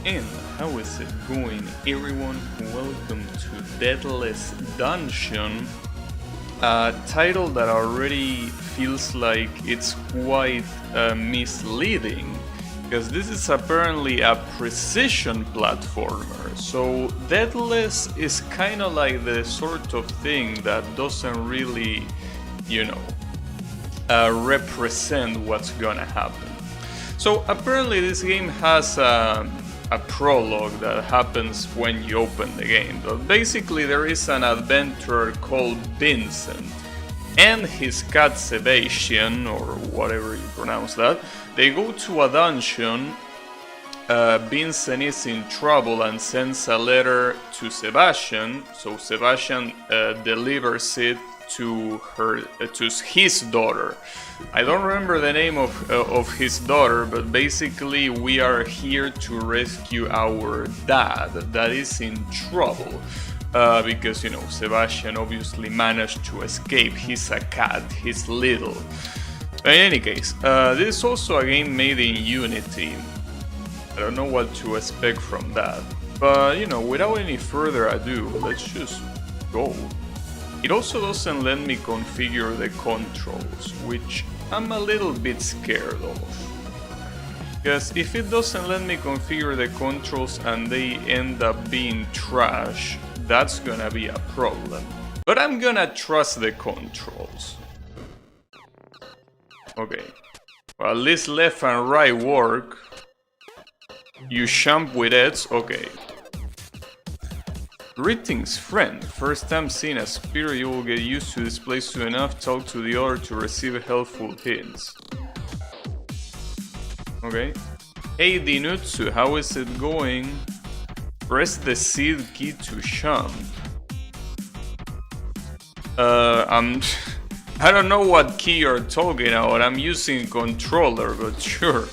And how is it going, everyone? Welcome to Deathless Dungeon, a title that already feels like it's quite misleading, because this is apparently a precision platformer. So Deathless is kind of like the sort of thing that doesn't really, represent what's gonna happen. So apparently this game has a prologue that happens when you open the game. But basically there is an adventurer called Vincent and his cat Sebastian, or whatever you pronounce that. They go to a dungeon. Vincent is in trouble and sends a letter to Sebastian, so Sebastian delivers it to his daughter. I don't remember the name of his daughter, but basically we are here to rescue our dad that is in trouble. Because, Sebastian obviously managed to escape. He's a cat, he's little. In any case, this is also a game made in Unity. I don't know what to expect from that. But, without any further ado, let's just go. It also doesn't let me configure the controls, which I'm a little bit scared of. Because if it doesn't let me configure the controls and they end up being trash, that's gonna be a problem. But I'm gonna trust the controls. Okay. Well, at least left and right work. You jump with it, okay. Greetings, friend. First time seeing a spirit, you will get used to this place soon enough. Talk to the other to receive helpful hints. Okay. Hey Dinutsu, how is it going? Press the seed key to jump. I don't know what key you're talking about. I'm using controller, but sure.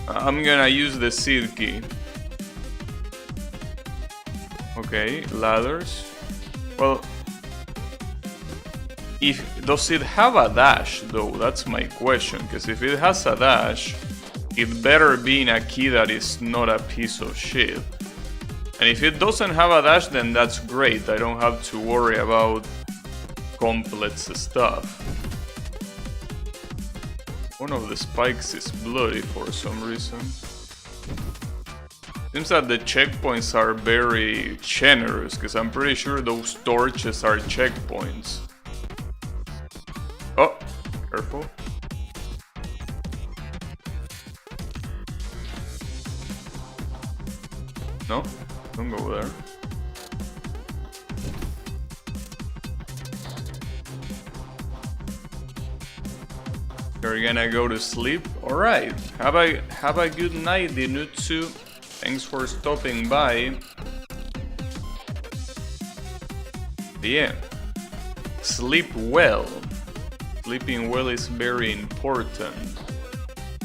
I'm gonna use the seed key. Okay, ladders. Well, does it have a dash though? That's my question. Because if it has a dash, it better be in a key that is not a piece of shit. And if it doesn't have a dash, then that's great. I don't have to worry about complex stuff. One of the spikes is bloody for some reason. Seems that the checkpoints are very generous, because I'm pretty sure those torches are checkpoints. Oh, careful. No, don't go there. You're gonna go to sleep? Alright, have a good night, Dinutsu. Thanks for stopping by. Yeah. Sleep well. Sleeping well is very important.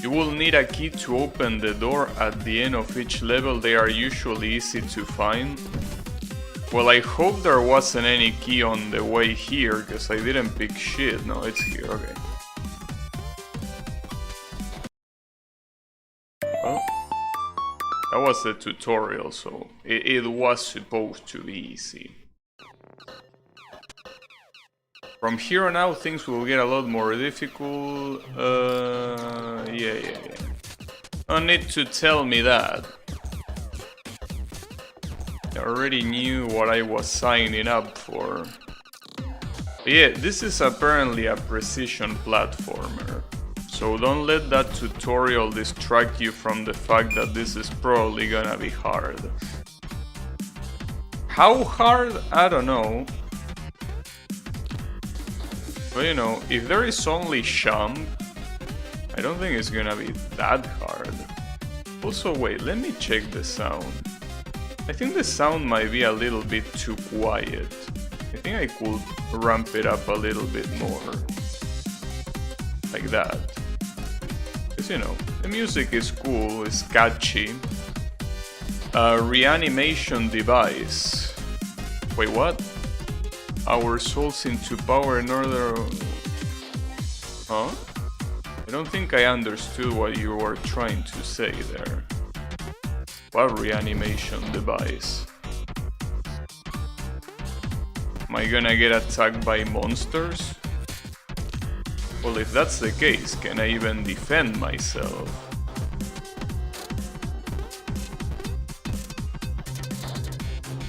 You will need a key to open the door at the end of each level. They are usually easy to find. Well, I hope there wasn't any key on the way here, because I didn't pick shit. No, it's here, okay. Well, that was the tutorial, so it was supposed to be easy. From here on out, things will get a lot more difficult. Yeah. No need to tell me that. I already knew what I was signing up for. But yeah, this is apparently a precision platformer. So don't let that tutorial distract you from the fact that this is probably gonna be hard. How hard? I don't know. But if there is only jump, I don't think it's gonna be that hard. Also, wait, let me check the sound. I think the sound might be a little bit too quiet. I think I could ramp it up a little bit more. Like that. Because, the music is cool, it's catchy. Reanimation device. Wait, what? Our souls into power in order... Huh? I don't think I understood what you were trying to say there. What reanimation device? Am I gonna get attacked by monsters? Well, if that's the case, can I even defend myself?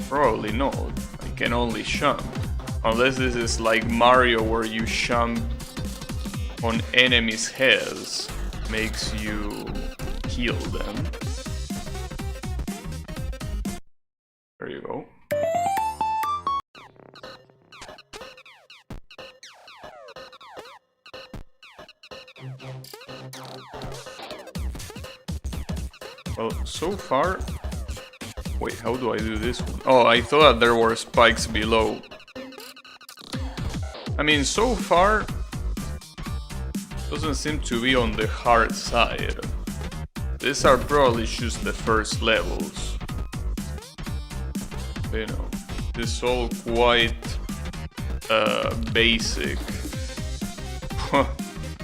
Probably not. I can only jump. Unless this is like Mario where you jump on enemies' heads, makes you kill them. There you go. Well, so far... Wait, how do I do this one? Oh, I thought there were spikes below. I mean, so far... doesn't seem to be on the hard side. These are probably just the first levels. You know, this is all quite basic.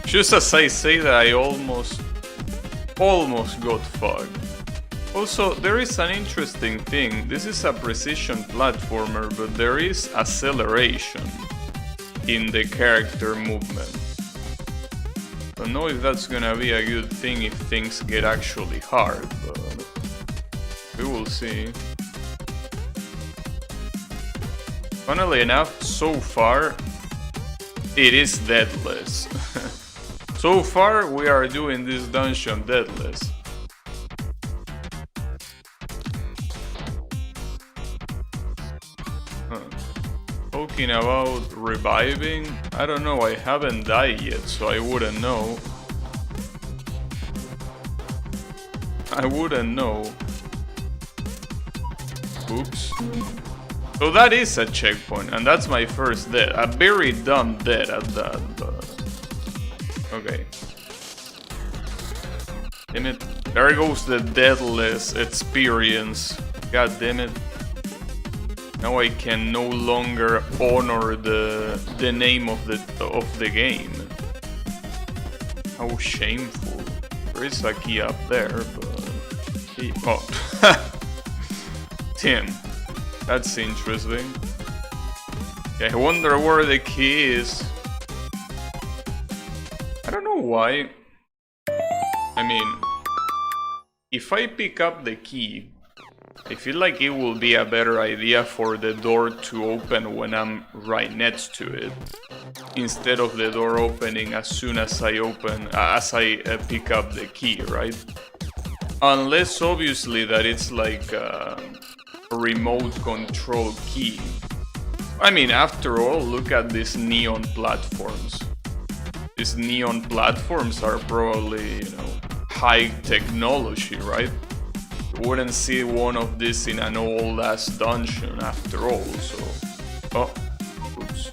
Just as I say that, I almost got fucked. Also, there is an interesting thing. This is a precision platformer, but there is acceleration in the character movement. Don't know if that's gonna be a good thing if things get actually hard, but we will see. Funnily enough, so far, it is deathless. So far, we are doing this dungeon deathless. Talking about reviving, I don't know, I haven't died yet, so I wouldn't know. I wouldn't know. Oops. So that is a checkpoint, and that's my first death. A very dumb death at that, but... Okay. Damn it. There goes the deathless experience. God damn it. Now I can no longer honor the name of the game. How shameful. There is a key up there, but... Oh. Damn. That's interesting. Yeah, I wonder where the key is. I don't know why. I mean, if I pick up the key, I feel like it will be a better idea for the door to open when I'm right next to it, instead of the door opening as soon as I pick up the key, right? Unless obviously that it's like a remote control key. I mean, after all, look at these neon platforms. These neon platforms are probably, you know, high technology, right? You wouldn't see one of these in an old ass dungeon after all, so... Oh, oops.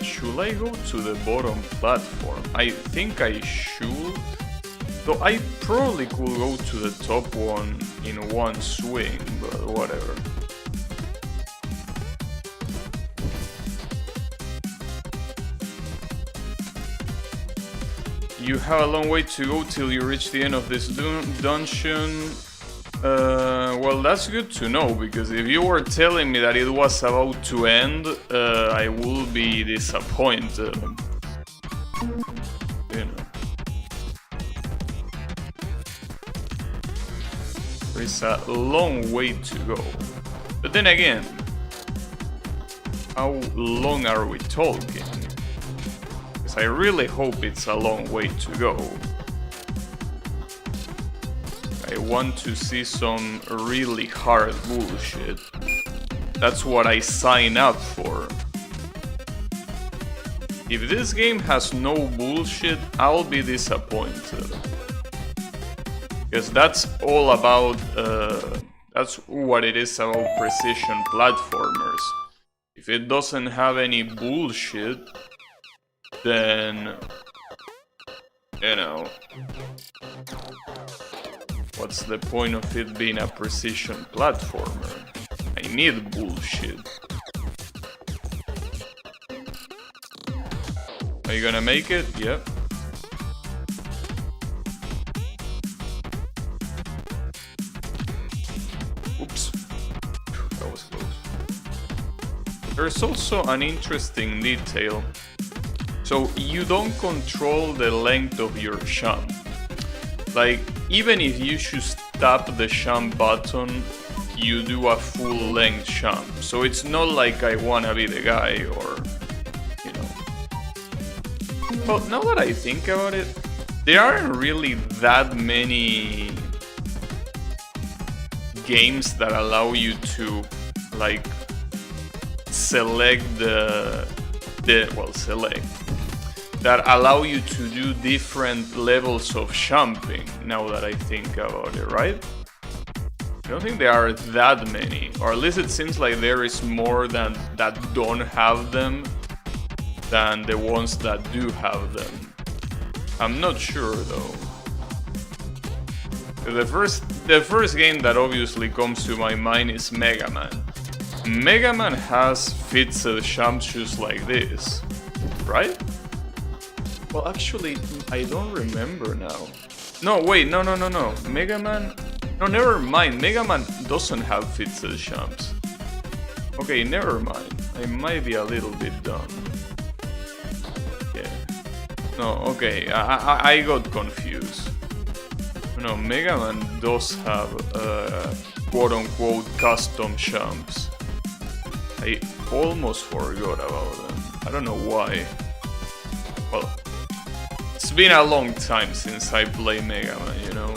Should I go to the bottom platform? I think I should. Though I probably could go to the top one in one swing, but whatever. You have a long way to go till you reach the end of this dungeon. Well, that's good to know, because if you were telling me that it was about to end, I will be disappointed. You know. There is a long way to go. But then again, how long are we talking? Because I really hope it's a long way to go. I want to see some really hard bullshit. That's what I sign up for. If this game has no bullshit, I'll be disappointed. Because that's all about, that's what it is about precision platformers. If it doesn't have any bullshit, then, you know, what's the point of it being a precision platformer? I need bullshit. Are you gonna make it? Yep. Oops. That was close. There's also an interesting detail. So you don't control the length of your jump. Like, even if you just tap the jump button, you do a full length jump. So it's not like I wanna be the guy or, you know. Well, now that I think about it, there aren't really that many games that allow you to, like, select that allow you to do different levels of jumping, now that I think about it, right? I don't think there are that many, or at least it seems like there is more that don't have them than the ones that do have them. I'm not sure though. The first game that obviously comes to my mind is Mega Man. Mega Man has fixed jumps just like this, right? Well, actually, I don't remember now. No, wait, no. Mega Man... No, never mind. Mega Man doesn't have fixed jumps. Okay, never mind. I might be a little bit dumb. Yeah. No, okay, I got confused. No, Mega Man does have quote-unquote custom jumps. I almost forgot about them. I don't know why. Well, it's been a long time since I played Mega Man, you know.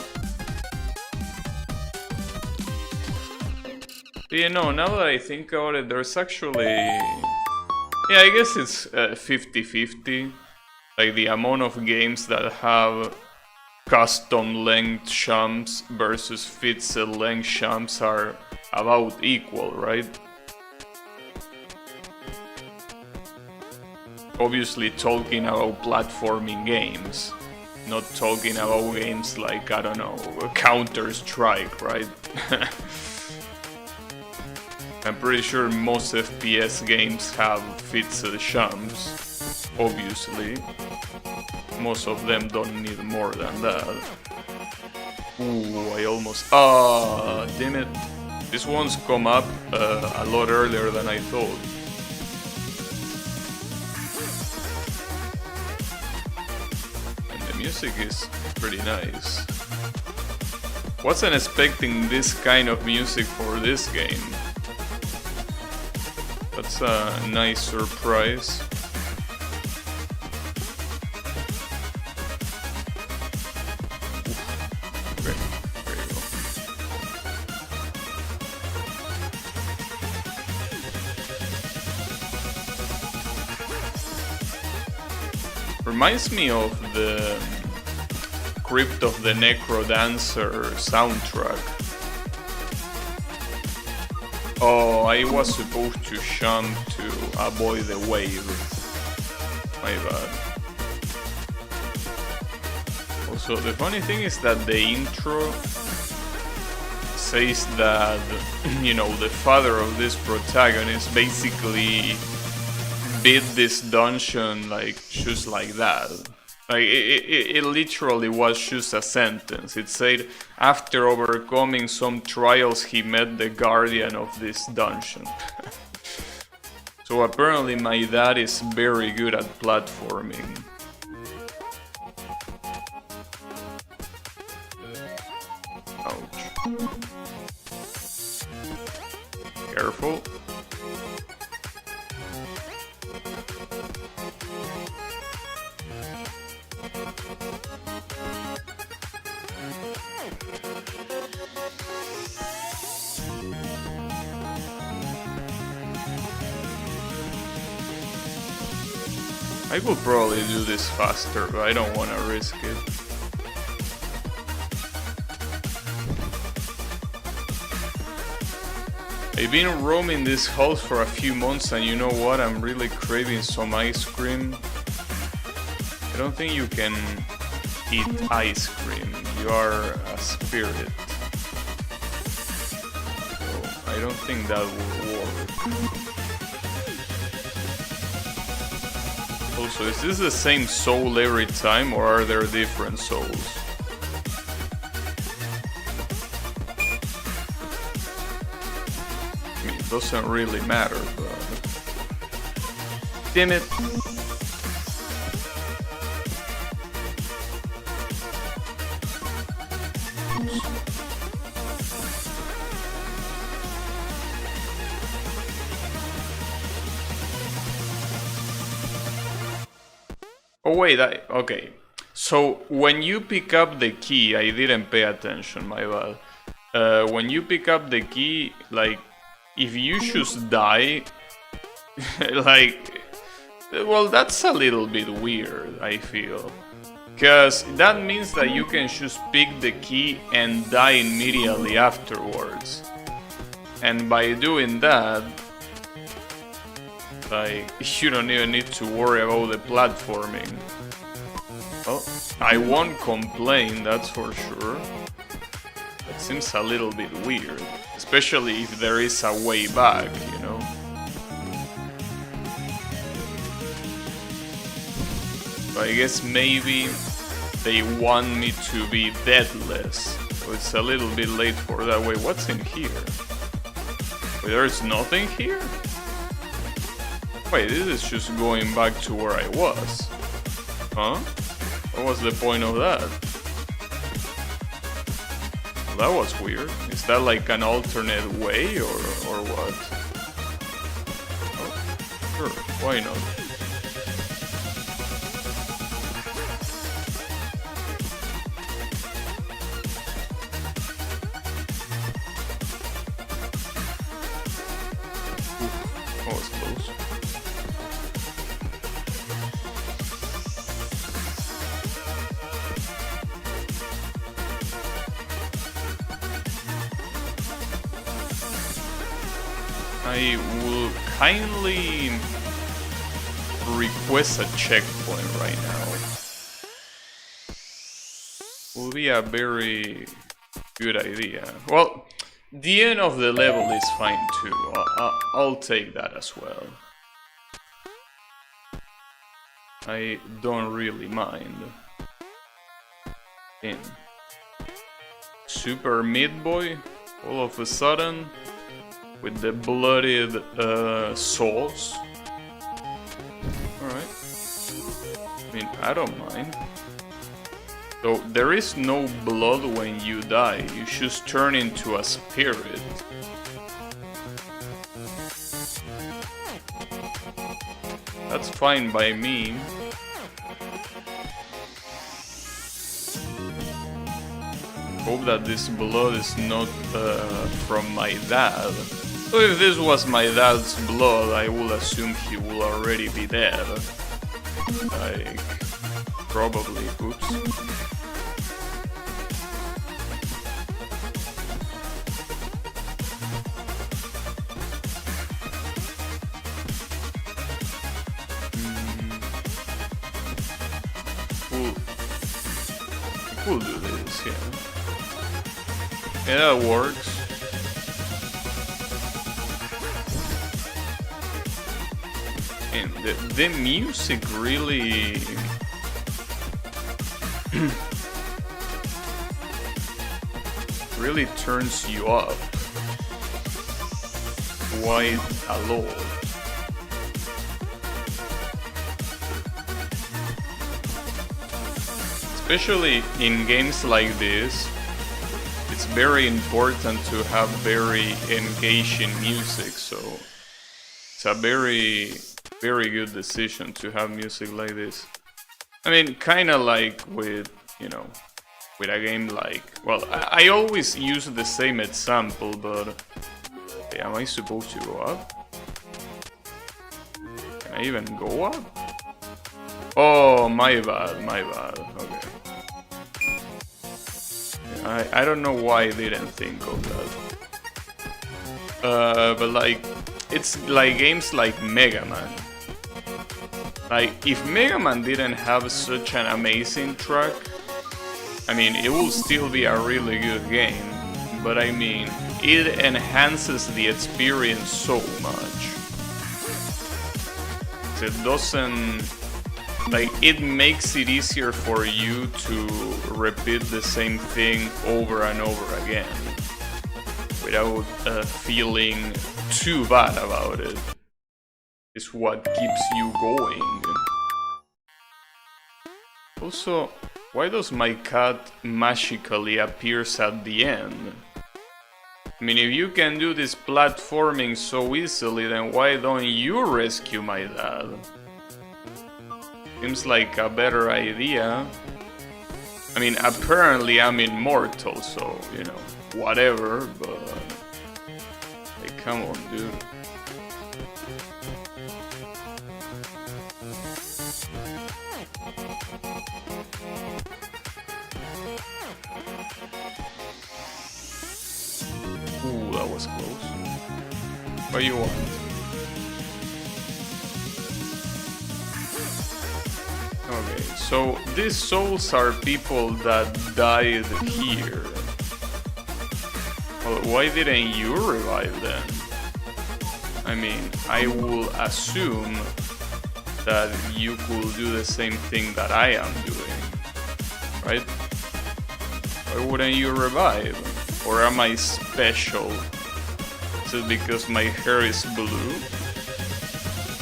But you know, now that I think about it, there's actually... Yeah, I guess it's 50-50. Like, the amount of games that have custom length jumps versus fixed length jumps are about equal, right? Obviously talking about platforming games, not talking about games like, I don't know, Counter-Strike, right? I'm pretty sure most FPS games have fixed jumps, obviously. Most of them don't need more than that. Ooh, I almost... Ah, damn it. This one's come up a lot earlier than I thought. Music is pretty nice. Wasn't expecting this kind of music for this game. That's a nice surprise. There you go. Reminds me of the Crypt of the Necro Dancer soundtrack. Oh, I was supposed to jump to avoid the wave. My bad. Also, the funny thing is that the intro says that, you know, the father of this protagonist basically beat this dungeon like just like that. Like, it literally was just a sentence. It said, after overcoming some trials, he met the guardian of this dungeon. So apparently my dad is very good at platforming. Ouch. Careful. I could probably do this faster, but I don't want to risk it. I've been roaming this house for a few months, and you know what? I'm really craving some ice cream. I don't think you can eat ice cream. You are a spirit. So I don't think that will work. Also, is this the same soul every time, or are there different souls? I mean, it doesn't really matter, but... Damn it! Oh wait, okay. So when you pick up the key, I didn't pay attention, my bad. When you pick up the key, like, if you just die, like, well, that's a little bit weird, I feel. Because that means that you can just pick the key and die immediately afterwards. And by doing that, like, you don't even need to worry about the platforming. Well, I won't complain, that's for sure. It seems a little bit weird, especially if there is a way back, you know? So I guess maybe they want me to be deathless. So it's a little bit late for that. Wait, what's in here? Wait, there's nothing here? Wait, this is just going back to where I was. Huh? What was the point of that? Well, that was weird. Is that like an alternate way or what? Oh, sure, why not? Oof, that was close. I will kindly request a checkpoint right now. Will be a very good idea. Well, the end of the level is fine too. I'll take that as well. I don't really mind. In Super Meat Boy, all of a sudden, with the bloodied sauce. Alright. I mean, I don't mind. So, there is no blood when you die, you just turn into a spirit. That's fine by me. Hope that this blood is not from my dad. So if this was my dad's blood, I will assume he will already be dead. Like, probably, oops. We'll do this, yeah. Yeah, that works. And the music really... really turns you up quite a lot. Especially in games like this, it's very important to have very engaging music, so it's a very good decision to have music like this. I mean, kinda like with, you know, with a game like... Well, I always use the same example, but... Okay, am I supposed to go up? Can I even go up? Oh, my bad, okay. I don't know why I didn't think of that. But like, it's like games like Mega Man. Like, if Mega Man didn't have such an amazing track, I mean, it will still be a really good game, but I mean, it enhances the experience so much. It doesn't like, it makes it easier for you to repeat the same thing over and over again without feeling too bad about it. It's what keeps you going. Also, why does my cat magically appears at the end? I mean, if you can do this platforming so easily, then why don't you rescue my dad? Seems like a better idea. I mean, apparently I'm immortal, so, you know, whatever, but... like, come on, dude. Ooh, that was close. What do you want? Okay, so these souls are people that died here. Well, why didn't you revive them? I mean, I will assume that you could do the same thing that I am doing, right? Why wouldn't you revive? Or am I special? Is it because my hair is blue?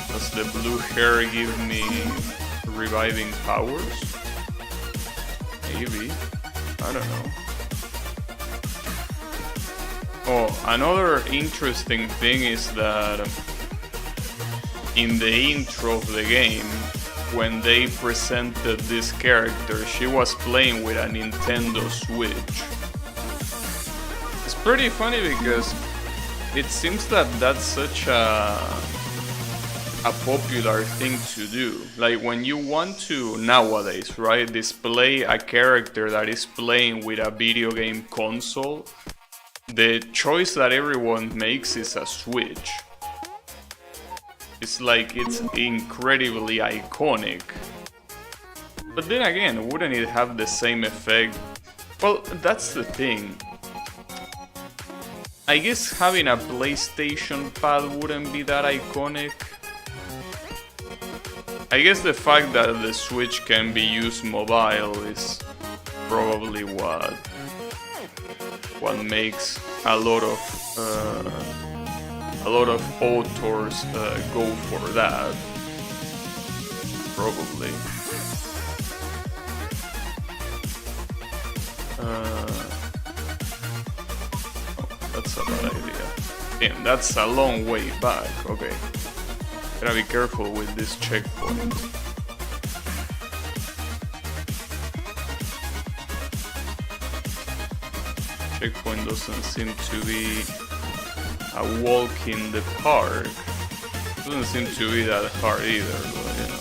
Does the blue hair give me reviving powers? Maybe. I don't know. Oh, another interesting thing is that in the intro of the game, when they presented this character, she was playing with a Nintendo Switch. It's pretty funny because it seems that that's such a popular thing to do. Like, when you want to nowadays, right, display a character that is playing with a video game console, the choice that everyone makes is a Switch. It's like, it's incredibly iconic. But then again, wouldn't it have the same effect? Well, that's the thing. I guess having a PlayStation pad wouldn't be that iconic. I guess the fact that the Switch can be used mobile is probably what makes a lot of authors go for that. Probably. That's a bad idea. Damn, that's a long way back. Okay. Gotta be careful with this checkpoint. Checkpoint doesn't seem to be a walk in the park. Doesn't seem to be that hard either, but you know.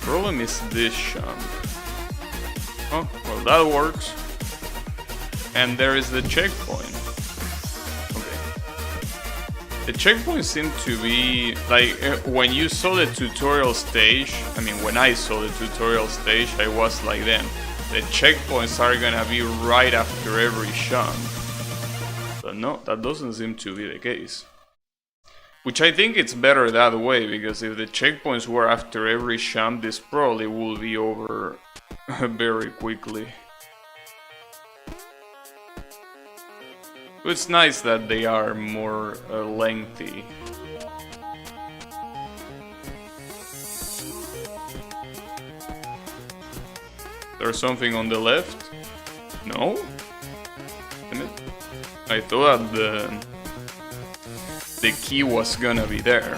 Problem is this jump. Oh, well, that works. And there is the checkpoint. Okay. The checkpoint seemed to be like when you saw the tutorial stage. I mean, when I saw the tutorial stage, I was like, "Damn, the checkpoints are gonna be right after every jump." But no, that doesn't seem to be the case. Which I think it's better that way, because if the checkpoints were after every jump, this probably will be over very quickly. It's nice that they are more lengthy. There's something on the left? No? Damn it. I thought the key was gonna be there.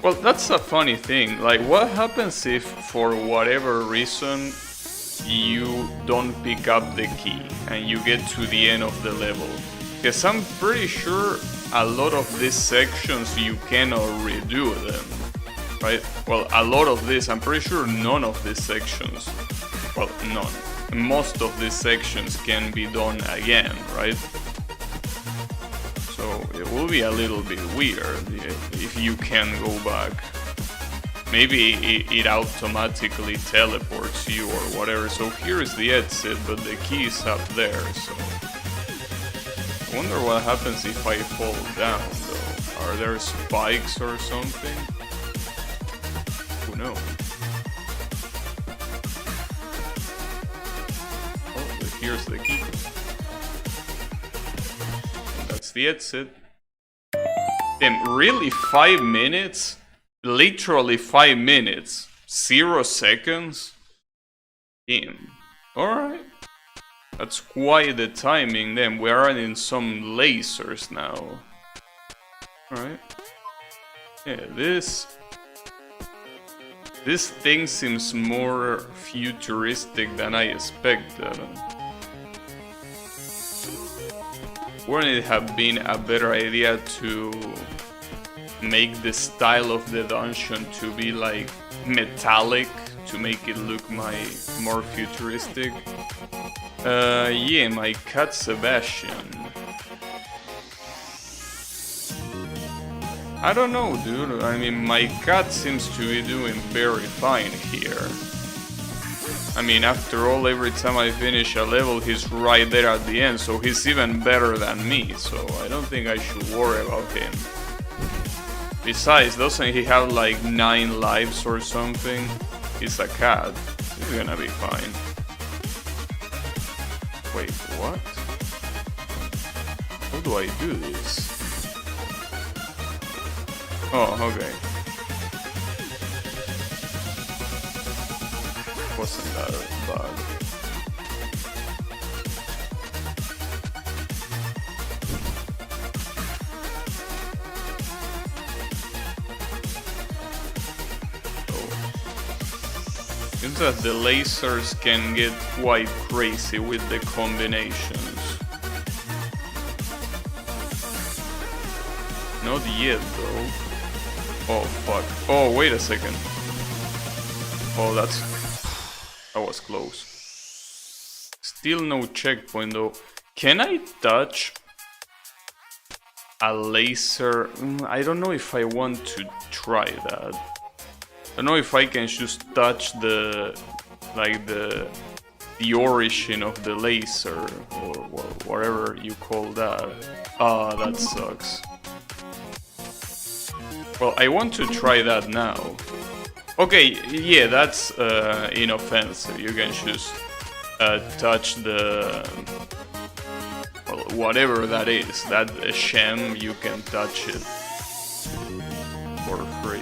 Well, that's a funny thing. Like, what happens if for whatever reason you don't pick up the key and you get to the end of the level? Because I'm pretty sure a lot of these sections you cannot redo them, right? Well, a lot of this, I'm pretty sure none of these sections, well, none. Most of these sections can be done again, right? So it will be a little bit weird if you can go back. Maybe it automatically teleports you or whatever. So here is the exit, but the key is up there, so wonder what happens if I fall down, though. Are there spikes or something? Who knows? Oh, here's the key. And that's the exit. Damn, really 5 minutes? Literally 5 minutes. 0 seconds? Damn. Alright. That's quite the timing then. We are in some lasers now. Alright. Yeah, this thing seems more futuristic than I expected. Wouldn't it have been a better idea to make the style of the dungeon to be like metallic, to make it look more futuristic? Yeah, my cat Sebastian. I don't know, dude. I mean, my cat seems to be doing very fine here. I mean, after all, every time I finish a level, he's right there at the end, so he's even better than me, so I don't think I should worry about him. Besides, doesn't he have like 9 lives or something? He's a cat. He's gonna be fine. Wait, what? How do I do this? Oh, okay. Wasn't that a bug? Seems that the lasers can get quite crazy with the combinations. Not yet though. Oh fuck. Oh, wait a second. Oh, that was close. Still no checkpoint though. Can I touch a laser? I don't know if I want to try that. I don't know if I can just touch the origin of the laser or whatever you call that. Ah, that sucks. Well, I want to try that now. Okay, yeah, that's inoffensive. You can just touch the... well, whatever that is. That sham, you can touch it for free.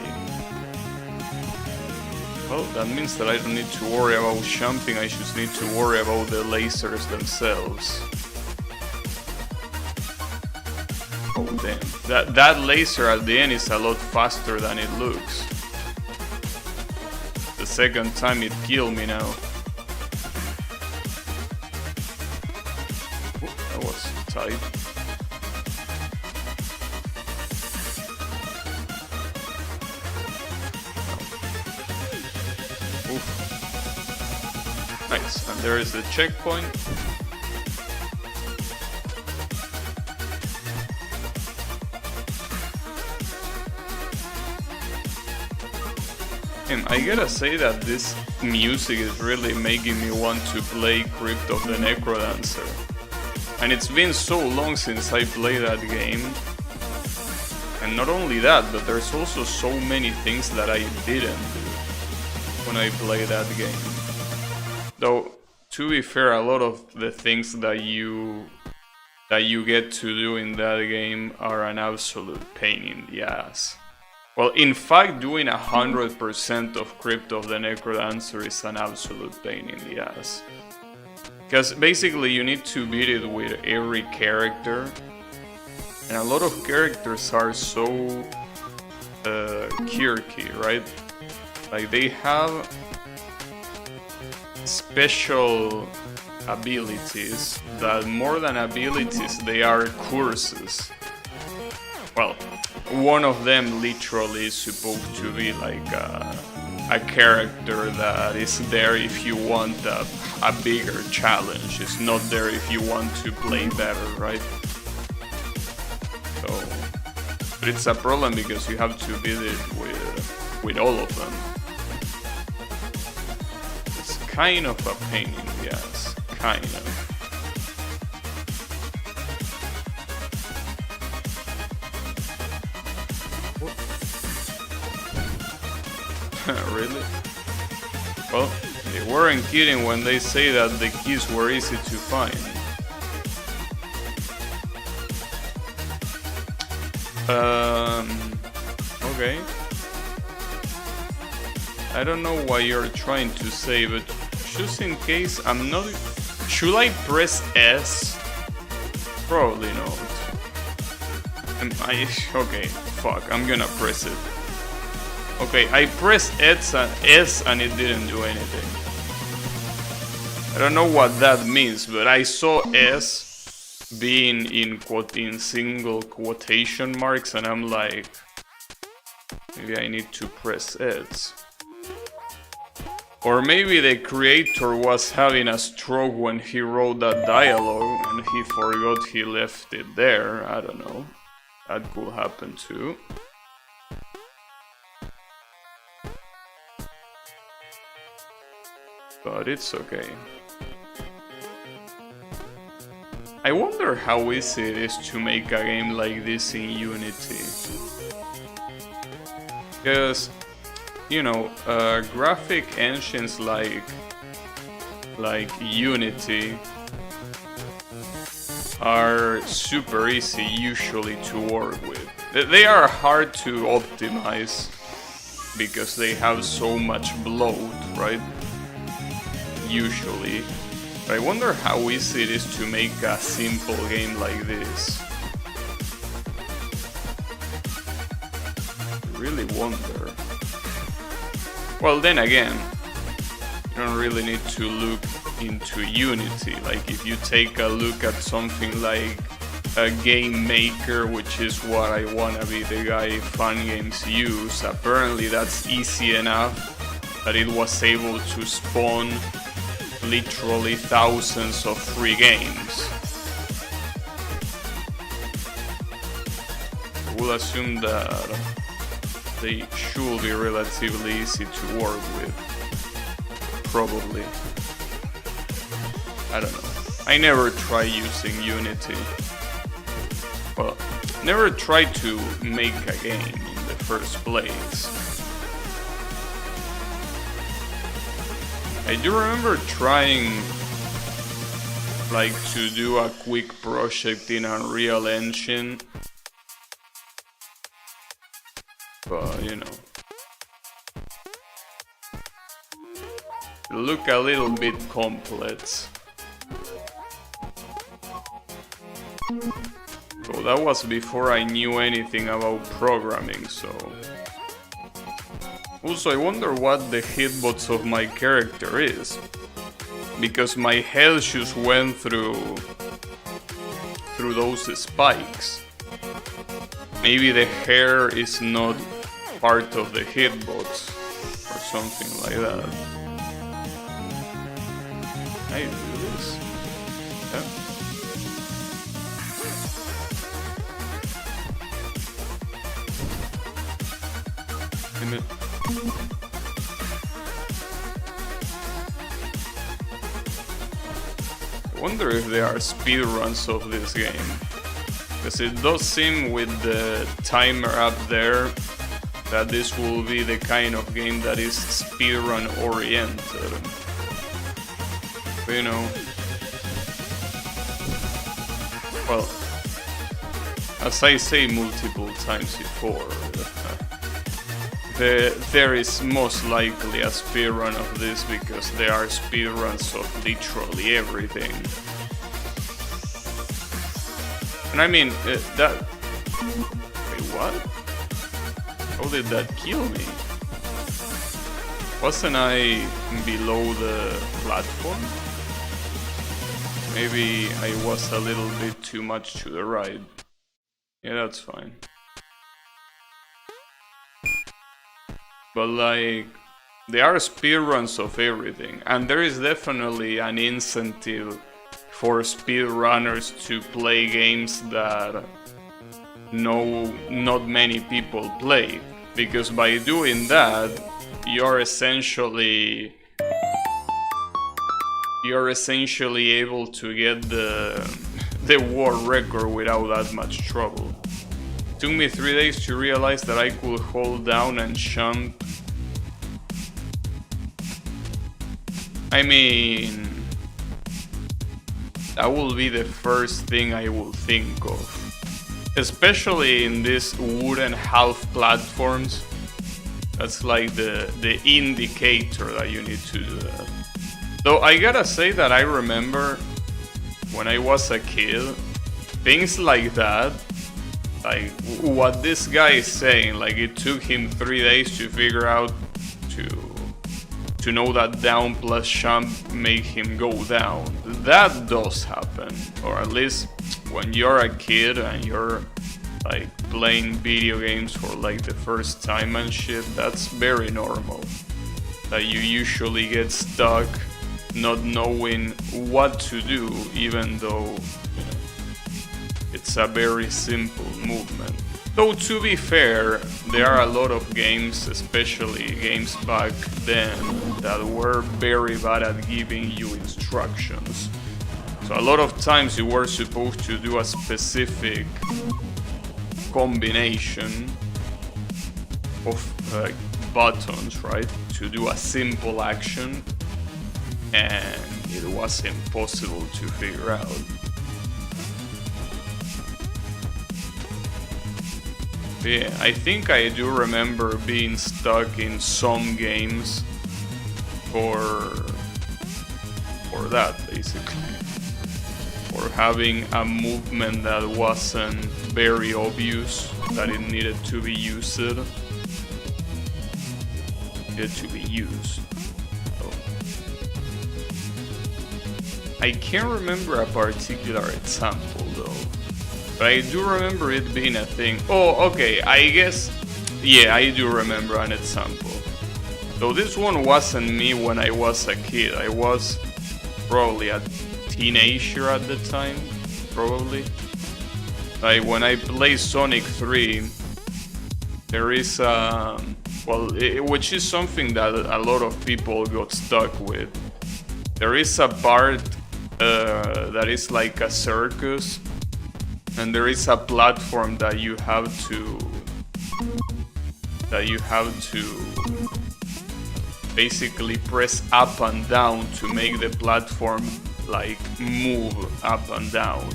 Well, that means that I don't need to worry about jumping, I just need to worry about the lasers themselves. Oh damn, that laser at the end is a lot faster than it looks. The second time it killed me now. Oh, that was tight. Nice, and there is the checkpoint. And I gotta say that this music is really making me want to play Crypt of the Necrodancer. And it's been so long since I played that game. And not only that, but there's also so many things that I didn't do when I played that game. Though, to be fair, a lot of the things that you get to do in that game are an absolute pain in the ass. Well, in fact, doing 100% of Crypt of the Necrodancer is an absolute pain in the ass. Because basically you need to beat it with every character. And a lot of characters are so quirky, right? Like they have special abilities that more than abilities they are curses. Well, one of them literally is supposed to be like a character that is there if you want a bigger challenge. It's not there if you want to play better, right? So, but it's a problem because you have to beat it with all of them. It's kind of a pain in the ass, kind of. Really? Well, they weren't kidding when they say that the keys were easy to find. Okay. I don't know what you're trying to say, but just in case I'm not... Should I press S? Probably not. Okay, fuck, I'm gonna press it. Okay, I pressed S and it didn't do anything. I don't know what that means, but I saw S being in single quotation marks, and I'm like, maybe I need to press S. Or maybe the creator was having a stroke when he wrote that dialogue and he forgot he left it there. I don't know. That could happen too. But it's okay. I wonder how easy it is to make a game like this in Unity. Because, you know, graphic engines like Unity are super easy usually to work with. They are hard to optimize because they have so much bloat, right? Usually. But I wonder how easy it is to make a simple game like this. I really wonder. Well, then again, you don't really need to look into Unity. Like, if you take a look at something like a game maker, which is what I wanna be the guy Fun Games use, apparently that's easy enough that it was able to spawn literally thousands of free games. I will assume that they should be relatively easy to work with. Probably. I don't know. I never try using Unity. Well, never tried to make a game in the first place. I do remember trying like to do a quick project in Unreal Engine, but you know, it looked a little bit complex. So that was before I knew anything about programming, so... Also, I wonder what the hitbox of my character is, because my health just went through those spikes. Maybe the hair is not part of the hitbox or something like that. I do this. Yeah. I wonder if there are speedruns of this game, because it does seem with the timer up there that this will be the kind of game that is speedrun oriented. But, you know, well, as I say multiple times before, there is most likely a speedrun of this because there are speedruns of literally everything. And I mean, that... Wait, what? How did that kill me? Wasn't I below the platform? Maybe I was a little bit too much to the right. Yeah, that's fine. But like, there are speedruns of everything, and there is definitely an incentive for speedrunners to play games that not many people play, because by doing that, you're essentially able to get the world record without that much trouble. It took me 3 days to realize that I could hold down and jump I mean, that will be the first thing I will think of. Especially in these wooden half platforms. That's like the indicator that you need to do that. Though I gotta say that I remember when I was a kid, things like that, like what this guy is saying, like it took him 3 days to figure out to know that down plus jump make him go down. That does happen, or at least when you're a kid and you're like playing video games for like the first time and shit, that's very normal. That you usually get stuck not knowing what to do, even though, you know, it's a very simple movement. Though to be fair, there are a lot of games, especially games back then, that were very bad at giving you instructions. So a lot of times you were supposed to do a specific combination of buttons, right? To do a simple action, and it was impossible to figure out. Yeah, I think I do remember being stuck in some games for that, basically. For having a movement that wasn't very obvious, that it needed to be used. I can't remember a particular example though. But I do remember it being a thing. Oh, okay, I guess... Yeah, I do remember an example. Though this one wasn't me when I was a kid. I was probably a teenager at the time, probably. Like when I play Sonic 3, there is a... Well, which is something that a lot of people got stuck with. There is a part that is like a circus. And there is a platform that you have to basically press up and down to make the platform like move up and down.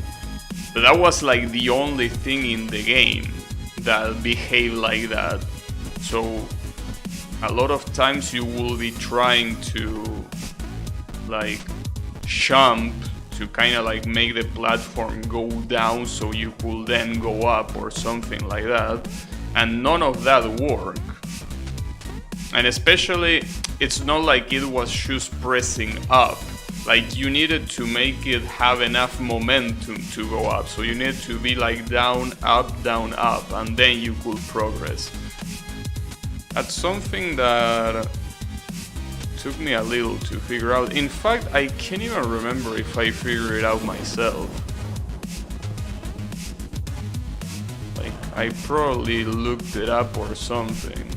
But that was like the only thing in the game that behaved like that. So a lot of times you will be trying to like jump to kind of like make the platform go down so you could then go up or something like that, and none of that worked. And especially, it's not like it was just pressing up, like you needed to make it have enough momentum to go up, so you need to be like down, up, and then you could progress. That's something that took me a little to figure out. In fact, I can't even remember if I figured it out myself. Like, I probably looked it up or something.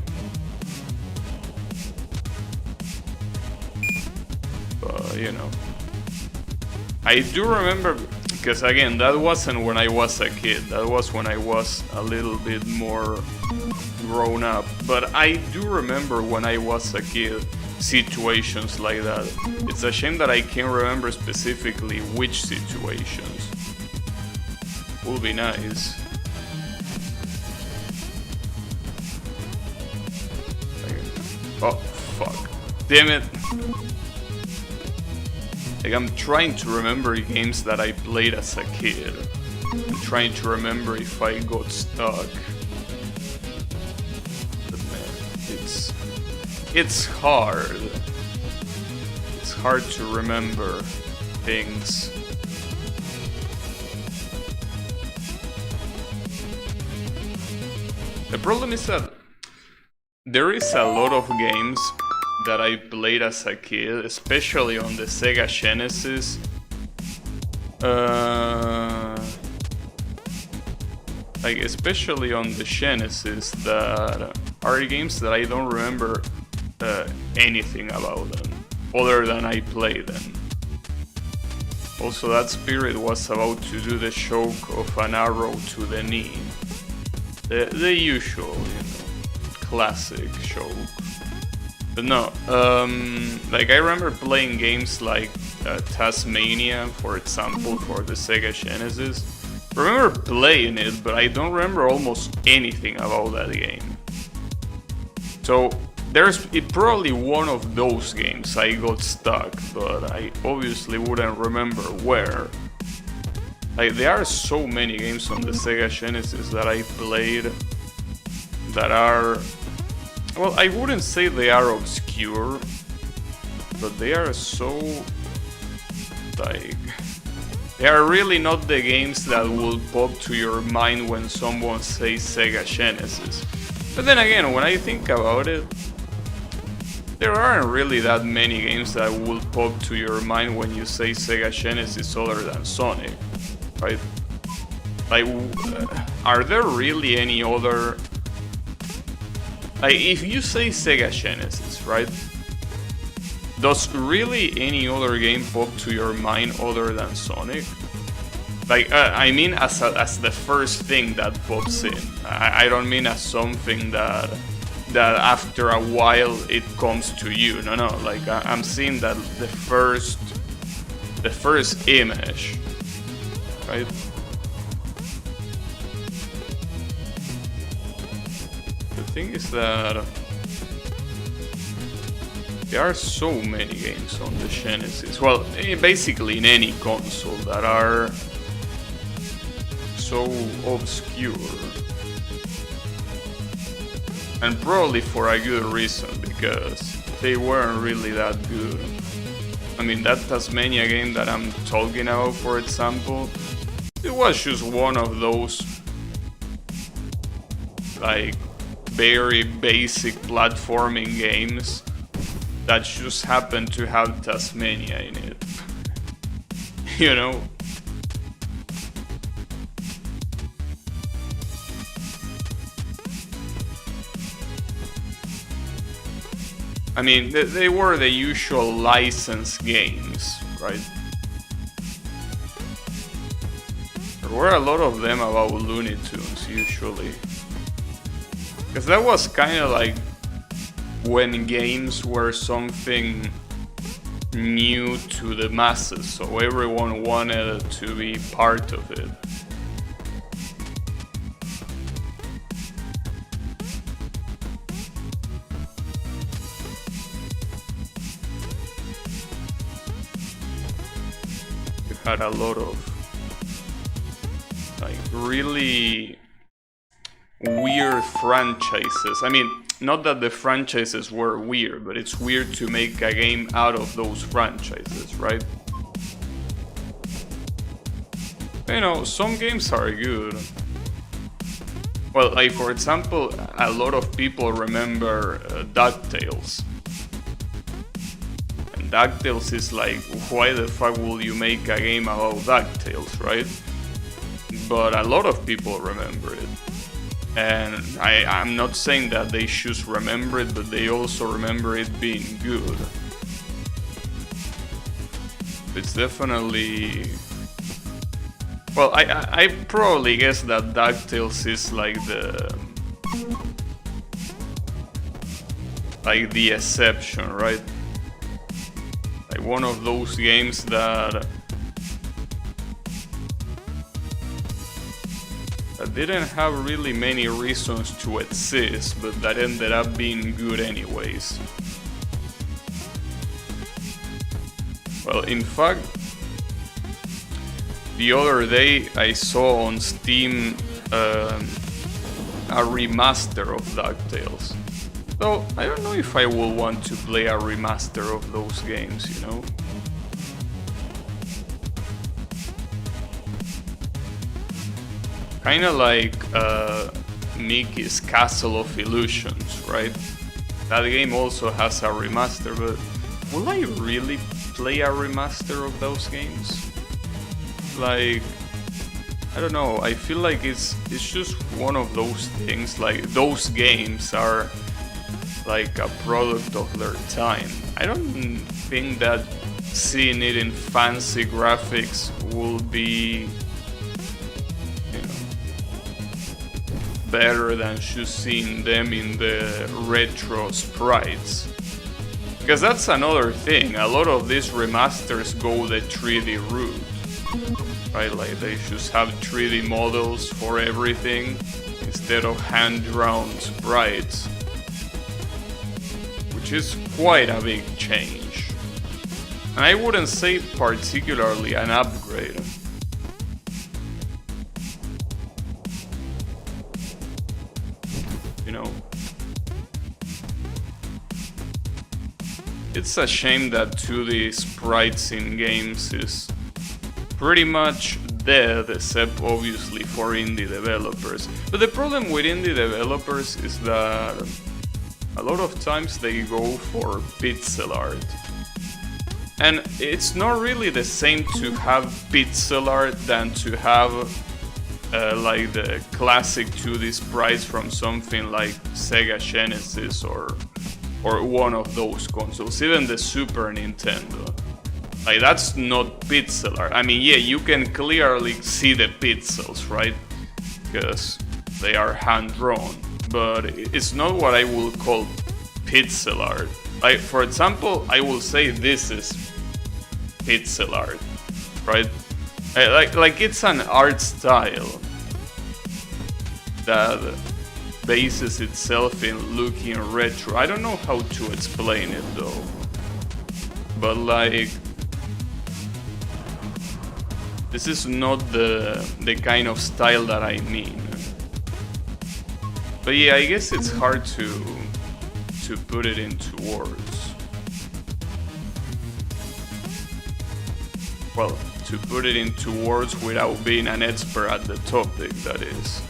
But, you know. I do remember, because again, that wasn't when I was a kid. That was when I was a little bit more grown up. But I do remember when I was a kid, situations like that. It's a shame that I can't remember specifically which situations. Would be nice. Oh, fuck. Damn it. Like, I'm trying to remember games that I played as a kid. I'm trying to remember if I got stuck. But man, it's hard. It's hard to remember things. The problem is that there is a lot of games that I played as a kid, especially on the Sega Genesis. Like, especially on the Genesis, that are games that I don't remember anything about them, other than I played them. Also, that spirit was about to do the choke of an arrow to the knee. The usual, you know, classic choke. But no, like I remember playing games like Tasmania, for example, for the Sega Genesis. I remember playing it, but I don't remember almost anything about that game. So there's probably one of those games I got stuck, but I obviously wouldn't remember where. Like, there are so many games on the Sega Genesis that I played that are... Well, I wouldn't say they are obscure, but they are so... like... They are really not the games that will pop to your mind when someone says Sega Genesis. But then again, when I think about it, there aren't really that many games that will pop to your mind when you say Sega Genesis other than Sonic, right? Like, are there really any other... Like, if you say Sega Genesis, right? Does really any other game pop to your mind other than Sonic? Like, I mean as the first thing that pops in. I don't mean as something that after a while it comes to you. No, like I'm seeing that the first image, right? The thing is that there are so many games on the Genesis, well, basically in any console, that are so obscure. And probably for a good reason, because they weren't really that good. I mean, that Tasmania game that I'm talking about, for example, it was just one of those, like, very basic platforming games that just happened to have Tasmania in it. You know? I mean, they were the usual licensed games, right? There were a lot of them about Looney Tunes, usually. Because that was kind of like when games were something new to the masses, so everyone wanted to be part of it. You had a lot of like really weird franchises. I mean, not that the franchises were weird, but it's weird to make a game out of those franchises, right? You know, some games are good. Well, like for example, a lot of people remember DuckTales. And DuckTales is like, why the fuck will you make a game about DuckTales, right? But a lot of people remember it. And I'm not saying that they should remember it, but they also remember it being good. It's definitely... Well, I probably guess that DuckTales is like the exception, right? Like one of those games that didn't have really many reasons to exist, but that ended up being good anyways. Well, in fact, the other day I saw on Steam a remaster of DuckTales. So I don't know if I will want to play a remaster of those games, you know? Kinda like Mickey's Castle of Illusions, right? That game also has a remaster, but will I really play a remaster of those games? Like, I don't know, I feel like it's just one of those things, like those games are like a product of their time. I don't think that seeing it in fancy graphics will be, you know, better than just seeing them in the retro sprites. Because that's another thing, a lot of these remasters go the 3D route, right? Like they just have 3D models for everything instead of hand-drawn sprites, which is quite a big change. And I wouldn't say particularly an upgrade. You know? It's a shame that 2D sprites in games is pretty much dead, except obviously for indie developers. But the problem with indie developers is that a lot of times they go for pixel art. And it's not really the same to have pixel art than to have like the classic 2D sprites from something like Sega Genesis or one of those consoles, even the Super Nintendo. Like, that's not pixel art. I mean, yeah, you can clearly see the pixels, right? Because they are hand-drawn. But it's not what I would call pixel art. Like, for example, I will say this is pixel art, right? Like it's an art style that bases itself in looking retro. I don't know how to explain it though, but like this is not the kind of style that I mean. But yeah, I guess it's hard to put it into words. Well, to put it into words without being an expert at the topic, that is.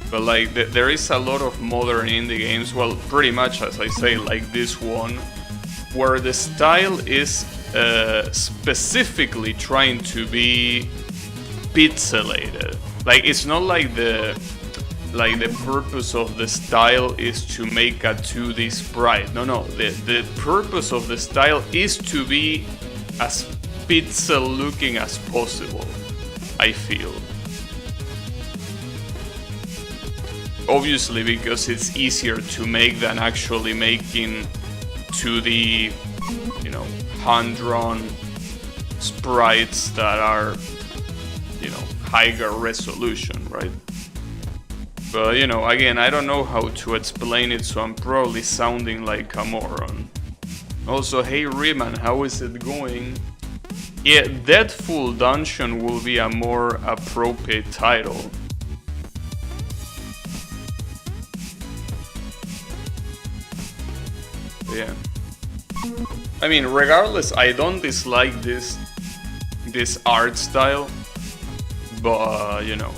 But like, there is a lot of modern indie games, well, pretty much as I say, like this one, where the style is specifically trying to be pixelated. Like, it's not like the purpose of the style is to make a 2D sprite. No, the purpose of the style is to be as pixel looking as possible, I feel. Obviously, because it's easier to make than actually making 2D, you know, hand-drawn sprites that are, you know, higher resolution, right? But, you know, again, I don't know how to explain it, so I'm probably sounding like a moron. Also, hey Riemann, how is it going? Yeah, Deathful Dungeon will be a more appropriate title. Yeah. I mean, regardless, I don't dislike this art style, but you know,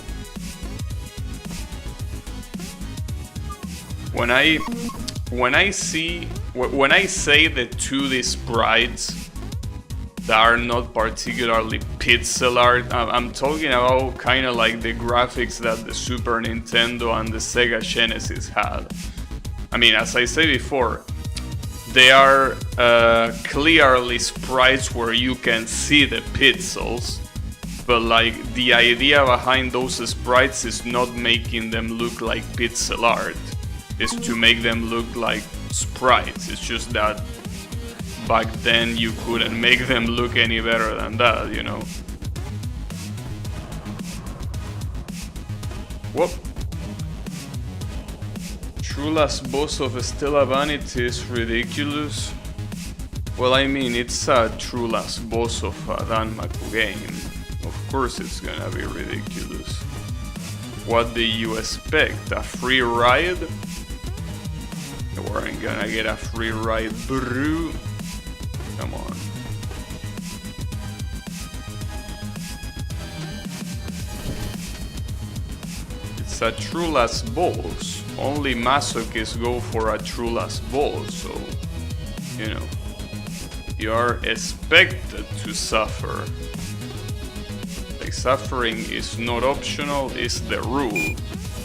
when I say the 2D sprites that are not particularly pixel art, I'm talking about kind of like the graphics that the Super Nintendo and the Sega Genesis had. I mean, as I said before, they are clearly sprites where you can see the pixels, but like the idea behind those sprites is not making them look like pixel art, it's to make them look like sprites. It's just that back then you couldn't make them look any better than that, you know. Whoop. True last boss of Stella Vanity is ridiculous. Well, I mean, it's a true last boss of a Danmaku game. Of course it's gonna be ridiculous. What do you expect? A free ride? You weren't gonna get a free ride, bro. Come on. It's a true last boss. Only masochists go for a true last boss, so, you know, you are expected to suffer. Like, suffering is not optional, it's the rule.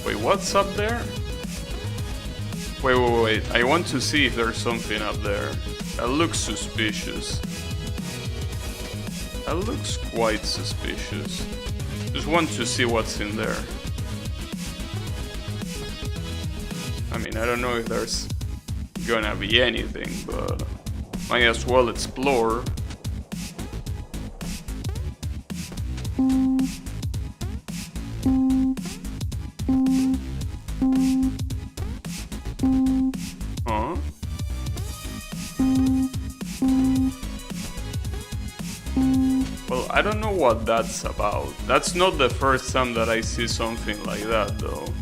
Wait, what's up there? Wait, I want to see if there's something up there. That looks suspicious. That looks quite suspicious. Just want to see what's in there. I mean, I don't know if there's gonna be anything, but might as well explore. Huh? Well, I don't know what that's about. That's not the first time that I see something like that, though.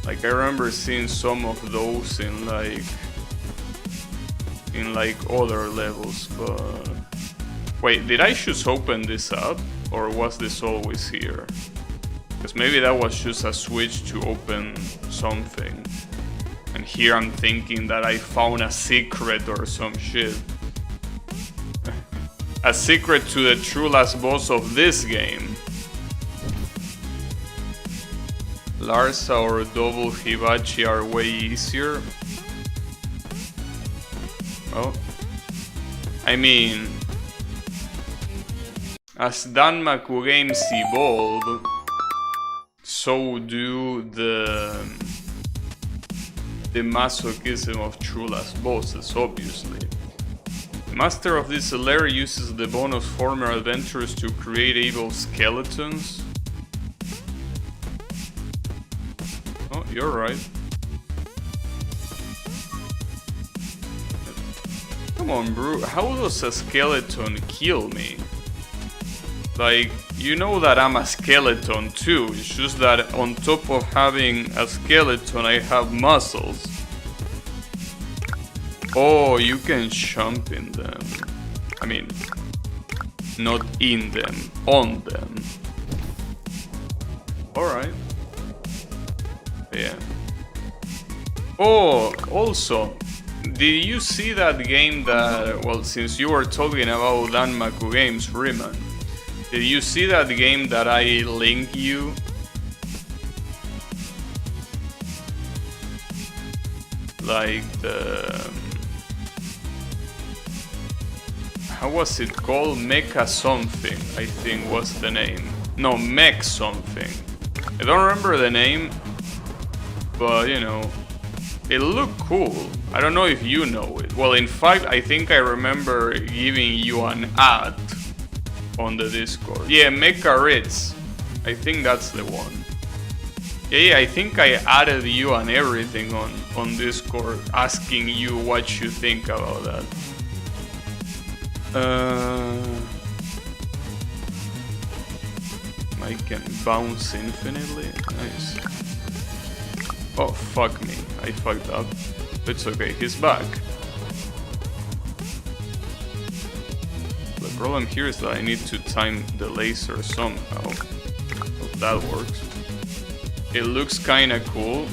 Like, I remember seeing some of those in other levels, but... Wait, did I just open this up? Or was this always here? Because maybe that was just a switch to open something. And here I'm thinking that I found a secret or some shit. A secret to the true last boss of this game. Larsa or double Hibachi are way easier. Oh. I mean... As Danmaku games evolve, so do the masochism of true last bosses, obviously. The master of this lair uses the bone of former adventurers to create evil skeletons. Oh, you're right. Come on, bro. How does a skeleton kill me? Like, you know that I'm a skeleton too. It's just that on top of having a skeleton, I have muscles. Oh, you can jump in them. I mean, not in them, on them. Alright. Yeah. Oh, also, did you see that game that, well, since you were talking about Danmaku games, Riemann, did you see that game that I link you? Like the... How was it called? Mecha something, I think was the name. No, Mech something. I don't remember the name, but you know, it looked cool. I don't know if you know it. Well, in fact, I think I remember giving you an ad on the Discord. Yeah, Mecha Ritz. I think that's the one. Yeah, I think I added you and everything on Discord, asking you what you think about that. I can bounce infinitely. Nice. Oh, fuck me. I fucked up. It's okay, he's back. The problem here is that I need to time the laser somehow. Hope that works. It looks kinda cool.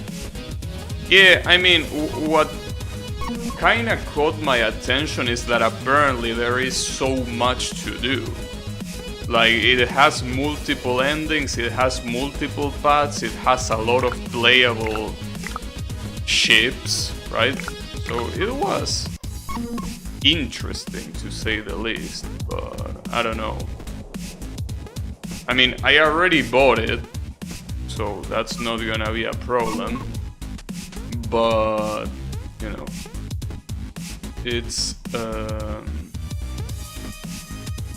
Yeah, I mean, what kinda caught my attention is that apparently there is so much to do. Like, it has multiple endings, it has multiple paths, it has a lot of playable ships, right? So it was interesting to say the least, but I don't know. I mean, I already bought it, so that's not gonna be a problem, but you know, it's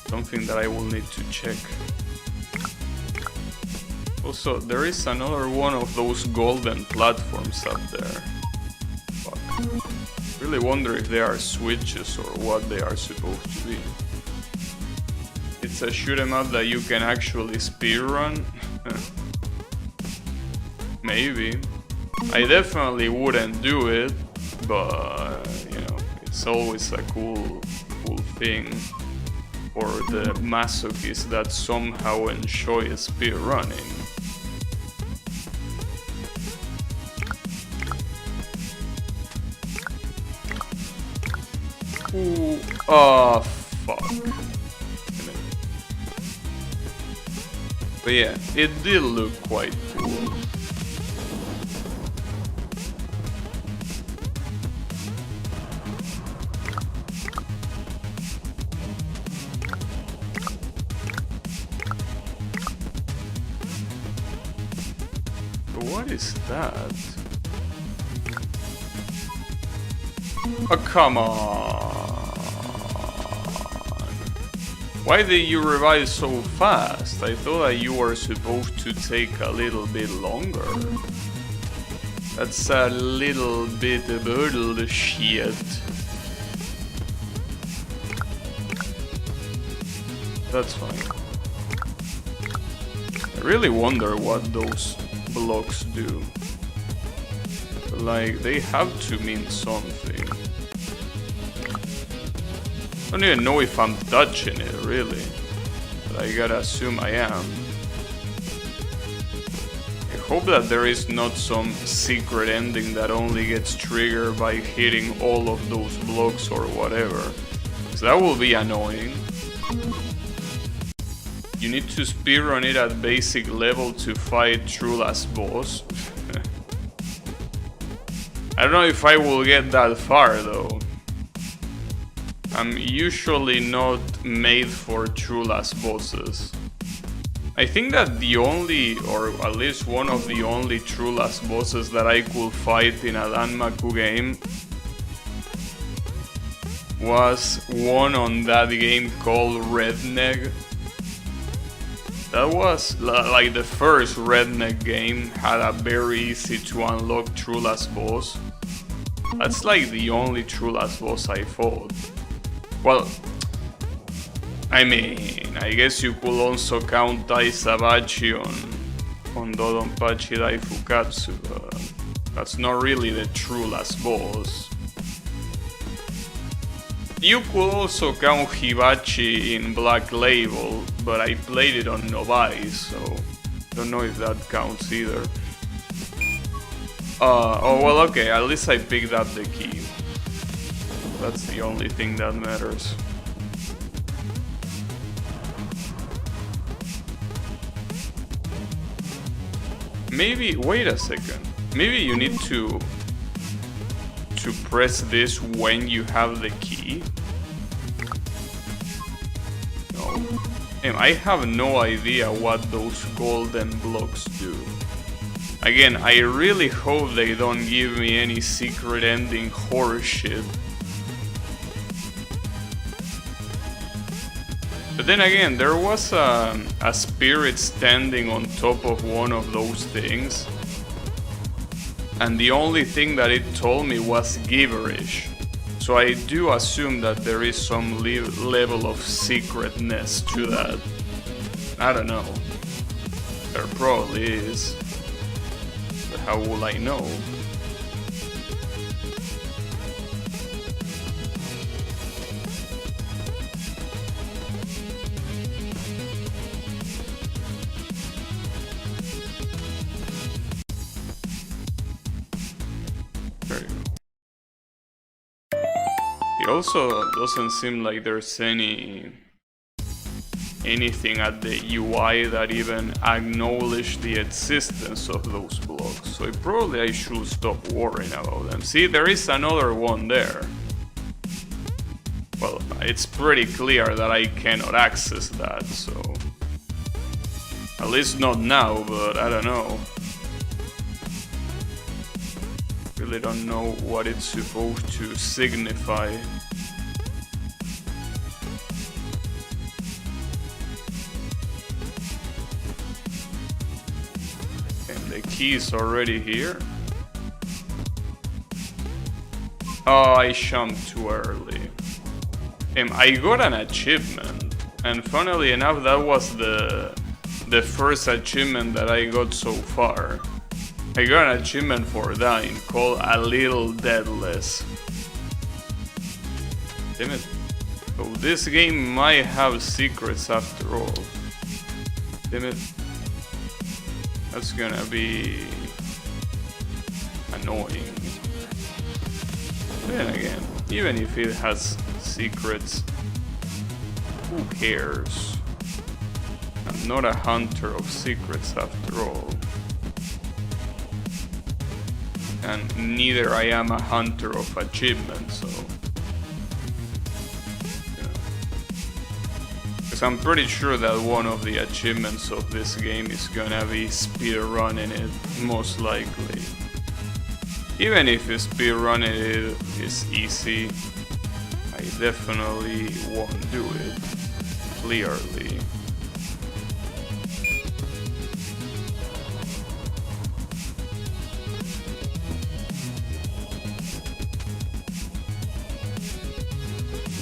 something that I will need to check. Also, there is another one of those golden platforms up there. Fuck. Really wonder if they are switches or what they are supposed to be. It's a shoot 'em up that you can actually speedrun. Maybe. I definitely wouldn't do it, but you know, it's always a cool thing for the masochists that somehow enjoy speedrunning. Ooh, oh fuck. But yeah, it did look quite cool. What is that? Oh, come on. Why did you revive so fast? I thought that you were supposed to take a little bit longer. That's a little bit bullshit. That's fine. I really wonder what those blocks do. Like, they have to mean something. I don't even know if I'm touching it, really. But I gotta assume I am. I hope that there is not some secret ending that only gets triggered by hitting all of those blocks or whatever. Because that will be annoying. You need to speedrun it at basic level to fight true last boss. I don't know if I will get that far though. I'm usually not made for true last bosses. I think that the only, or at least one of the only true last bosses that I could fight in a Danmaku game was one on that game called Redneck. That was like the first Redneck game, had a very easy to unlock true last boss. That's like the only true last boss I fought. Well, I mean, I guess you could also count Daisabachi on Dodonpachi Daifukatsu, but that's not really the true last boss. You could also count Hibachi in Black Label, but I played it on Nobai, so don't know if that counts either. Oh well, okay, at least I picked up the key. That's the only thing that matters. Maybe, wait a second. Maybe you need to press this when you have the key. No. And I have no idea what those golden blocks do. Again, I really hope they don't give me any secret ending horseshit. But then again, there was a spirit standing on top of one of those things. And the only thing that it told me was gibberish. So I do assume that there is some level of secretness to that. I don't know. There probably is. But how will I know? There you go. It also doesn't seem like there's anything at the UI that even acknowledge the existence of those blocks. So probably I should stop worrying about them. See, there is another one there. Well, it's pretty clear that I cannot access that, so... At least not now, but I don't know. Really don't know what it's supposed to signify. And the key is already here. Oh, I jumped too early. And I got an achievement, and funnily enough that was the first achievement that I got so far. I got an achievement for dying called A Little Deathless. Damn it. So this game might have secrets after all. Damn it. That's gonna be annoying. Then again, even if it has secrets, who cares? I'm not a hunter of secrets after all. And neither I am a hunter of achievements, so... Because I'm pretty sure that one of the achievements of this game is gonna be speedrunning it, most likely. Even if speedrunning it is easy, I definitely won't do it, clearly.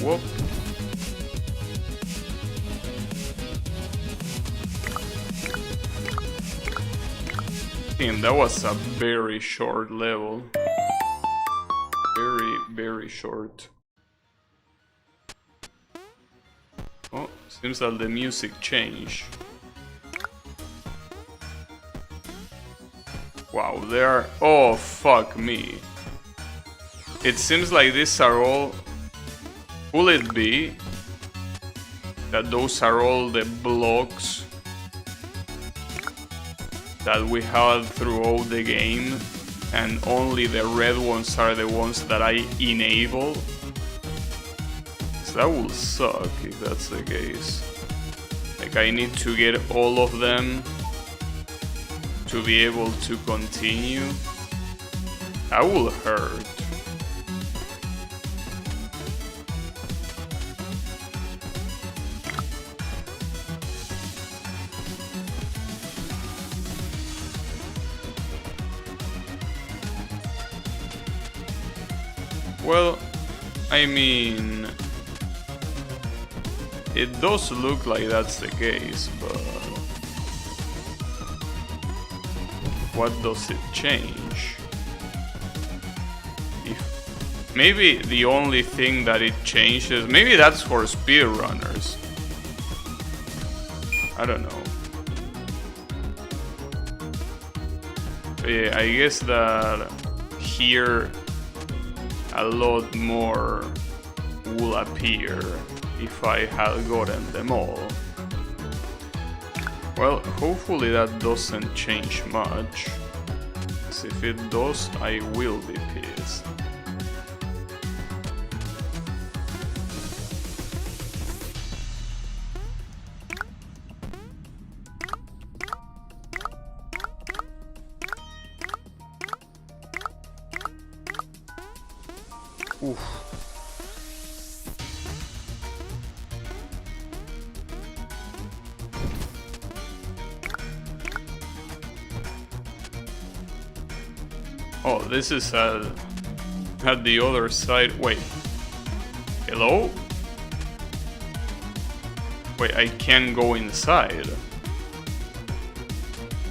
Whoop. Damn, that was a very short level. Very short. Oh, seems that the music changed. Wow, there. Oh, fuck me. It seems like these are all. Will it be that those are all the blocks that we had throughout the game, and only the red ones are the ones that I enable? So that will suck if that's the case. Like, I need to get all of them to be able to continue. That will hurt. Well, I mean, it does look like that's the case, but what does it change? If maybe the only thing that it changes, maybe that's for speedrunners. I don't know. But yeah, I guess that here a lot more will appear if I had gotten them all. Well, hopefully that doesn't change much, because if it does, I will be pissed. Oof. Oh, this is at the other side. Wait. Hello? Wait, I can't go inside.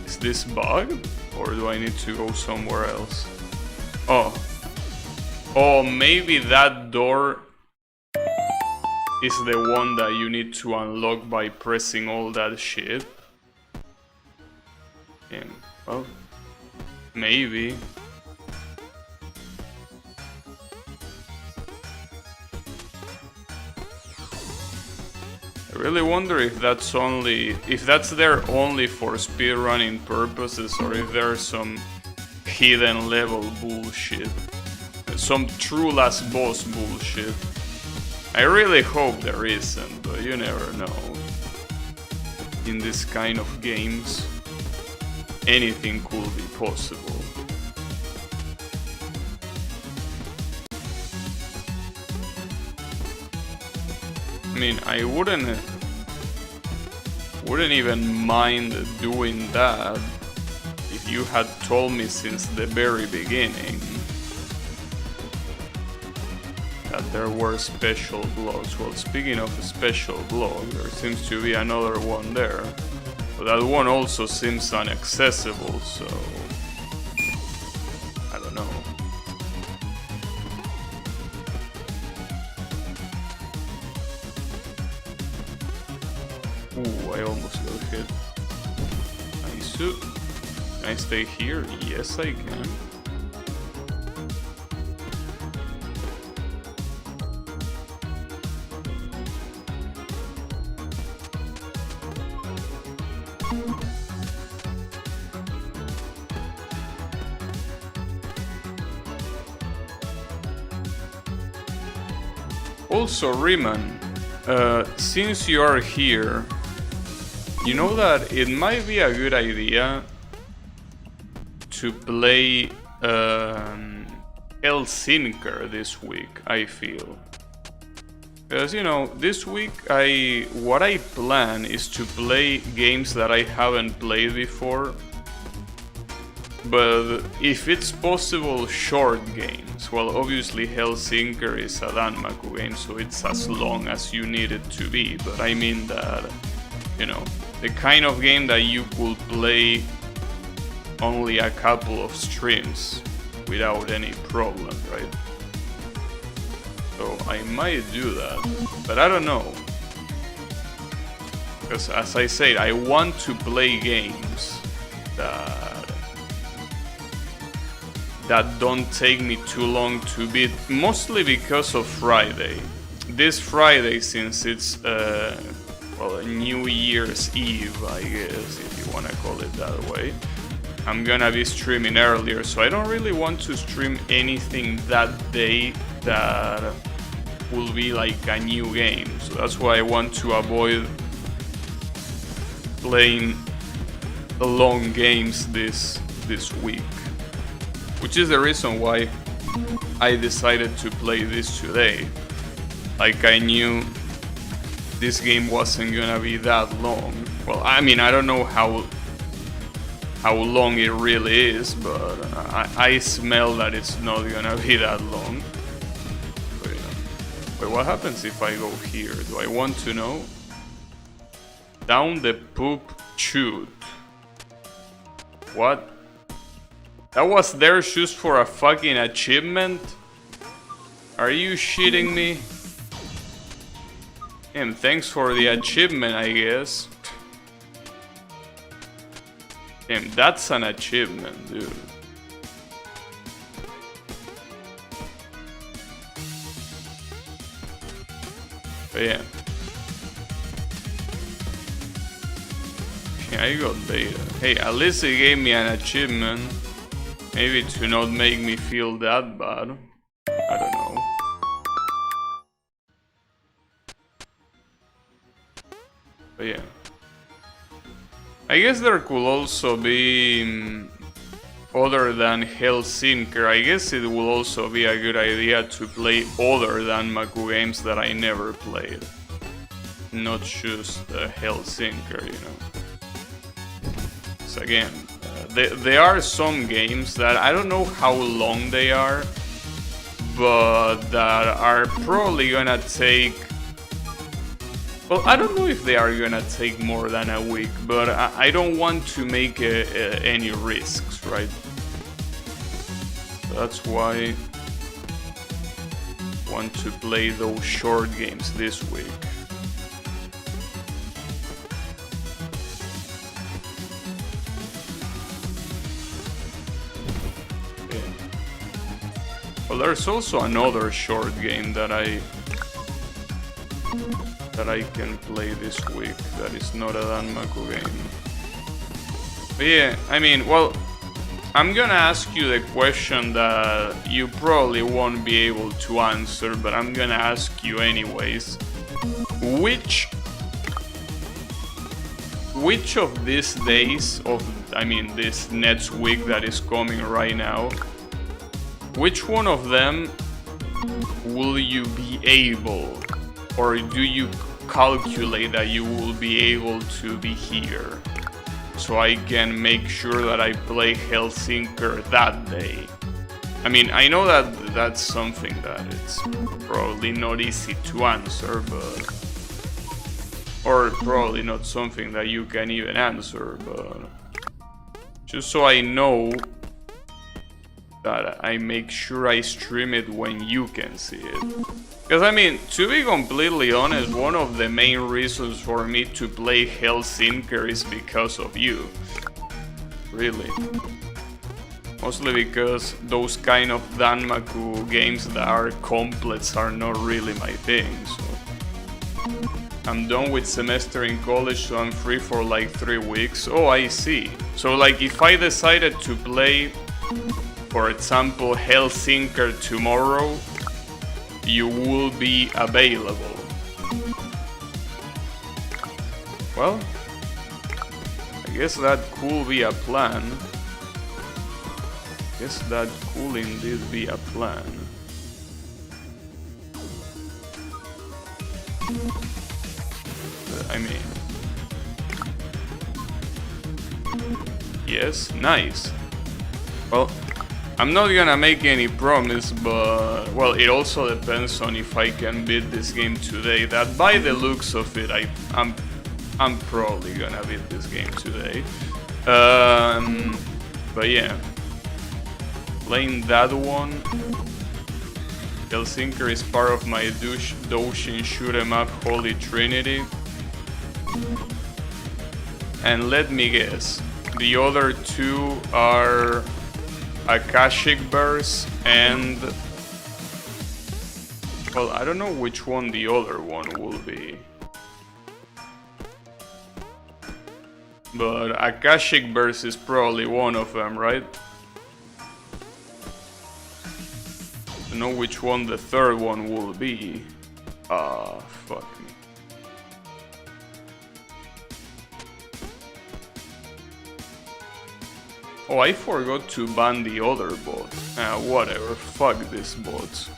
Is this bugged? Or do I need to go somewhere else? Oh. Oh, maybe that door is the one that you need to unlock by pressing all that shit. And, well, maybe. I really wonder if that's there only for speedrunning purposes, or if there's some hidden level bullshit. Some true last boss bullshit. I really hope there isn't, but you never know. In this kind of games, anything could be possible. I mean, I wouldn't even mind doing that if you had told me since the very beginning that there were special blocks. Well, speaking of special block, there seems to be another one there, but that one also seems inaccessible, so I don't know. Ooh, I almost got hit. Nice. Can I stay here? Yes, I can. Also, Riemann, since you are here, you know that it might be a good idea to play Helsinker this week, I feel. Because, you know, this week what I plan is to play games that I haven't played before. But if it's possible, short games. Well, obviously Helsinker is a Danmaku game, so it's as long as you need it to be. But I mean that, you know, the kind of game that you could play only a couple of streams without any problem, right? So I might do that, but I don't know. Because as I said, I want to play games that don't take me too long to beat, mostly because of Friday. This Friday, since it's well, New Year's Eve, I guess, if you wanna call it that way, I'm gonna be streaming earlier, so I don't really want to stream anything that day that will be like a new game. So that's why I want to avoid playing the long games this week. Which is the reason why I decided to play this today. Like, I knew this game wasn't gonna be that long. Well, I mean, I don't know how long it really is, but I smell that it's not gonna be that long. So, you know. Wait, what happens if I go here? Do I want to know? Down the poop chute. What? That was there just for a fucking achievement? Are you shitting me? And thanks for the achievement, I guess. Damn, that's an achievement, dude. But yeah. Yeah, I got beta. Hey, at least it gave me an achievement. Maybe to not make me feel that bad. I don't know. But yeah. I guess there could also be, other than Helsinker, I guess it will also be a good idea to play other than Maku games that I never played. Not just Helsinker, you know. So again, there are some games that I don't know how long they are, but that are probably gonna take... Well, I don't know if they are gonna take more than a week, but I don't want to make any risks, right? So that's why I want to play those short games this week. Well, there's also another short game that I can play this week that is not a Danmaku game. But yeah, I mean, well, I'm gonna ask you the question that you probably won't be able to answer, but I'm gonna ask you anyways. Which of these days this next week that is coming right now, which one of them will you be able, or do you calculate that you will be able to be here? So I can make sure that I play Helsinker that day. I mean, I know that that's something that it's probably not easy to answer, but... Or probably not something that you can even answer, but... Just so I know that I make sure I stream it when you can see it. Because I mean, to be completely honest, one of the main reasons for me to play Helsinker is because of you. Really. Mostly because those kind of Danmaku games that are complex are not really my thing, so... I'm done with semester in college, so I'm free for like 3 weeks. Oh, I see. So like if I decided to play, for example, Helsinker tomorrow, you will be available. Well, I guess that could be a plan. Guess that could indeed be a plan. I mean... Yes, nice. Well, I'm not gonna make any promise, but... Well, it also depends on if I can beat this game today. That by the looks of it, I'm probably gonna beat this game today. But yeah. Playing that one. Helsinki is part of my Doshin shoot 'em up Holy Trinity. And let me guess, the other two are Akashic Burst and... Well, I don't know which one the other one will be. But Akashic Burst is probably one of them, right? I don't know which one the third one will be. Ah, fuck me. Oh, I forgot to ban the other bot. Whatever, fuck these bots.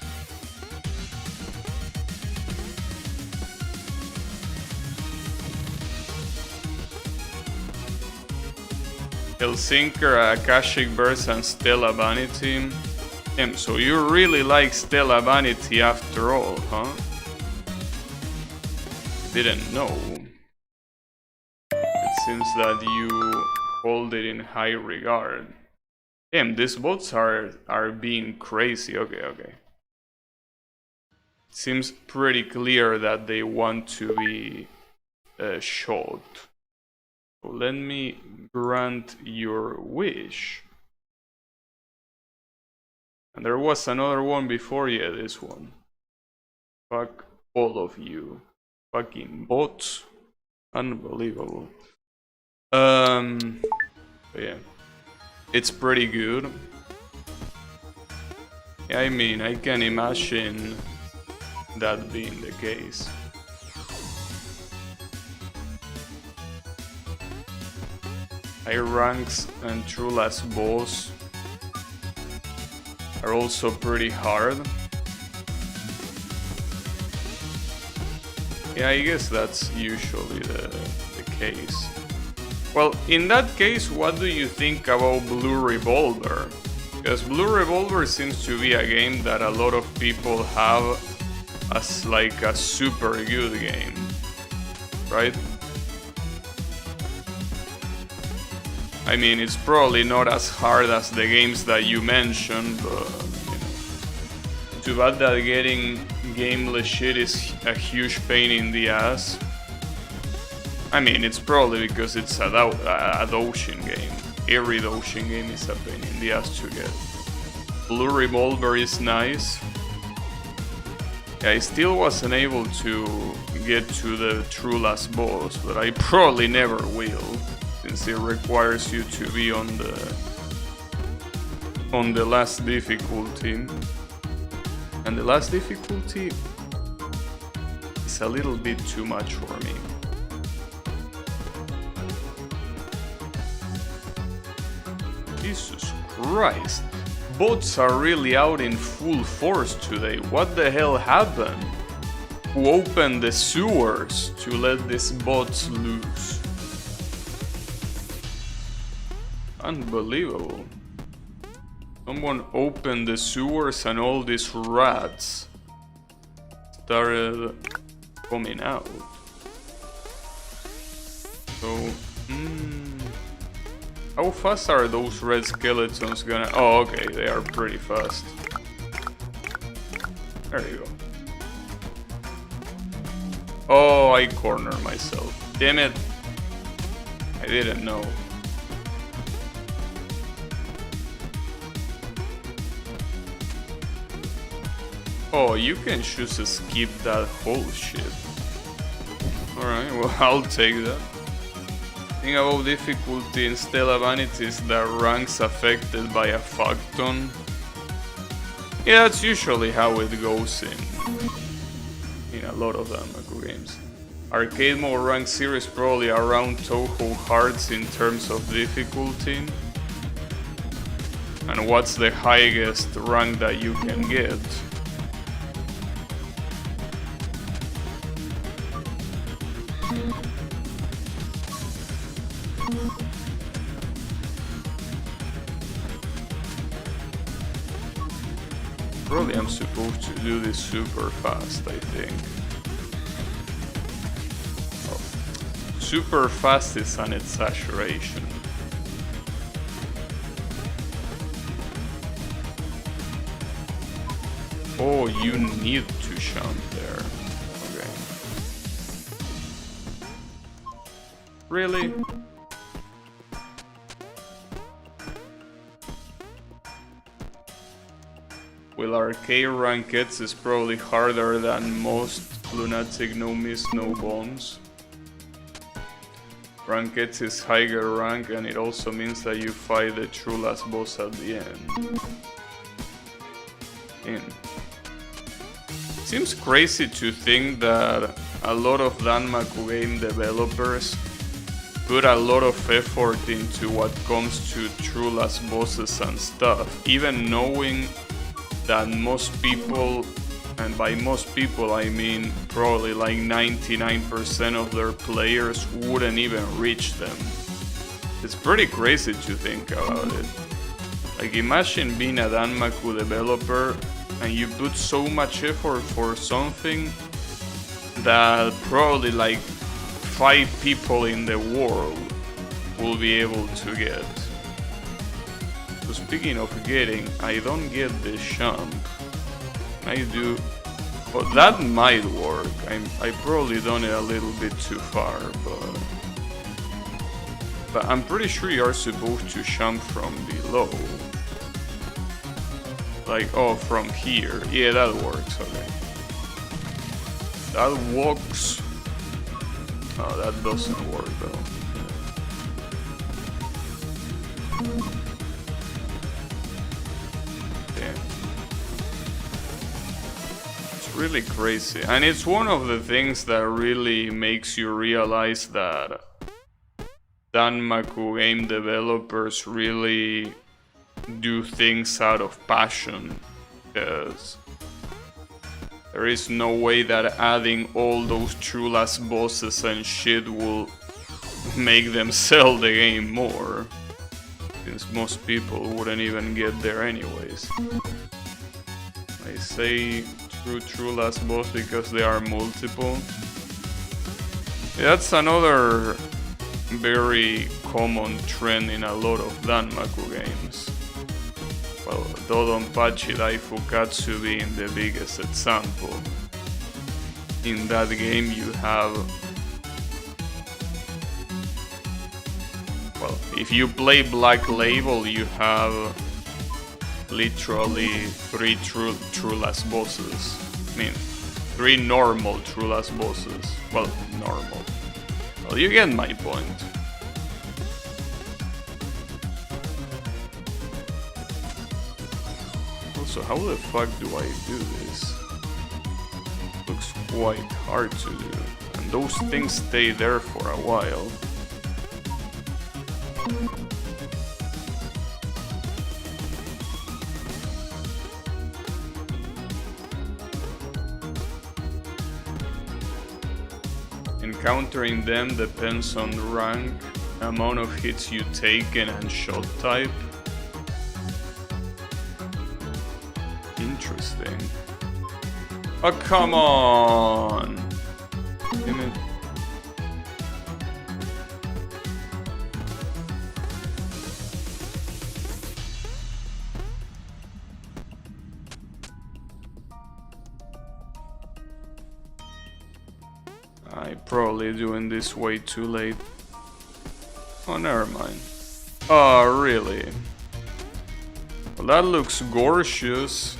Helsinki, Akashic Burst and Stella Vanity. So you really like Stella Vanity after all, huh? Didn't know. It seems that you hold it in high regard. Damn, these bots are being crazy. Okay. Seems pretty clear that they want to be shot. So let me grant your wish. And there was another one before, yeah, this one. Fuck all of you. Fucking bots. Unbelievable. Yeah. It's pretty good. Yeah, I mean, I can imagine that being the case. High ranks and true last boss are also pretty hard. Yeah, I guess that's usually the case. Well, in that case, what do you think about Blue Revolver? Because Blue Revolver seems to be a game that a lot of people have as like a super good game, right? I mean, it's probably not as hard as the games that you mentioned, but you know, too bad that getting gameless shit is a huge pain in the ass. I mean, it's probably because it's a Doshin game. Every Doshin game is a pain in the ass to get. Blue Revolver is nice. Yeah, I still wasn't able to get to the true last boss, but I probably never will, since it requires you to be on the last difficulty. And the last difficulty is a little bit too much for me. Jesus Christ, bots are really out in full force today. What the hell happened? Who opened the sewers to let these bots loose? Unbelievable. Someone opened the sewers and all these rats started coming out. So, how fast are those red skeletons gonna... Oh, okay, they are pretty fast. There you go. Oh, I cornered myself. Damn it. I didn't know. Oh, you can choose to skip that whole shit. Alright, well, I'll take that. Thing about difficulty in Stella Vanity is that ranks affected by a fuckton. Yeah, that's usually how it goes in a lot of Damaku games. Arcade mode rank 0 is probably around Toho Hearts in terms of difficulty. And what's the highest rank that you can get? Probably I'm supposed to do this super fast, I think. Oh. Super fast is an exaggeration. Oh, you need to jump there. Okay. Really? Well, arcade rankeds is probably harder than most lunatic no miss no bombs. Rankeds is higher rank, and it also means that you fight the true last boss at the end. Seems crazy to think that a lot of Danmaku game developers put a lot of effort into what comes to true last bosses and stuff, even knowing that most people, and by most people I mean probably like 99% of their players wouldn't even reach them. It's pretty crazy to think about it. Like, imagine being a Danmaku developer and you put so much effort for something that probably like 5 people in the world will be able to get. So speaking of getting, I don't get the jump. I do, but that might work. I probably done it a little bit too far, but I'm pretty sure you're supposed to jump from below. Like, oh, from here. Yeah, that works, okay. That works. Oh, that doesn't work though. Damn. It's really crazy. And it's one of the things that really makes you realize that Danmaku game developers really do things out of passion, because there is no way that adding all those true last bosses and shit will make them sell the game more, since most people wouldn't even get there anyways. I say true last boss because they are multiple. Yeah, that's another very common trend in a lot of Danmaku games. Well, Dodonpachi Daifukatsu being the biggest example. In that game you have... Well, if you play Black Label you have literally 3 true last bosses. I mean, 3 normal true last bosses. Well, normal. Well, you get my point. So how the fuck do I do this? Looks quite hard to do. And those things stay there for a while. Encountering them depends on rank, amount of hits you taken, and shot type. Interesting. Oh, come on! Damn it. I'm probably doing this way too late. Oh, never mind. Oh, really? Well, that looks gorgeous.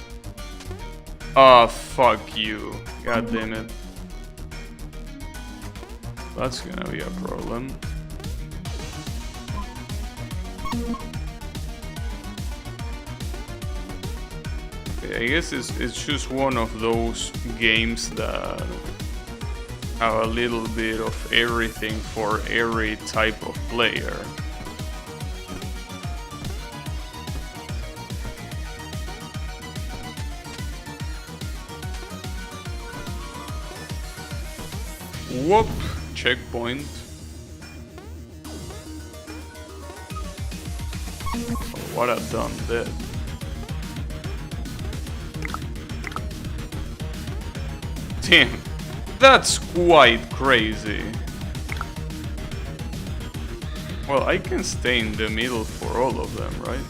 Oh, fuck you. God damn it. That's gonna be a problem. Okay, I guess it's just one of those games that have a little bit of everything for every type of player. Whoop! Checkpoint. Oh, what a dumb death. Damn, that's quite crazy. Well, I can stay in the middle for all of them, right?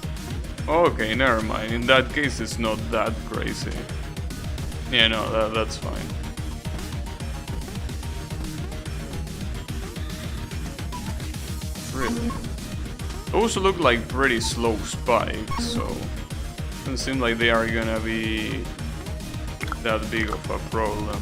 Okay, never mind. In that case, it's not that crazy. Yeah, no, that's fine. Really? Those look like pretty slow spikes, so doesn't seem like they are gonna be that big of a problem.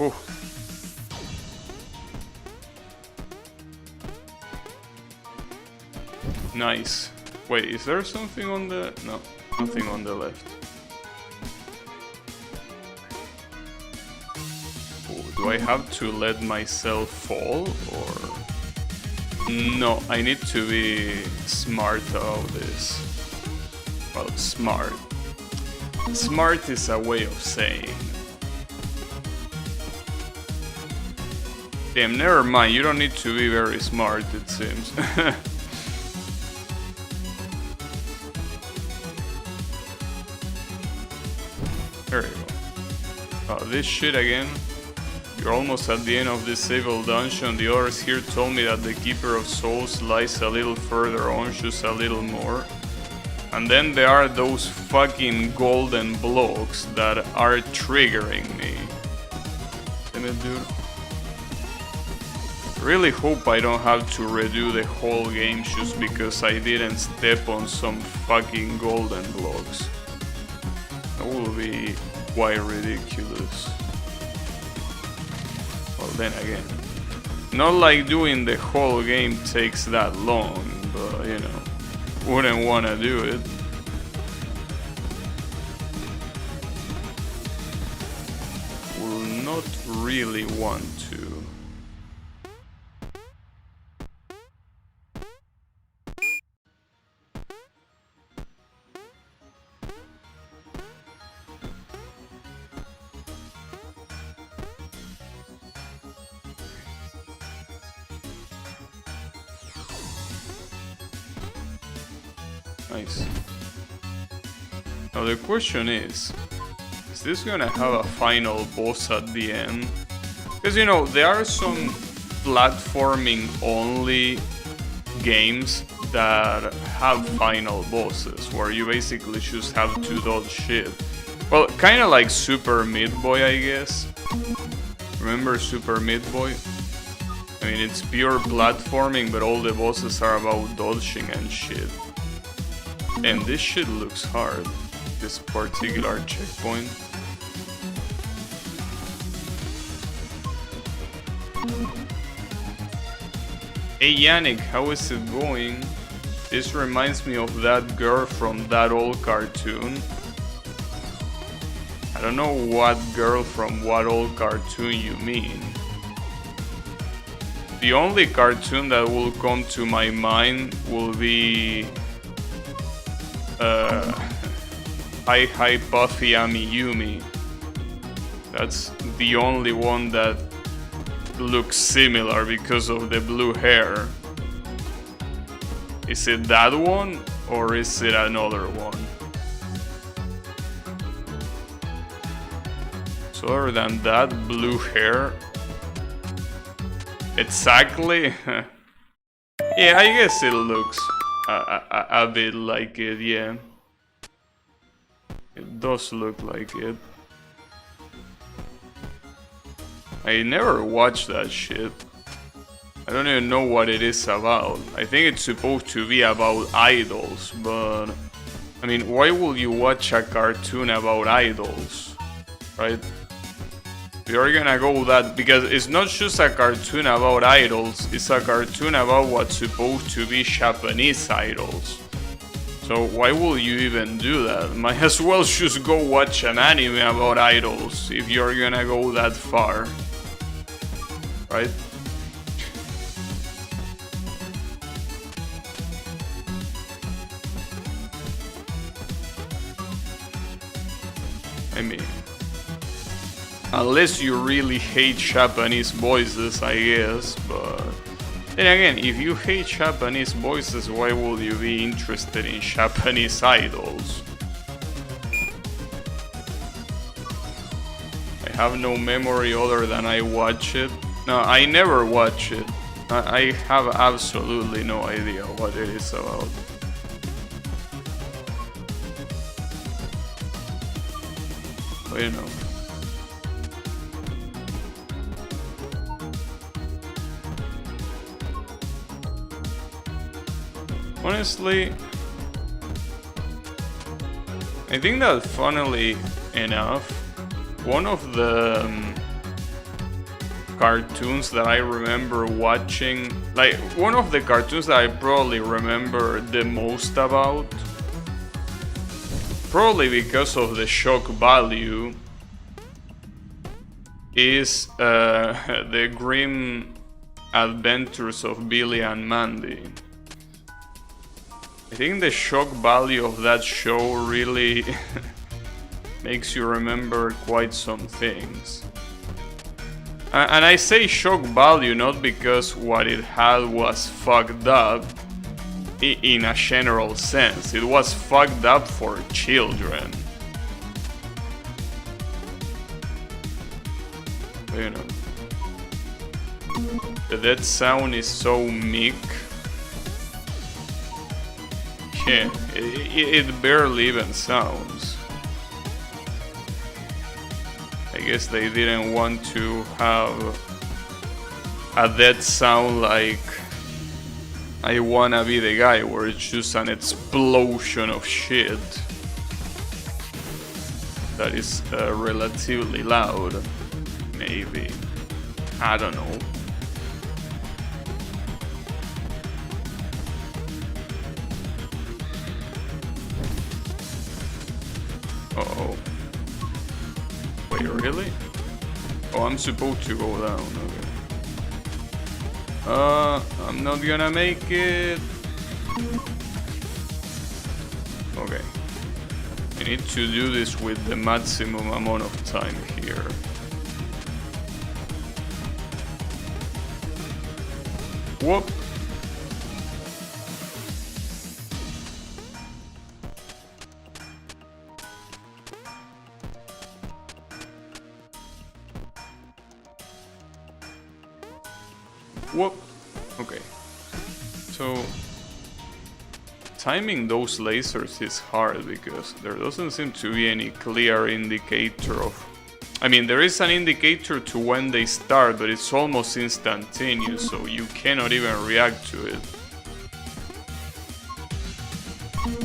Oh. Nice. Wait, is there something on the... No, nothing on the left. Oh, do I have to let myself fall, or... No, I need to be smart about this. Well, smart. Smart is a way of saying. Damn, never mind, you don't need to be very smart, it seems. There you go. Oh, this shit again. You're almost at the end of this evil dungeon. The others here told me that the Keeper of Souls lies a little further on, just a little more. And then there are those fucking golden blocks that are triggering me. Damn it, dude. Really hope I don't have to redo the whole game just because I didn't step on some fucking golden blocks. That will be quite ridiculous. Well, then again, not like doing the whole game takes that long, but you know, wouldn't want to do it. Will not really want to. Nice. Now the question is this gonna have a final boss at the end? Because you know, there are some platforming only games that have final bosses where you basically just have to dodge shit. Well, kinda like Super Meat Boy, I guess. Remember Super Meat Boy? I mean, it's pure platforming, but all the bosses are about dodging and shit. And this shit looks hard, this particular checkpoint. Hey Yannick, how is it going? This reminds me of that girl from that old cartoon. I don't know what girl from what old cartoon you mean. The only cartoon that will come to my mind will be... Hi Puffy Amiyumi. That's the only one that looks similar because of the blue hair. Is it that one or is it another one? So other than that blue hair, exactly. Yeah, I guess it looks a bit like it, yeah. It does look like it. I never watched that shit. I don't even know what it is about. I think it's supposed to be about idols, but... I mean, why would you watch a cartoon about idols? Right? You're gonna go that... Because it's not just a cartoon about idols, it's a cartoon about what's supposed to be Japanese idols. So why will you even do that? Might as well just go watch an anime about idols if you're gonna go that far. Right? I mean, unless you really hate Japanese voices, I guess, but then again, if you hate Japanese voices, why would you be interested in Japanese idols? I have no memory other than I watch it. No, I never watch it. I have absolutely no idea what it is about. But you know. Honestly, I think that funnily enough, one of the cartoons that I remember watching, like one of the cartoons that I probably remember the most about, probably because of the shock value, is the Grim Adventures of Billy and Mandy. I think the shock value of that show really makes you remember quite some things. And I say shock value not because what it had was fucked up in a general sense. It was fucked up for children. But, you know, the dead sound is so meek. Yeah, it barely even sounds. I guess they didn't want to have a dead sound like I Wanna Be the Guy, where it's just an explosion of shit that is relatively loud. Maybe. I don't know. Uh-oh. Wait, really? Oh, I'm supposed to go down, okay. I'm not gonna make it. Okay. I need to do this with the maximum amount of time here. Whoop! Whoop! Okay. So timing those lasers is hard because there doesn't seem to be any clear indicator of... I mean, there is an indicator to when they start, but it's almost instantaneous, so you cannot even react to it.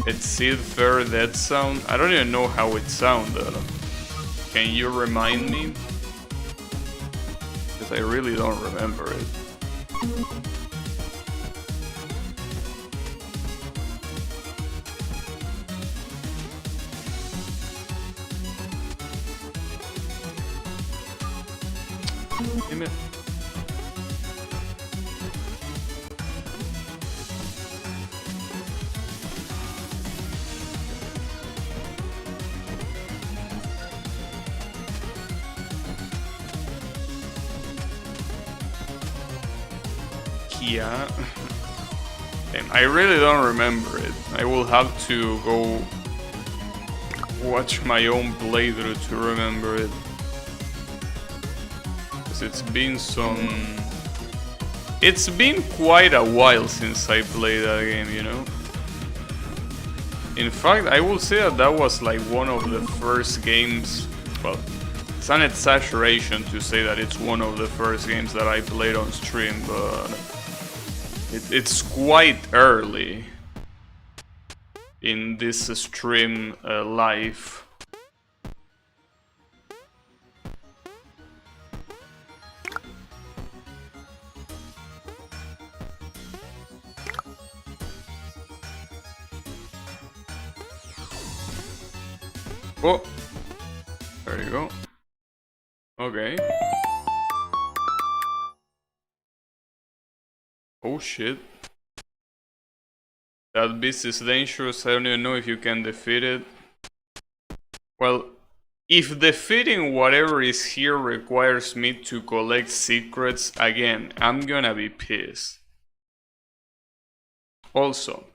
It's Sid Fair Dead Sound. I don't even know how it sounded. Can you remind me? Because I really don't remember it. Damn it. Yeah. Damn, I really don't remember it. I will have to go watch my own playthrough to remember it. It's been It's been quite a while since I played that game, you know? In fact, I will say that that was like one of the first games... Well, it's an exaggeration to say that it's one of the first games that I played on stream, but... It's quite early in this stream life. Oh, there you go. Okay. Oh shit. That beast is dangerous. I don't even know if you can defeat it. Well, if defeating whatever is here requires me to collect secrets, again, I'm gonna be pissed. Also,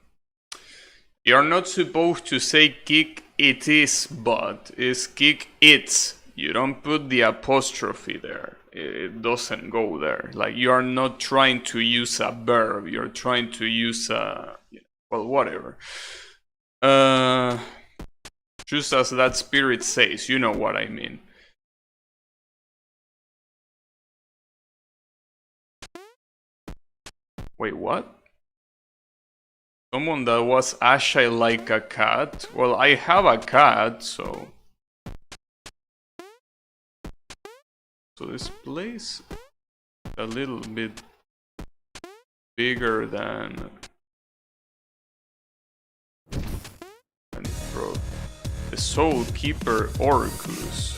you're not supposed to say kick it is, but it's kick its. You don't put the apostrophe there. It doesn't go there. Like, you are not trying to use a verb. You're trying to use a... well, whatever. Just as that spirit says, you know what I mean. Wait, what? Someone that was agile like a cat? Well, I have a cat, so... So this place a little bit bigger than the Soul Keeper Orcus.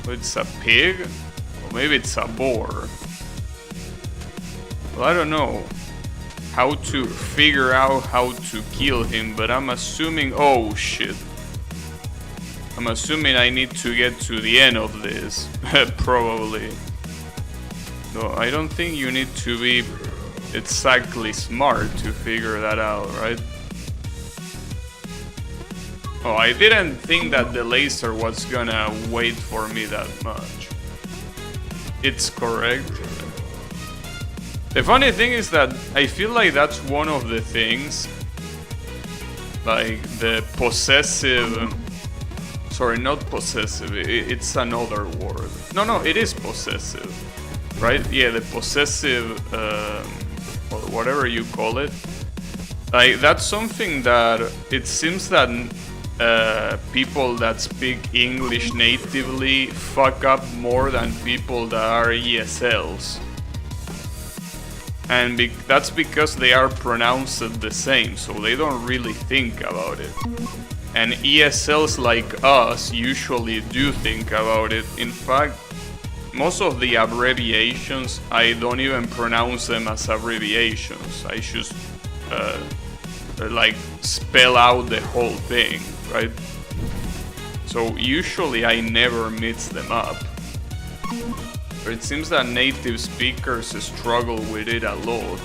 It's a pig? Or maybe it's a boar. Well, I don't know how to figure out how to kill him, but I'm assuming... oh shit. I'm assuming I need to get to the end of this. Probably. No, I don't think you need to be exactly smart to figure that out, right? Oh, I didn't think that the laser was gonna wait for me that much. It's correct. The funny thing is that I feel like that's one of the things, like the possessive... sorry, not possessive, it's another word. No, it is possessive, right? Yeah, the possessive, or whatever you call it. Like, that's something that it seems that people that speak English natively fuck up more than people that are ESLs. And that's because they are pronounced the same, so they don't really think about it. And ESLs like us usually do think about it. In fact, most of the abbreviations, I don't even pronounce them as abbreviations. I just like spell out the whole thing, right? So usually I never mix them up. But it seems that native speakers struggle with it a lot.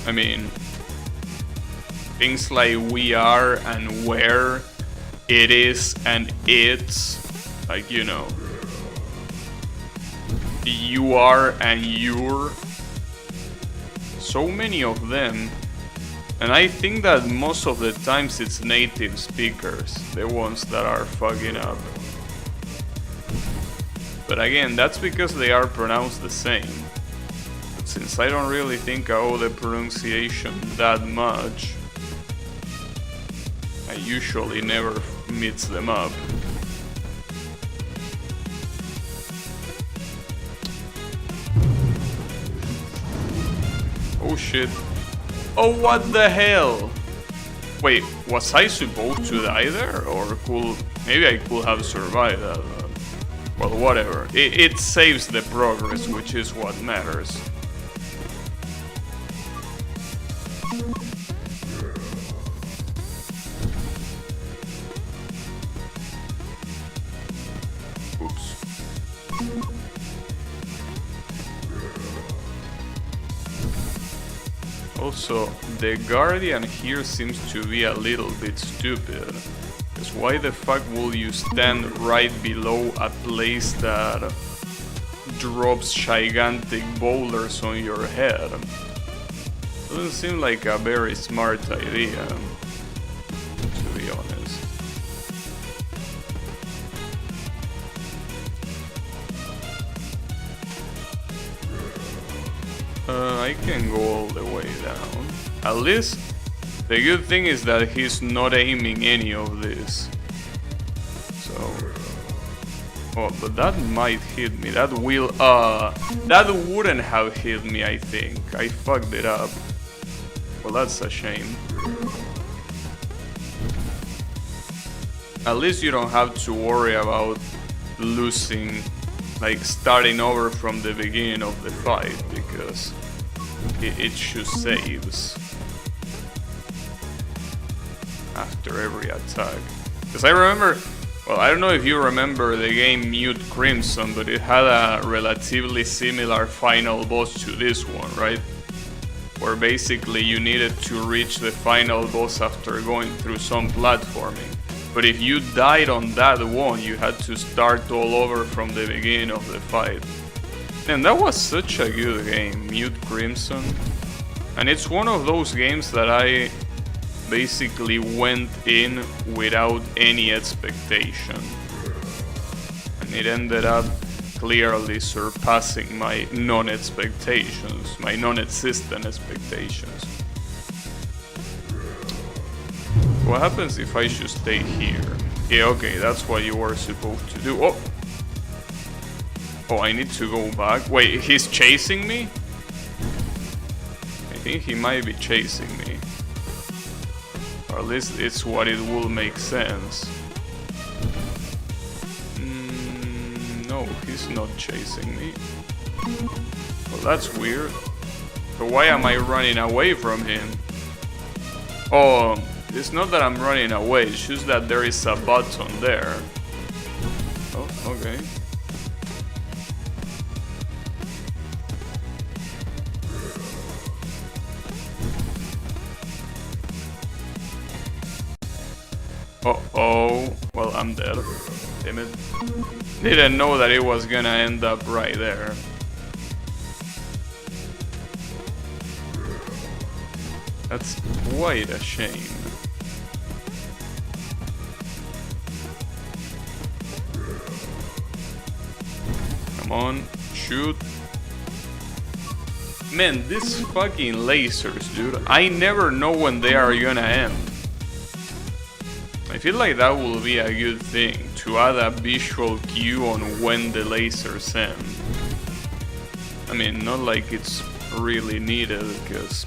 I mean, things like we are and where, it is and it's, like, you know, you are and you're, so many of them. And I think that most of the times it's native speakers, the ones that are fucking up. But again, that's because they are pronounced the same. But since I don't really think I owe the pronunciation that much, I usually never mix them up. Oh shit. Oh, what the hell? Wait, was I supposed to die there? Or maybe I could have survived that. Well, whatever. It saves the progress, which is what matters. Oops. Also, the Guardian here seems to be a little bit stupid. Because why the fuck will you stand right below a place that drops gigantic boulders on your head? Doesn't seem like a very smart idea, to be honest. I can go all the way down. At least, the good thing is that he's not aiming any of this. So... Oh, but that might hit me. That wouldn't have hit me, I think. I fucked it up. Well, that's a shame. At least you don't have to worry about losing, like starting over from the beginning of the fight, because it just saves after every attack. Because I remember, well, I don't know if you remember the game Mute Crimson, but it had a relatively similar final boss to this one, right? Where basically you needed to reach the final boss after going through some platforming. But if you died on that one, you had to start all over from the beginning of the fight. And that was such a good game, Mute Crimson. And it's one of those games that I basically went in without any expectation. And it ended up clearly surpassing my non-expectations, my non-existent expectations. What happens if I should stay here? Yeah, okay, that's what you were supposed to do. Oh, I need to go back. Wait, he's chasing me? I think he might be chasing me. Or at least it's what it will make sense. No, he's not chasing me. Well, that's weird. So why am I running away from him? Oh, it's not that I'm running away, it's just that there is a button there. Oh, okay. Uh-oh. Well, I'm dead. Damn it. Didn't know that it was gonna end up right there. That's quite a shame. Come on, shoot. Man, these fucking lasers, dude. I never know when they are gonna end. I feel like that will be a good thing, to add a visual cue on when the lasers end. I mean, not like it's really needed, because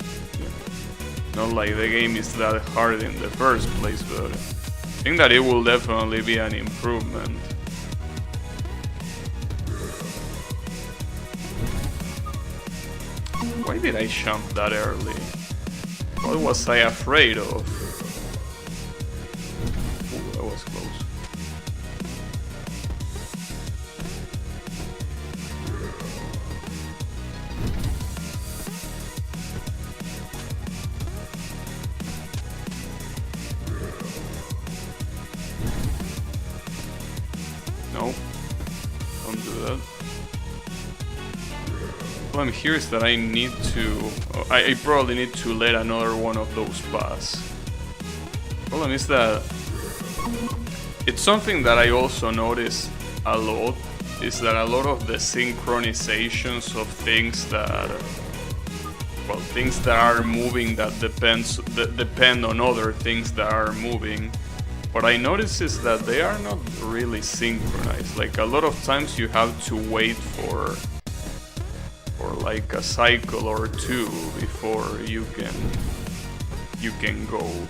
not like the game is that hard in the first place, but I think that it will definitely be an improvement. Why did I jump that early? What was I afraid of? Ooh, that was close. No, don't do that. The problem here is that I need to... I probably need to let another one of those pass. The problem is that... It's something that I also notice a lot, is that a lot of the synchronizations of things that... Well, things that are moving that depend on other things that are moving. What I notice is that they are not really synchronized. Like, a lot of times you have to wait for like a cycle or two before you can go.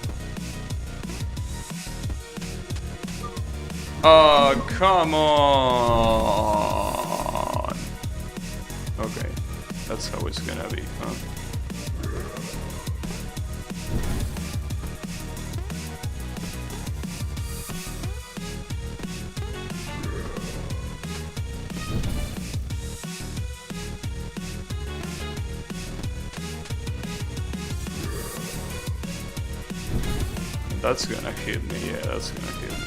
Oh, come on! Okay, that's how it's gonna be, huh? That's gonna hit me, yeah, that's gonna hit me.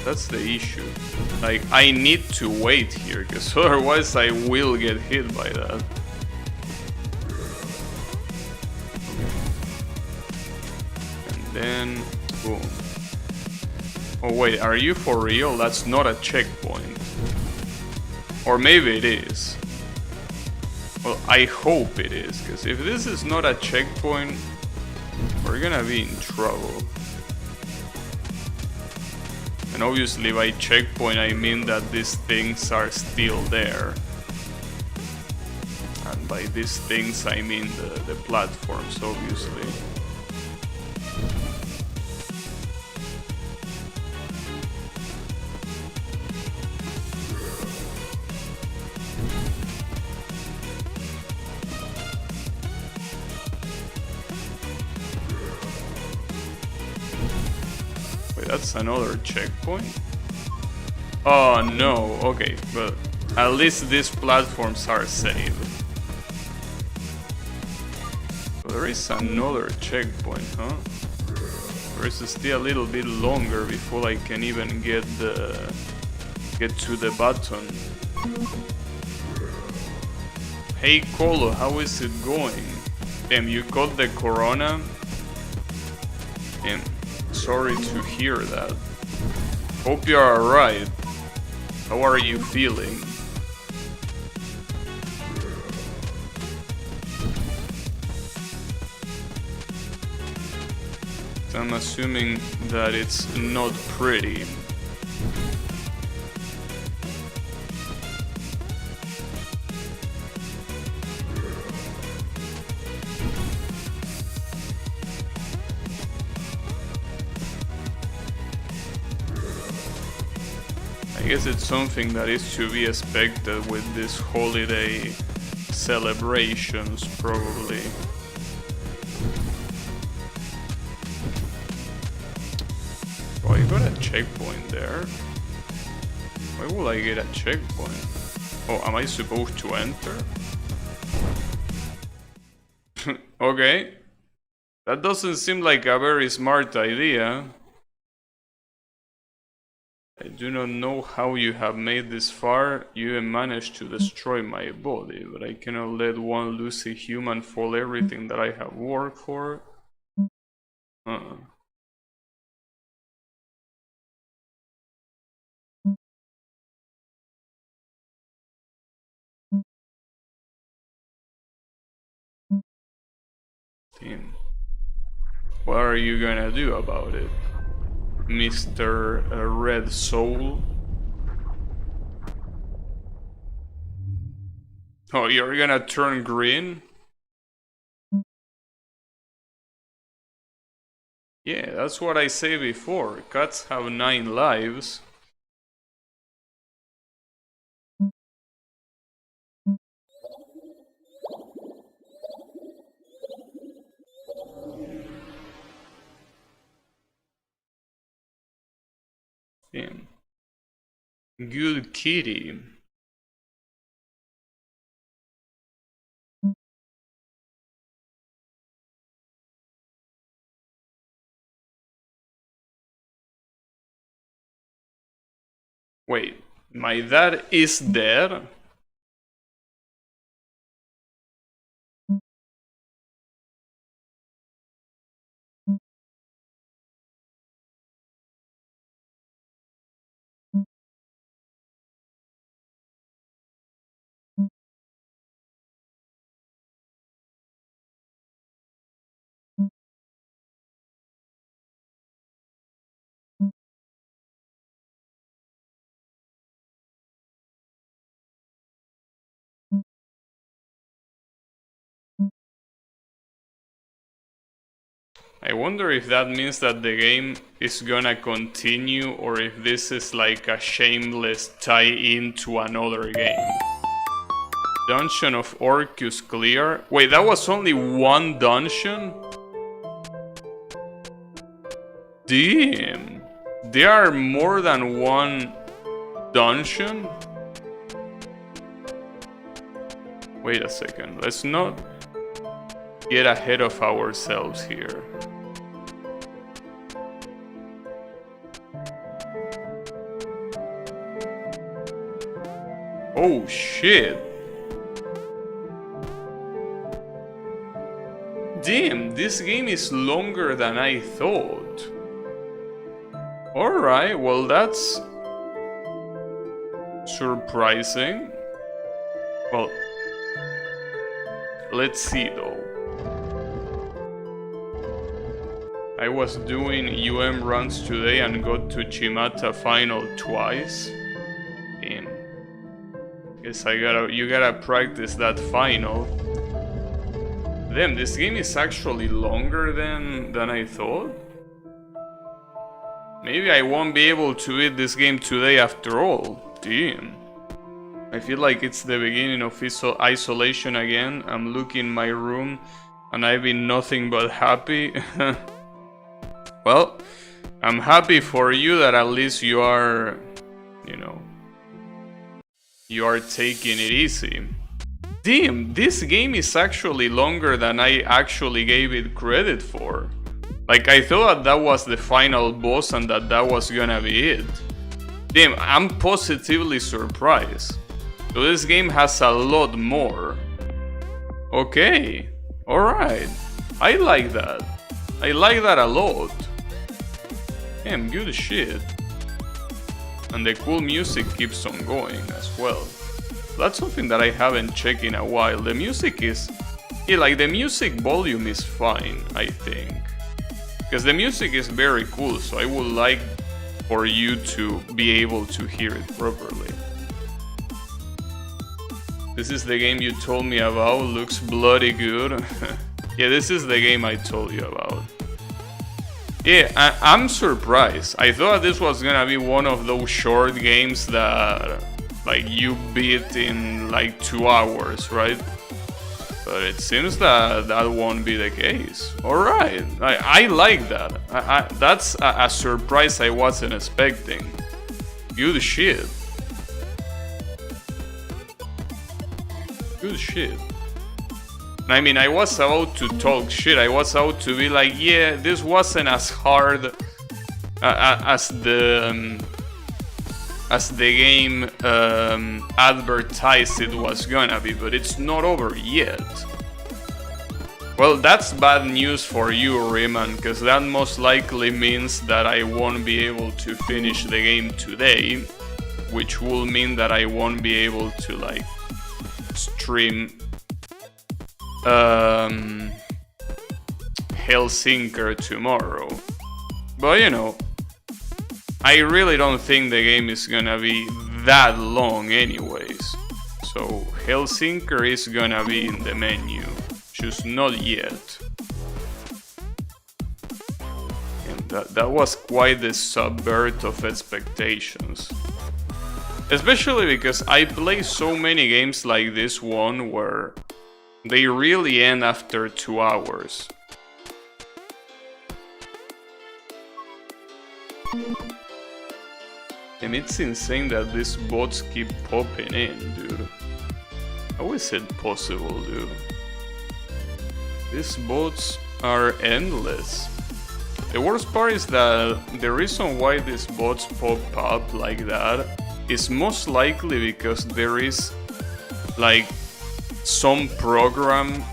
That's the issue. Like, I need to wait here, because otherwise I will get hit by that. And then, boom. Oh wait, are you for real? That's not a checkpoint. Or maybe it is. Well, I hope it is, because if this is not a checkpoint, we're gonna be in trouble. And obviously by checkpoint I mean that these things are still there. And by these things I mean the platforms, obviously. Wait, that's another checkpoint? Oh no, okay, but at least these platforms are saved. So there is another checkpoint, huh? There is still a little bit longer before I can even get to the button. Hey Colo, how is it going? Damn, you got the corona? Damn, sorry to hear that. Hope you're alright. How are you feeling? I'm assuming that it's not pretty. I guess it's something that is to be expected with these holiday celebrations, probably. Oh, I got a checkpoint there. Why will I get a checkpoint? Oh, am I supposed to enter? Okay. That doesn't seem like a very smart idea. I do not know how you have made this far. You have managed to destroy my body, but I cannot let one loosey human fall everything that I have worked for. Damn. What are you gonna do about it, Mr. Red Soul? Oh, you're gonna turn green? Yeah, that's what I say before. Cats have 9 lives. Damn. Good kitty. Wait, my dad is dead? I wonder if that means that the game is gonna continue or if this is like a shameless tie-in to another game. Dungeon of Orcus clear. Wait, that was only one dungeon? Damn. There are more than one dungeon? Wait a second, let's not get ahead of ourselves here. Oh shit. Damn, this game is longer than I thought. Alright, well that's surprising. Well, let's see though. I was doing UM runs today and got to Chimata final twice. Damn. Guess you gotta practice that final. Damn, this game is actually longer than I thought. Maybe I won't be able to beat this game today after all. Damn. I feel like it's the beginning of isolation again. I'm looking in my room and I've been nothing but happy. Well, I'm happy for you that at least you are, you know, you are taking it easy. Damn, this game is actually longer than I actually gave it credit for. Like, I thought that was the final boss and that was gonna be it. Damn, I'm positively surprised. So this game has a lot more. Okay, alright. I like that. I like that a lot. Damn, good shit. And the cool music keeps on going as well. That's something that I haven't checked in a while. The music is... yeah, like the music volume is fine, I think. Because the music is very cool, so I would like for you to be able to hear it properly. This is the game you told me about, looks bloody good. Yeah, this is the game I told you about. Yeah, I'm surprised. I thought this was gonna be one of those short games that like you beat in like 2 hours, right? But it seems that that won't be the case. Alright, I like that. That's a surprise I wasn't expecting. Good shit. Good shit. I mean, I was about to talk shit. I was about to be like, yeah, this wasn't as hard as the game advertised it was gonna be, but it's not over yet. Well, that's bad news for you, Rayman, because that most likely means that I won't be able to finish the game today, which will mean that I won't be able to, like, stream Hellsinker tomorrow. But you know, I really don't think the game is gonna be that long anyways. So Hellsinker is gonna be in the menu, just not yet. And that was quite the subvert of expectations. Especially because I play so many games like this one where they really end after 2 hours. And it's insane that these bots keep popping in, dude. How is it possible, dude? These bots are endless. The worst part is that the reason why these bots pop up like that is most likely because there is like some program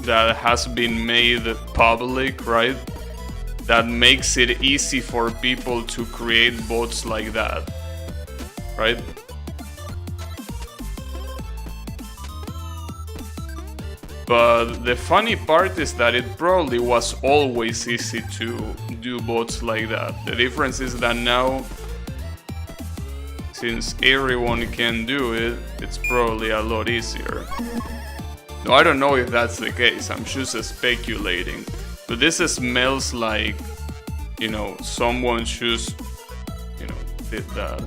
that has been made public, right? That makes it easy for people to create bots like that, right? But the funny part is that it probably was always easy to do bots like that. The difference is that now, since everyone can do it, it's probably a lot easier. No, I don't know if that's the case, I'm just speculating. But this smells like, you know, someone just, you know, did that.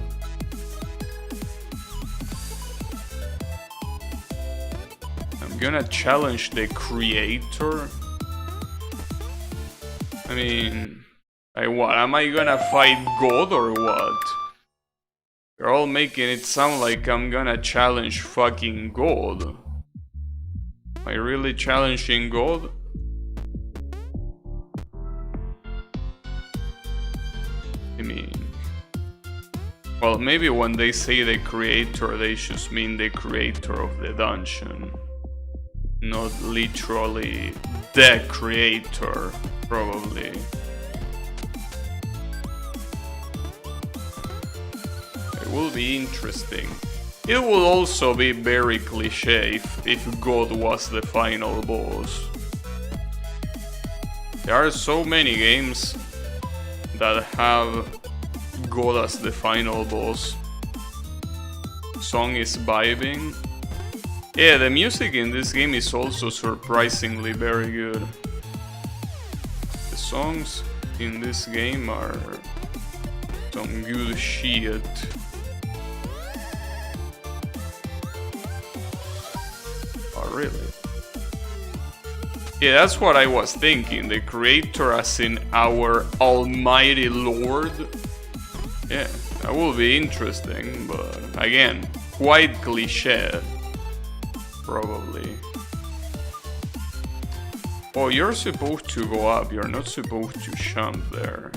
I'm gonna challenge the creator. I mean, what? Am I gonna fight God or what? You're all making it sound like I'm gonna challenge fucking God. Am I really challenging God? I mean... well, maybe when they say the creator, they just mean the creator of the dungeon. Not literally the creator, probably. It will be interesting. It will also be very cliche if God was the final boss. There are so many games that have God as the final boss. Song is vibing. Yeah, the music in this game is also surprisingly very good. The songs in this game are some good shit. Oh, really? Yeah, that's what I was thinking. The creator as in our almighty lord. Yeah, that will be interesting, but again, quite cliché. Probably. Oh, you're supposed to go up, you're not supposed to jump there.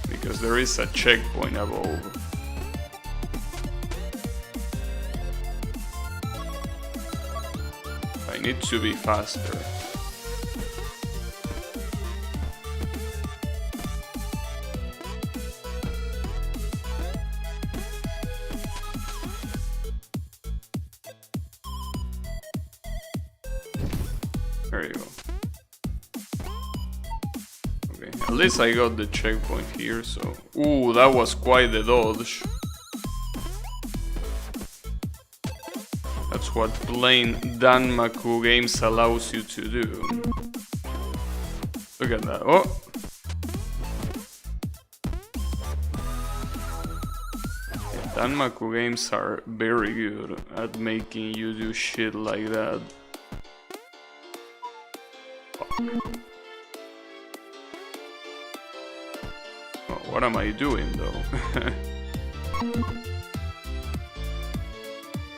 Because there is a checkpoint above. I need to be faster. There you go. Okay, at least I got the checkpoint here, so... Ooh, that was quite the dodge. That's what playing Danmaku games allows you to do. Look at that. Oh! Yeah, Danmaku games are very good at making you do shit like that. Oh, what am I doing though?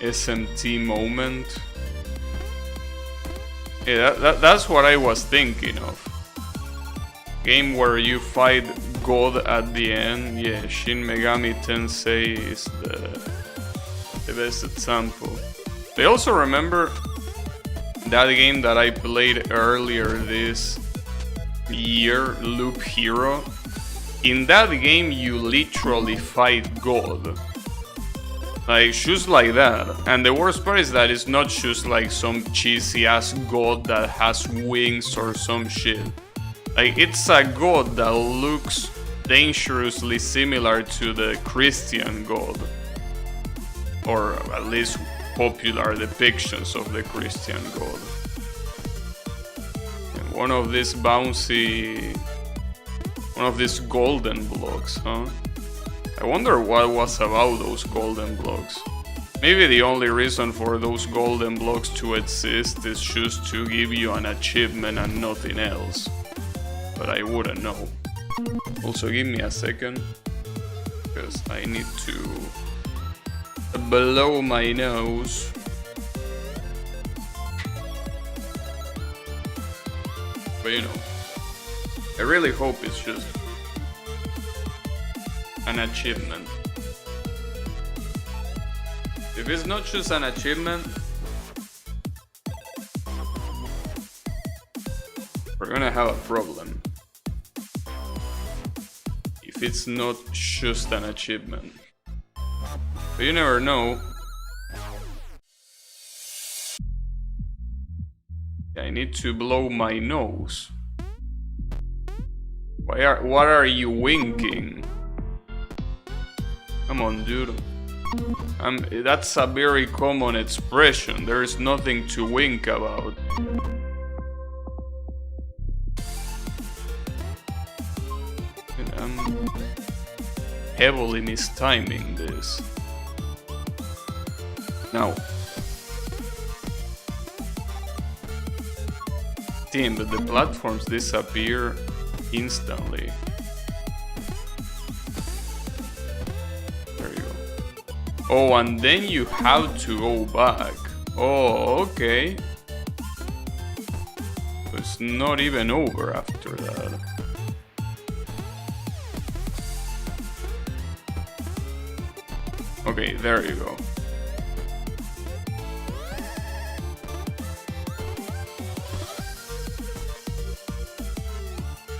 SMT moment. Yeah, that's what I was thinking of. Game where you fight God at the end. Yeah, Shin Megami Tensei is the best example. I also remember that game that I played earlier this year, Loop Hero. In that game you literally fight God. Like, just like that. And the worst part is that it's not just like some cheesy ass god that has wings or some shit. Like, it's a god that looks dangerously similar to the Christian god. Or at least popular depictions of the Christian god. And one of these bouncy... one of these golden blocks, huh? I wonder what was about those golden blocks. Maybe the only reason for those golden blocks to exist is just to give you an achievement and nothing else. But I wouldn't know. Also, give me a second, because I need to blow my nose. But you know, I really hope it's just an achievement. If it's not just an achievement, we're gonna have a problem. If it's not just an achievement. But you never know. I need to blow my nose. What are you winking? Come on, dude. That's a very common expression. There is nothing to wink about. And I'm heavily mistiming this. Now. Damn, but the platforms disappear instantly. There you go. Oh, and then you have to go back. Oh, okay. It's not even over after that. Okay, there you go.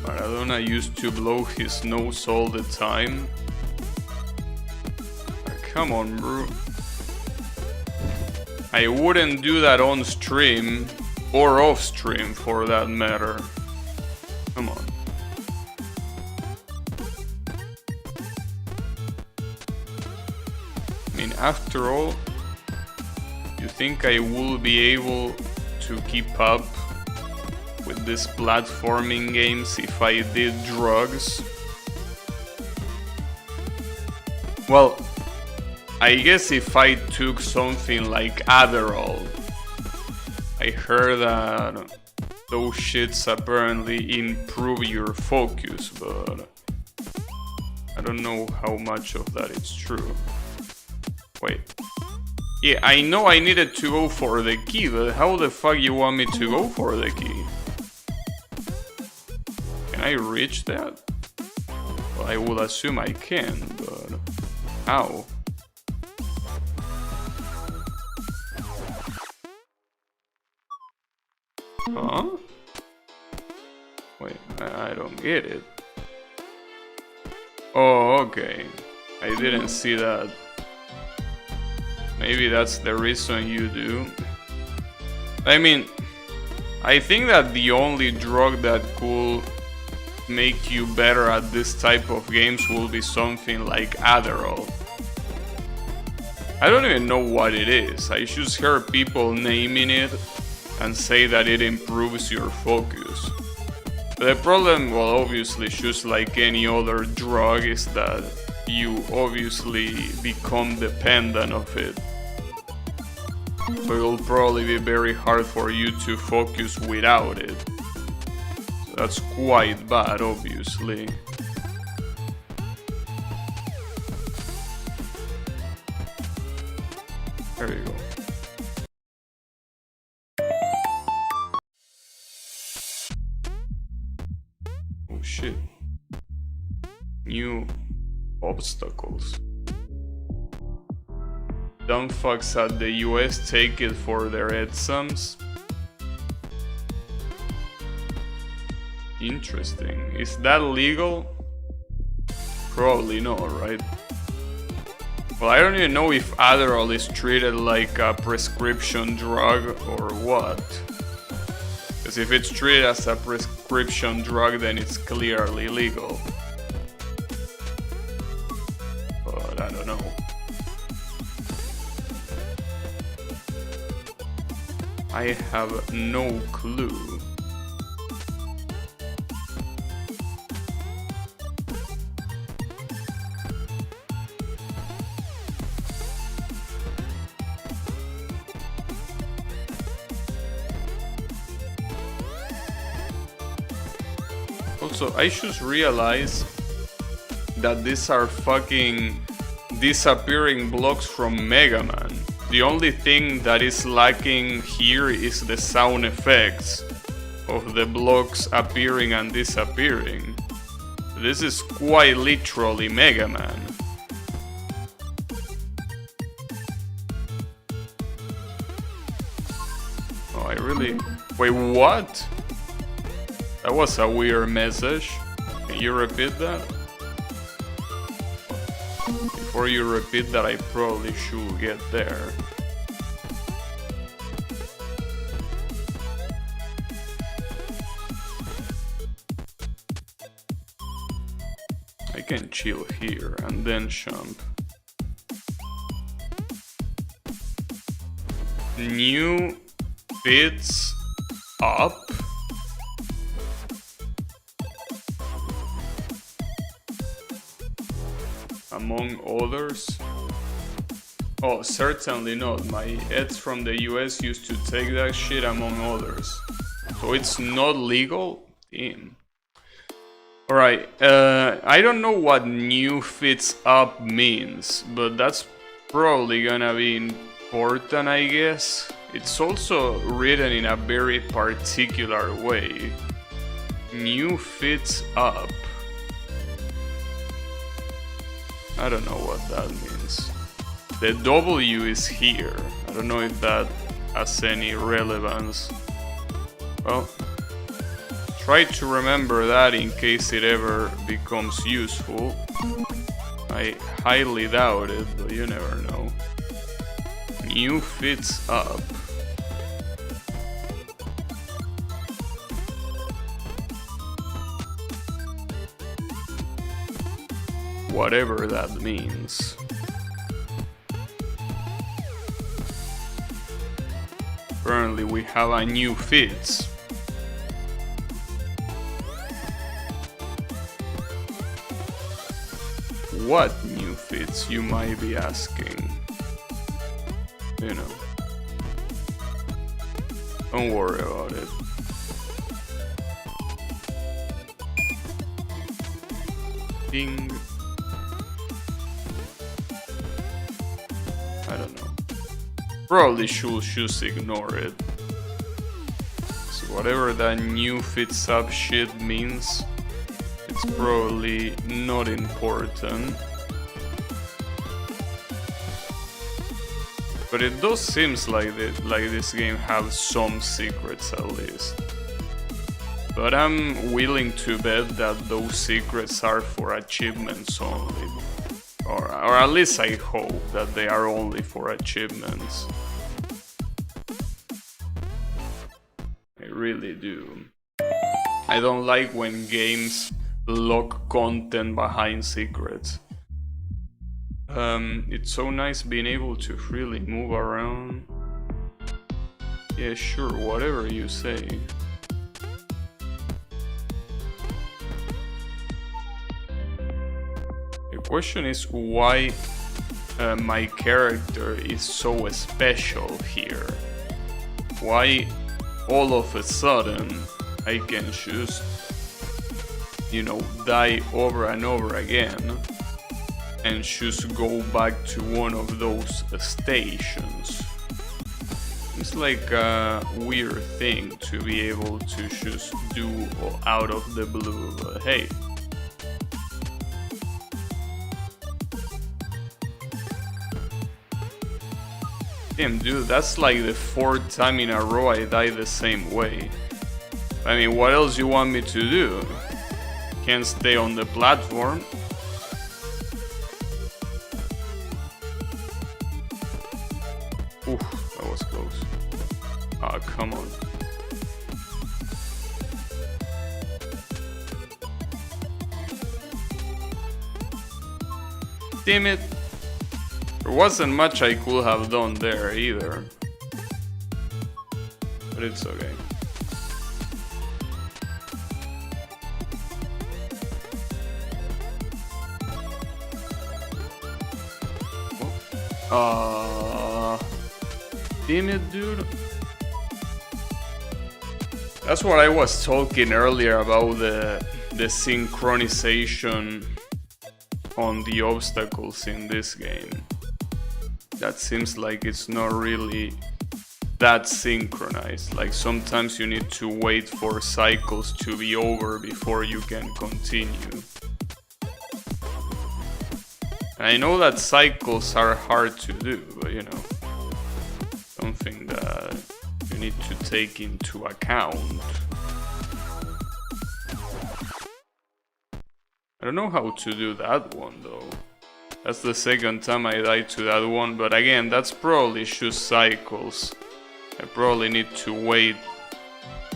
Maradona used to blow his nose all the time. Come on, bro. I wouldn't do that on stream, or off stream for that matter. mean, after all, you think I will be able to keep up with these platforming games if I did drugs? Well, I guess if I took something like Adderall. I heard that those shits apparently improve your focus, but I don't know how much of that is true. Wait. Yeah, I know I needed to go for the key, but how the fuck you want me to go for the key? Can I reach that? Well, I would assume I can, but how? Huh? Wait, I don't get it. Oh, okay. I didn't see that. Maybe that's the reason you do. I mean, I think that the only drug that could make you better at this type of games will be something like Adderall. I don't even know what it is. I just heard people naming it and say that it improves your focus. But the problem, well, obviously, just like any other drug, is that you obviously become dependent of it. So it'll probably be very hard for you to focus without it. So that's quite bad, obviously. There you go. Oh shit. New obstacles. Dumb fucks at the US take it for their exams. Interesting. Is that legal? Probably not, right? Well, I don't even know if Adderall is treated like a prescription drug or what. Because if it's treated as a prescription drug, then it's clearly legal. But I don't know. I have no clue. Also, I just realized that these are fucking disappearing blocks from Mega Man. The only thing that is lacking here is the sound effects of the blocks appearing and disappearing. This is quite literally Mega Man. Oh, I really... Wait, what? That was a weird message. Can you repeat that? Before you repeat that, I probably should get there. I can chill here and then jump. New fits up. Among others. Oh, certainly not. My ex from the US used to take that shit among others. So it's not legal? Damn. Alright, I don't know what new fits up means, but that's probably gonna be important, I guess. It's also written in a very particular way. New fits up. I don't know what that means. The W is here. I don't know if that has any relevance. Well, try to remember that in case it ever becomes useful. I highly doubt it, but you never know. New fits up. Whatever that means. apparently we have a new fits. What new fits, you might be asking? You know. Don't worry about it. Ding. I don't know. Probably should just ignore it. So whatever that new fits up shit means, it's probably not important. But it does seems like this game has some secrets at least. But I'm willing to bet that those secrets are for achievements only. Or at least I hope that they are only for achievements. I really do. I don't like when games lock content behind secrets. It's so nice being able to freely move around. Yeah, sure, whatever you say. The question is why my character is so special here. Why all of a sudden I can just, you know, die over and over again and just go back to one of those stations. It's like a weird thing to be able to just do out of the blue, but hey. Damn dude, that's like the 4th time in a row I die the same way. I mean, what else you want me to do? Can't stay on the platform. Oof, that was close. Ah, come on. Damn it. There wasn't much I could have done there either. But it's okay. Damn it, dude. That's what I was talking earlier about the synchronization on the obstacles in this game. That seems like it's not really that synchronized. Like sometimes you need to wait for cycles to be over before you can continue. I know that cycles are hard to do, but you know, something that you need to take into account. I don't know how to do that one though. That's the 2nd time I died to that one, but again, that's probably just cycles. I probably need to wait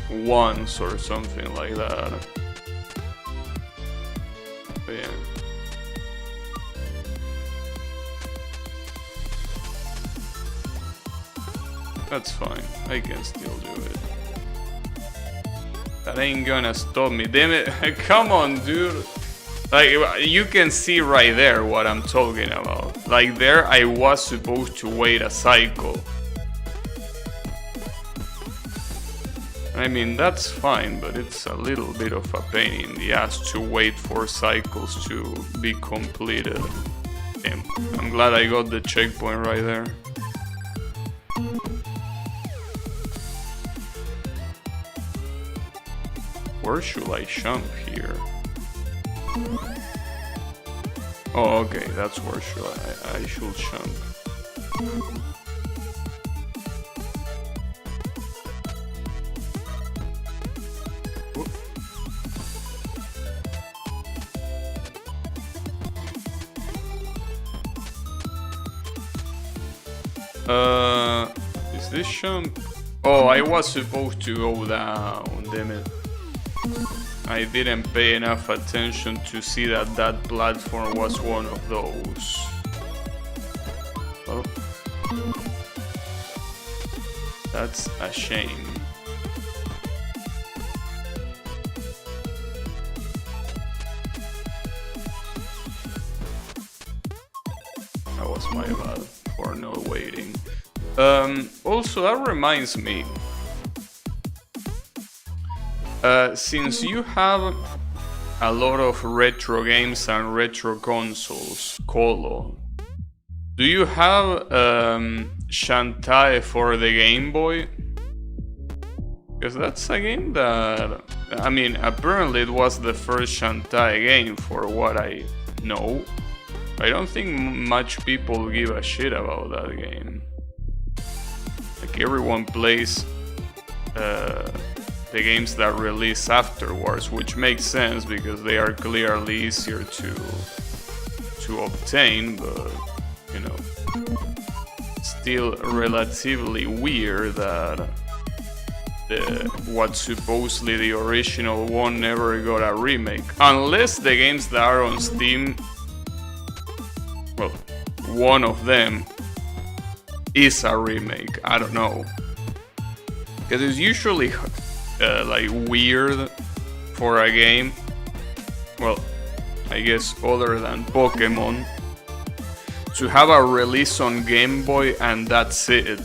once or something like that. But yeah. That's fine, I can still do it. That ain't gonna stop me, damn it. Come on, dude. Like, you can see right there what I'm talking about. Like there, I was supposed to wait a cycle. I mean, that's fine, but it's a little bit of a pain in the ass to wait for cycles to be completed. Damn, I'm glad I got the checkpoint right there. Where should I jump here? Oh, okay, that's where I should jump. Is this jump? Oh, I was supposed to go down, damn it. I didn't pay enough attention to see that that platform was one of those. Oh. That's a shame. That was my bad for not waiting. Also, that reminds me. Since you have a lot of retro games and retro consoles, Colo, do you have Shantae for the Game Boy? Because that's a game that, I mean, apparently it was the first Shantae game for what I know. I don't think much people give a shit about that game. Like, everyone plays the games that release afterwards, which makes sense because they are clearly easier to obtain, but you know, still relatively weird that what supposedly the original one never got a remake. Unless the games that are on Steam, well, one of them is a remake. I don't know, because it's usually like weird for a game, well, I guess other than Pokemon, to have a release on Game Boy and that's it.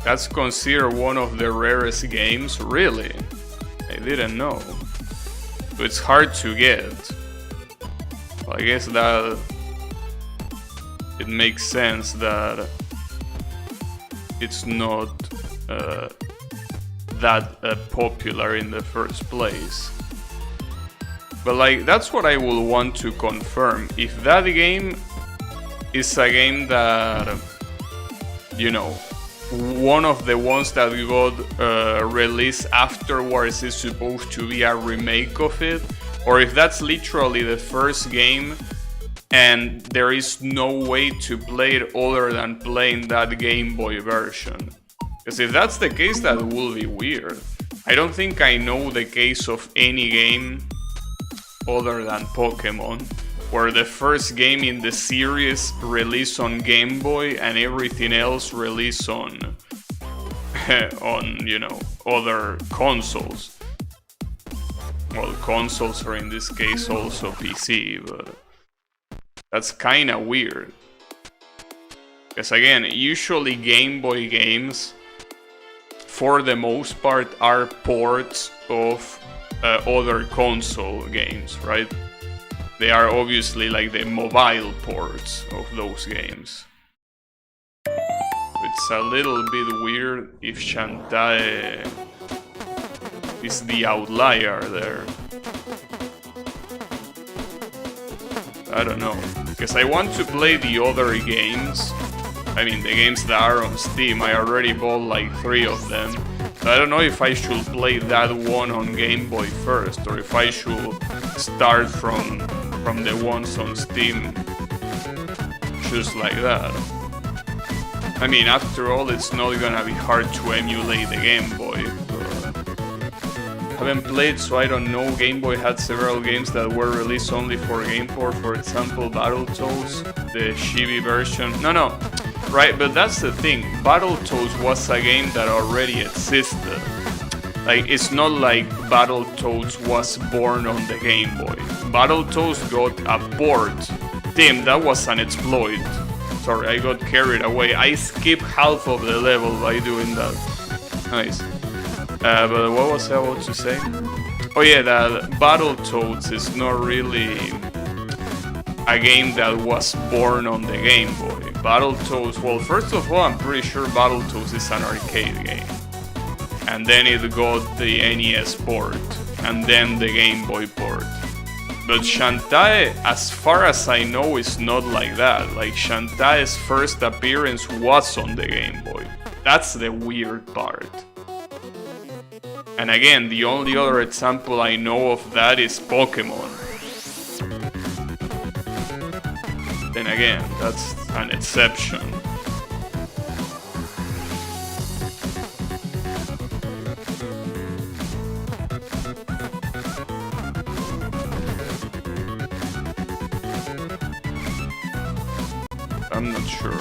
That's considered one of the rarest games, really? I didn't know. So it's hard to get. Well, I guess that it makes sense that it's not that popular in the first place. But like, that's what I will want to confirm. If that game is a game that, you know, one of the ones that we got released afterwards is supposed to be a remake of it, or if that's literally the first game and there is no way to play it other than playing that Game Boy version. Because if that's the case, that will be weird. I don't think I know the case of any game other than Pokemon where the first game in the series released on Game Boy and everything else released on you know, other consoles. Well, consoles are in this case also PC, but that's kinda weird. Because again, usually Game Boy games, for the most part, are ports of other console games, right? They are obviously like the mobile ports of those games. It's a little bit weird if Shantae is the outlier there. I don't know, because I want to play the other games. I mean, the games that are on Steam, I already bought like 3 of them. So I don't know if I should play that one on Game Boy first, or if I should start from the ones on Steam just like that. I mean, after all, it's not gonna be hard to emulate the Game Boy. Haven't played, so I don't know. Game Boy had several games that were released only for Game Boy, for example, Battletoads, the Chibi version. No, right, but that's the thing. Battletoads was a game that already existed. Like, it's not like Battletoads was born on the Game Boy. Battletoads got a port. Damn, that was an exploit. Sorry, I got carried away. I skipped half of the level by doing that. Nice. But what was I about to say? Oh yeah, that Battletoads is not really a game that was born on the Game Boy. Battletoads, well, first of all, I'm pretty sure Battletoads is an arcade game. And then it got the NES port, and then the Game Boy port. But Shantae, as far as I know, is not like that. Like, Shantae's first appearance was on the Game Boy. That's the weird part. And again, the only other example I know of that is Pokemon. Then again, that's an exception. I'm not sure.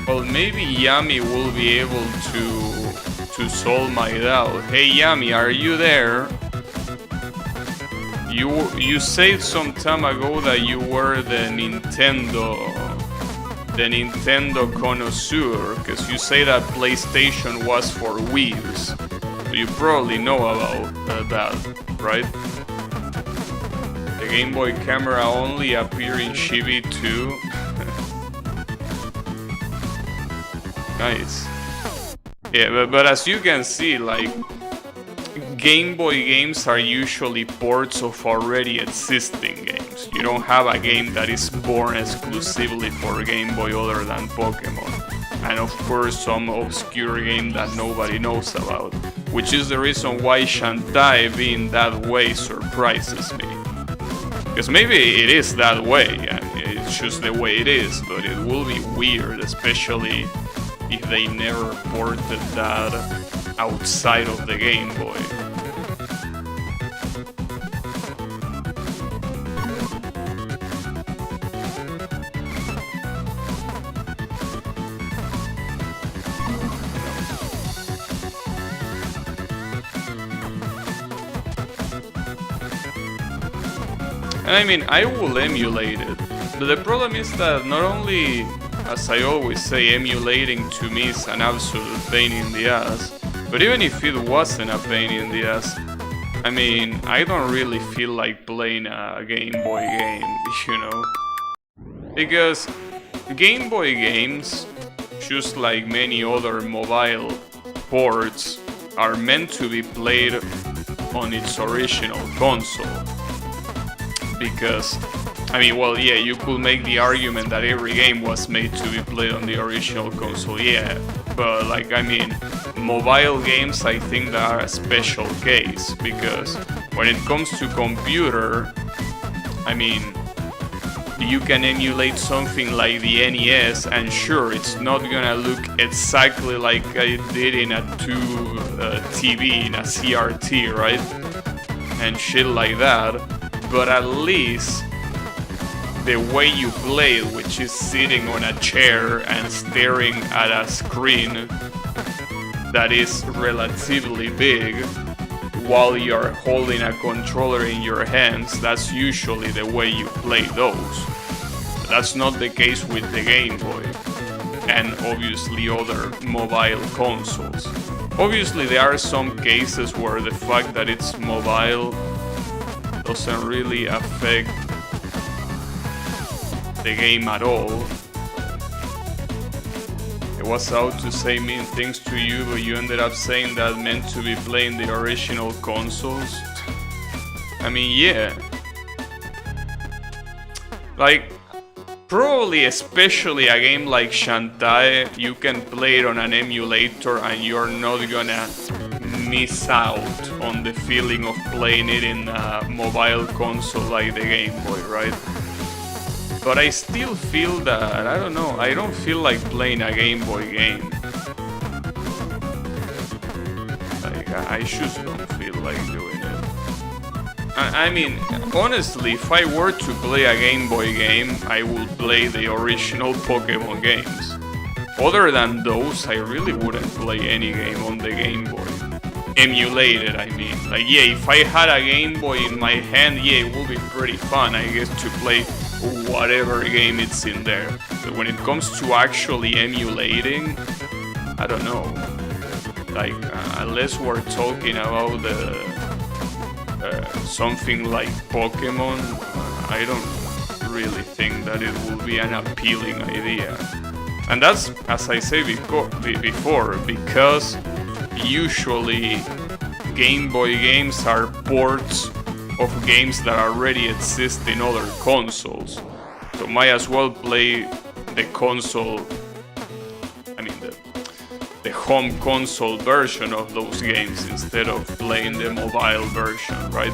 Well, maybe Yami will be able to solve my doubt. Hey Yami, are you there? You said some time ago that you were the Nintendo connoisseur, because you say that PlayStation was for weebs. So you probably know about that, right? The Game Boy camera only appear in Chibi too. Nice. Yeah, but as you can see, like, Game Boy games are usually ports of already existing games. You don't have a game that is born exclusively for Game Boy other than Pokemon. And of course some obscure game that nobody knows about. Which is the reason why Shantae being that way surprises me. Because maybe it is that way, and it's just the way it is, but it will be weird, especially if they never ported that outside of the Game Boy. And I mean, I will emulate it, but the problem is that not only, as I always say, emulating to me is an absolute pain in the ass, but even if it wasn't a pain in the ass, I mean, I don't really feel like playing a Game Boy game, you know? Because Game Boy games, just like many other mobile ports, are meant to be played on its original console. Because, I mean, well, yeah, you could make the argument that every game was made to be played on the original console, yeah, but, like, I mean, mobile games, I think that are a special case, because when it comes to computer, I mean, you can emulate something like the NES, and sure, it's not gonna look exactly like it did in a TV, in a CRT, right? And shit like that. But at least the way you play it, which is sitting on a chair and staring at a screen that is relatively big while you're holding a controller in your hands, that's usually the way you play those. That's not the case with the Game Boy and obviously other mobile consoles. Obviously there are some cases where the fact that it's mobile doesn't really affect the game at all. It was out to say mean things to you, but you ended up saying that meant to be playing the original consoles. I mean, yeah. Like, probably especially a game like Shantae, you can play it on an emulator and you're not gonna miss out on the feeling of playing it in a mobile console like the Game Boy, right? But I still feel that, I don't know, I don't feel like playing a Game Boy game. Like, I just don't feel like doing it. I mean, honestly, if I were to play a Game Boy game, I would play the original Pokemon games. Other than those, I really wouldn't play any game on the Game Boy. Emulated, I mean. Like, yeah, if I had a Game Boy in my hand, yeah, it would be pretty fun, I guess, to play whatever game it's in there. But when it comes to actually emulating, I don't know. Like, unless we're talking about something like Pokemon, I don't really think that it will be an appealing idea. And that's, as I say before, because usually Game Boy games are ports of games that already exist in other consoles. So might as well play the console, I mean the home console version of those games instead of playing the mobile version, right?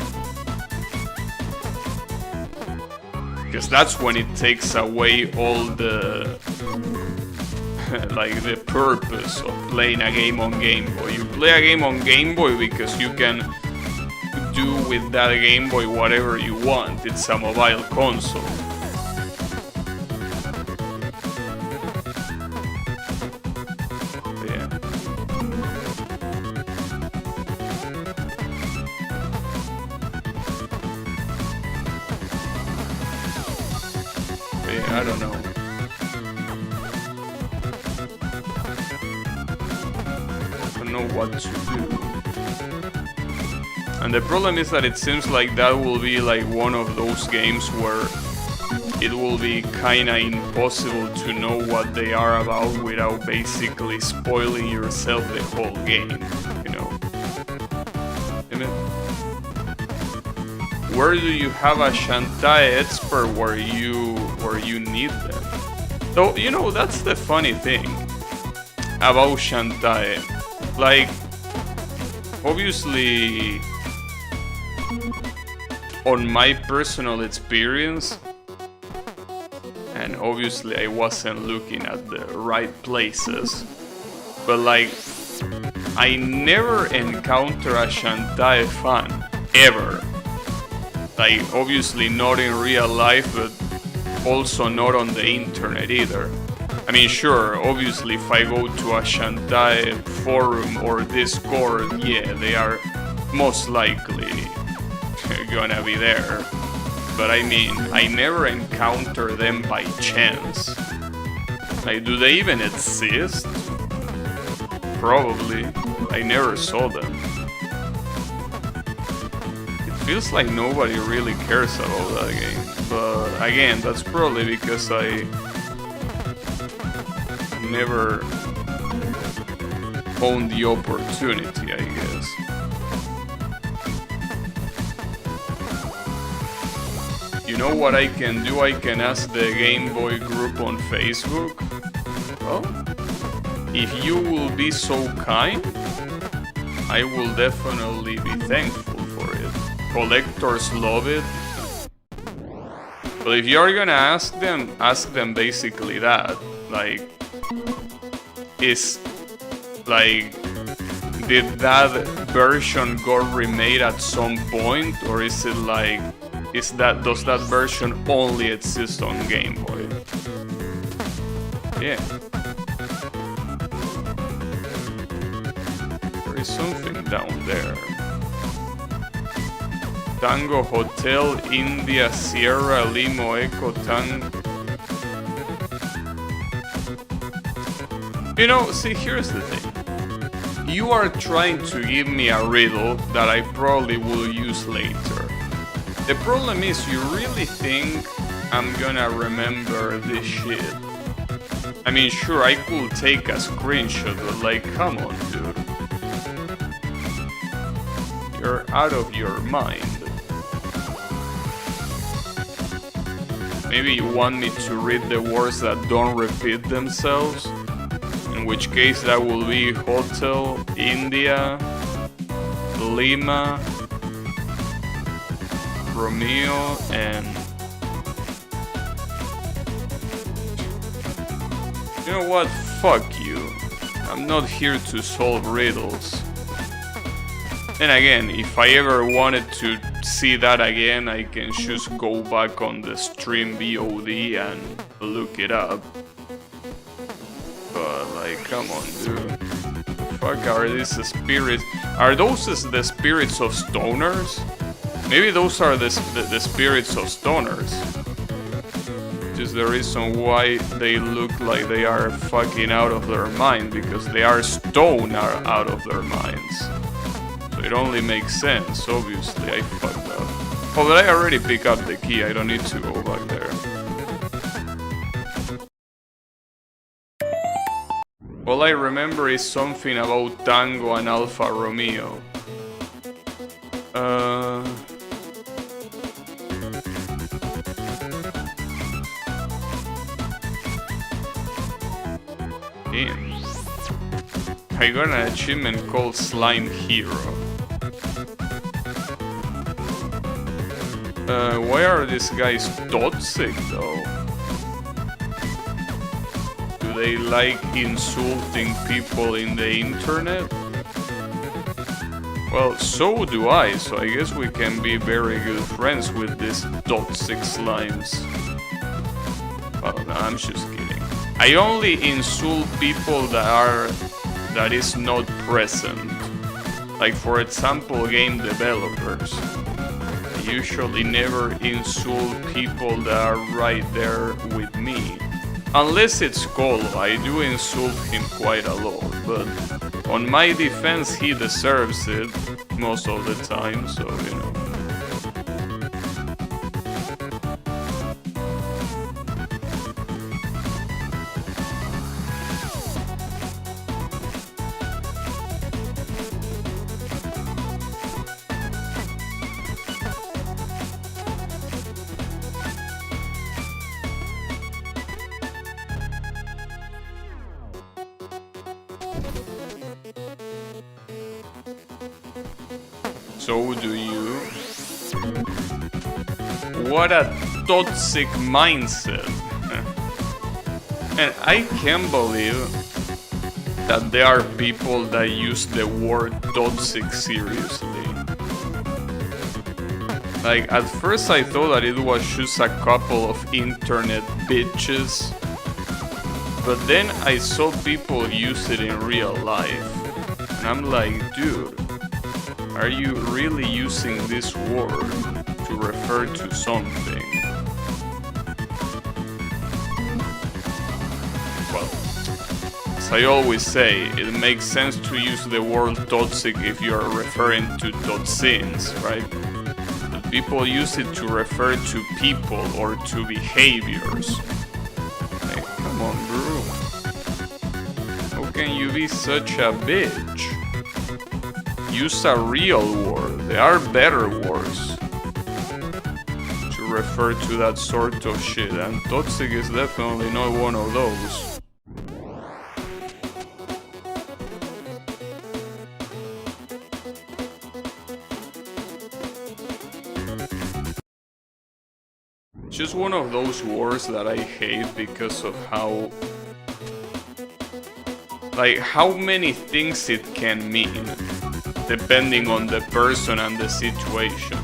Because that's when it takes away all the like the purpose of playing a game on Game Boy. You play a game on Game Boy because you can do with that Game Boy whatever you want. It's a mobile console. I don't know. I don't know what to do. And the problem is that it seems like that will be like one of those games where it will be kinda impossible to know what they are about without basically spoiling yourself the whole game, you know. Where do you have a Shantae expert where you need them? So, you know, that's the funny thing about Shantae. Like, obviously, on my personal experience, and obviously I wasn't looking at the right places, but like, I never encounter a Shantae fan, ever. Like, obviously not in real life, but also not on the internet either. I mean, sure, obviously if I go to a Shantae forum or Discord, yeah, they are most likely gonna be there. But I mean, I never encounter them by chance. Like, do they even exist? Probably. I never saw them. Feels like nobody really cares about that game, but again, that's probably because I never owned the opportunity, I guess. You know what I can do? I can ask the Game Boy group on Facebook. Well, if you will be so kind, I will definitely be thankful for it. Collectors love it. But if you're gonna ask them basically that. Like, did that version got remade at some point? Or is it like, does that version only exist on Game Boy? Yeah. There is something down there. Tango Hotel, India, Sierra, Limo, Echo, You know, see, here's the thing. You are trying to give me a riddle that I probably will use later. The problem is, you really think I'm gonna remember this shit? I mean, sure, I could take a screenshot, but like, come on, dude. You're out of your mind. Maybe you want me to read the words that don't repeat themselves, in which case that will be Hotel, India, Lima, Romeo, and... You know what? Fuck you. I'm not here to solve riddles. And again, if I ever wanted to see that again, I can just go back on the stream VOD and look it up. But like, come on, dude. Fuck, are these the spirits? Are those the spirits of stoners? Maybe those are the spirits of stoners. Which is the reason why they look like they are fucking out of their mind, because they are stoned out of their minds. So it only makes sense, obviously. I fucked up. Oh, but I already picked up the key, I don't need to go back there. All I remember is something about Tango and Alfa Romeo. I got an achievement called Slime Hero. Why are these guys toxic though? Do they like insulting people in the internet? Well, so do I, so I guess we can be very good friends with these toxic slimes. Oh, no, I'm just kidding. I only insult people that is not present. Like, for example, game developers. usually never insult people that are right there with me. Unless it's Colo, I do insult him quite a lot, but on my defense he deserves it most of the time, so you know. So do you. What a toxic mindset. And I can't believe that there are people that use the word toxic seriously. Like, at first I thought that it was just a couple of internet bitches, but then I saw people use it in real life, and I'm like, dude, are you really using this word to refer to something? Well, as I always say, it makes sense to use the word toxic if you are referring to toxins, right? But people use it to refer to people or to behaviors. Like, come on, bro. How can you be such a bitch? Use a real word. There are better words to refer to that sort of shit, and toxic is definitely not one of those. Just one of those words that I hate because of how many things it can mean, depending on the person and the situation.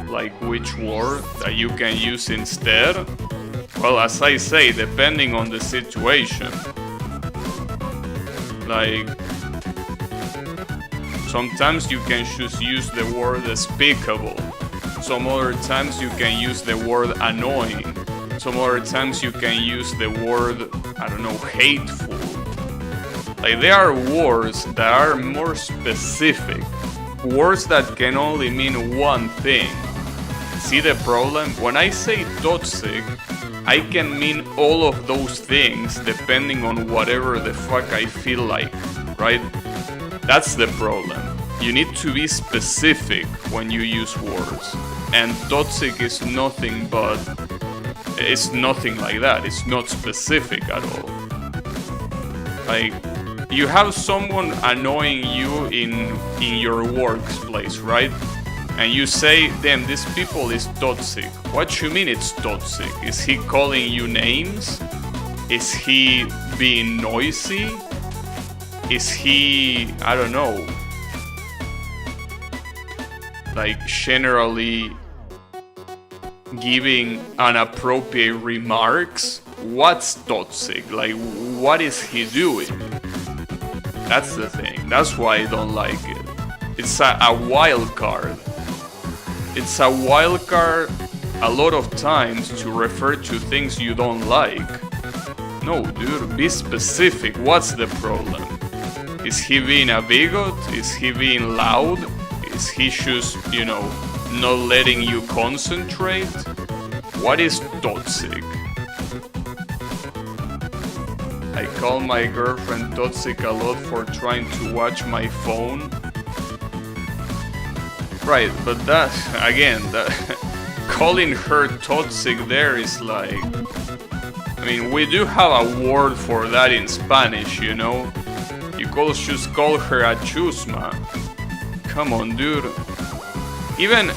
Like which word that you can use instead? Well, as I say, depending on the situation. Like, sometimes you can just use the word despicable. Some other times you can use the word annoying. Some other times you can use the word, I don't know, hateful. Like, there are words that are more specific. Words that can only mean one thing. See the problem? When I say toxic, I can mean all of those things depending on whatever the fuck I feel like, right? That's the problem. You need to be specific when you use words. And toxic is nothing but... it's nothing like that. It's not specific at all. Like, you have someone annoying you in your workplace, right? And you say, damn, this people is toxic. What you mean it's toxic? Is he calling you names? Is he being noisy? Is he, I don't know, like generally giving inappropriate remarks? What's toxic? Like, what is he doing? That's the thing. That's why I don't like it. It's a wild card. It's a wild card a lot of times to refer to things you don't like. No, dude, be specific. What's the problem? Is he being a bigot? Is he being loud? Is he just, you know, not letting you concentrate? What is toxic? I call my girlfriend toxic a lot for trying to watch my phone. Right, but that, again, calling her toxic there is like... I mean, we do have a word for that in Spanish, you know? You could just call her a chusma. Come on, dude. Even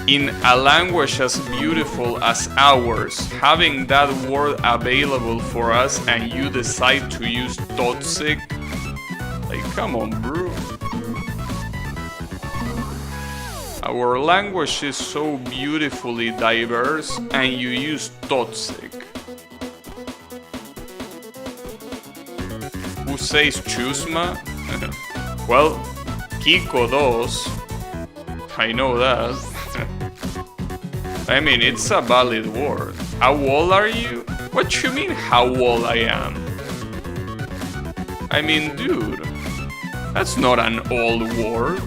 in a language as beautiful as ours, having that word available for us and you decide to use toxic, like, come on, bro. Our language is so beautifully diverse and you use toxic. Who says chusma? Well, Kiko does. I know that. I mean, it's a valid word. How old are you? What you mean, how old I am? I mean, dude, that's not an old word.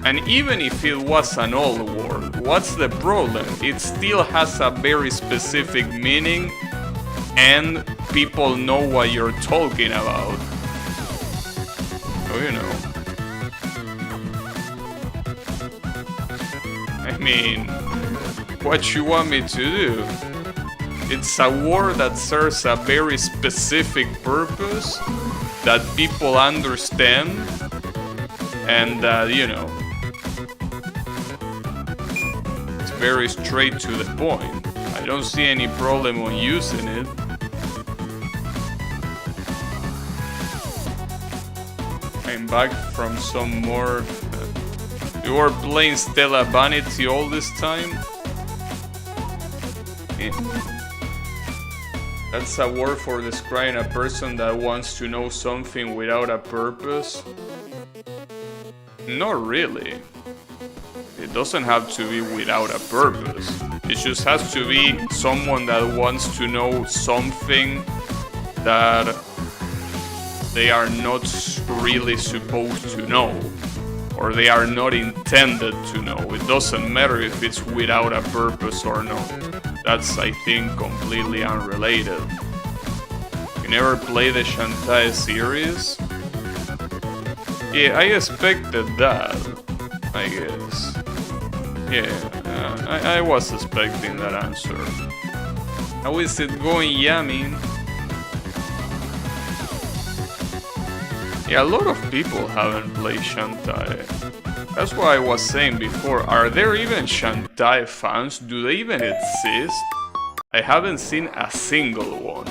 And even if it was an old word, what's the problem? It still has a very specific meaning and people know what you're talking about. So, you know. I mean, what you want me to do? It's a word that serves a very specific purpose that people understand and you know, it's very straight to the point. I don't see any problem on using it. I'm back from some more... You were playing Stella Vanity all this time? That's a word for describing a person that wants to know something without a purpose? Not really. It doesn't have to be without a purpose. It just has to be someone that wants to know something that they are not really supposed to know, or they are not intended to know. It doesn't matter if it's without a purpose or not. That's, I think, completely unrelated. You never play the Shantae series? Yeah, I expected that, I guess. Yeah, I was expecting that answer. How is it going, Yami? Yeah, a lot of people haven't played Shantae. That's why I was saying before, are there even Shantae fans? Do they even exist? I haven't seen a single one.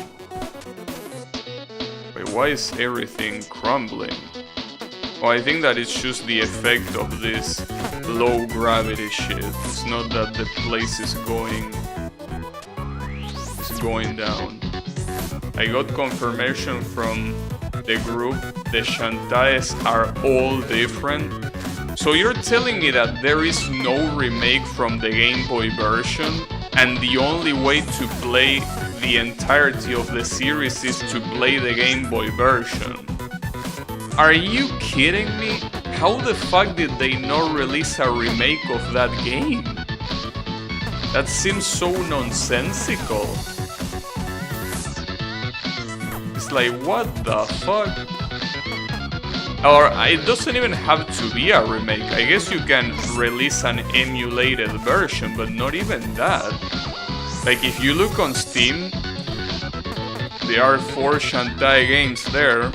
Wait, why is everything crumbling? Oh, I think that it's just the effect of this low gravity shit. It's not that the place is going down. I got confirmation from the group. The Shantaes are all different. So you're telling me that there is no remake from the Game Boy version, and the only way to play the entirety of the series is to play the Game Boy version? Are you kidding me? How the fuck did they not release a remake of that game? That seems so nonsensical. It's like, what the fuck? Or it doesn't even have to be a remake. I guess you can release an emulated version, but not even that. Like, if you look on Steam, there are 4 Shantae games there,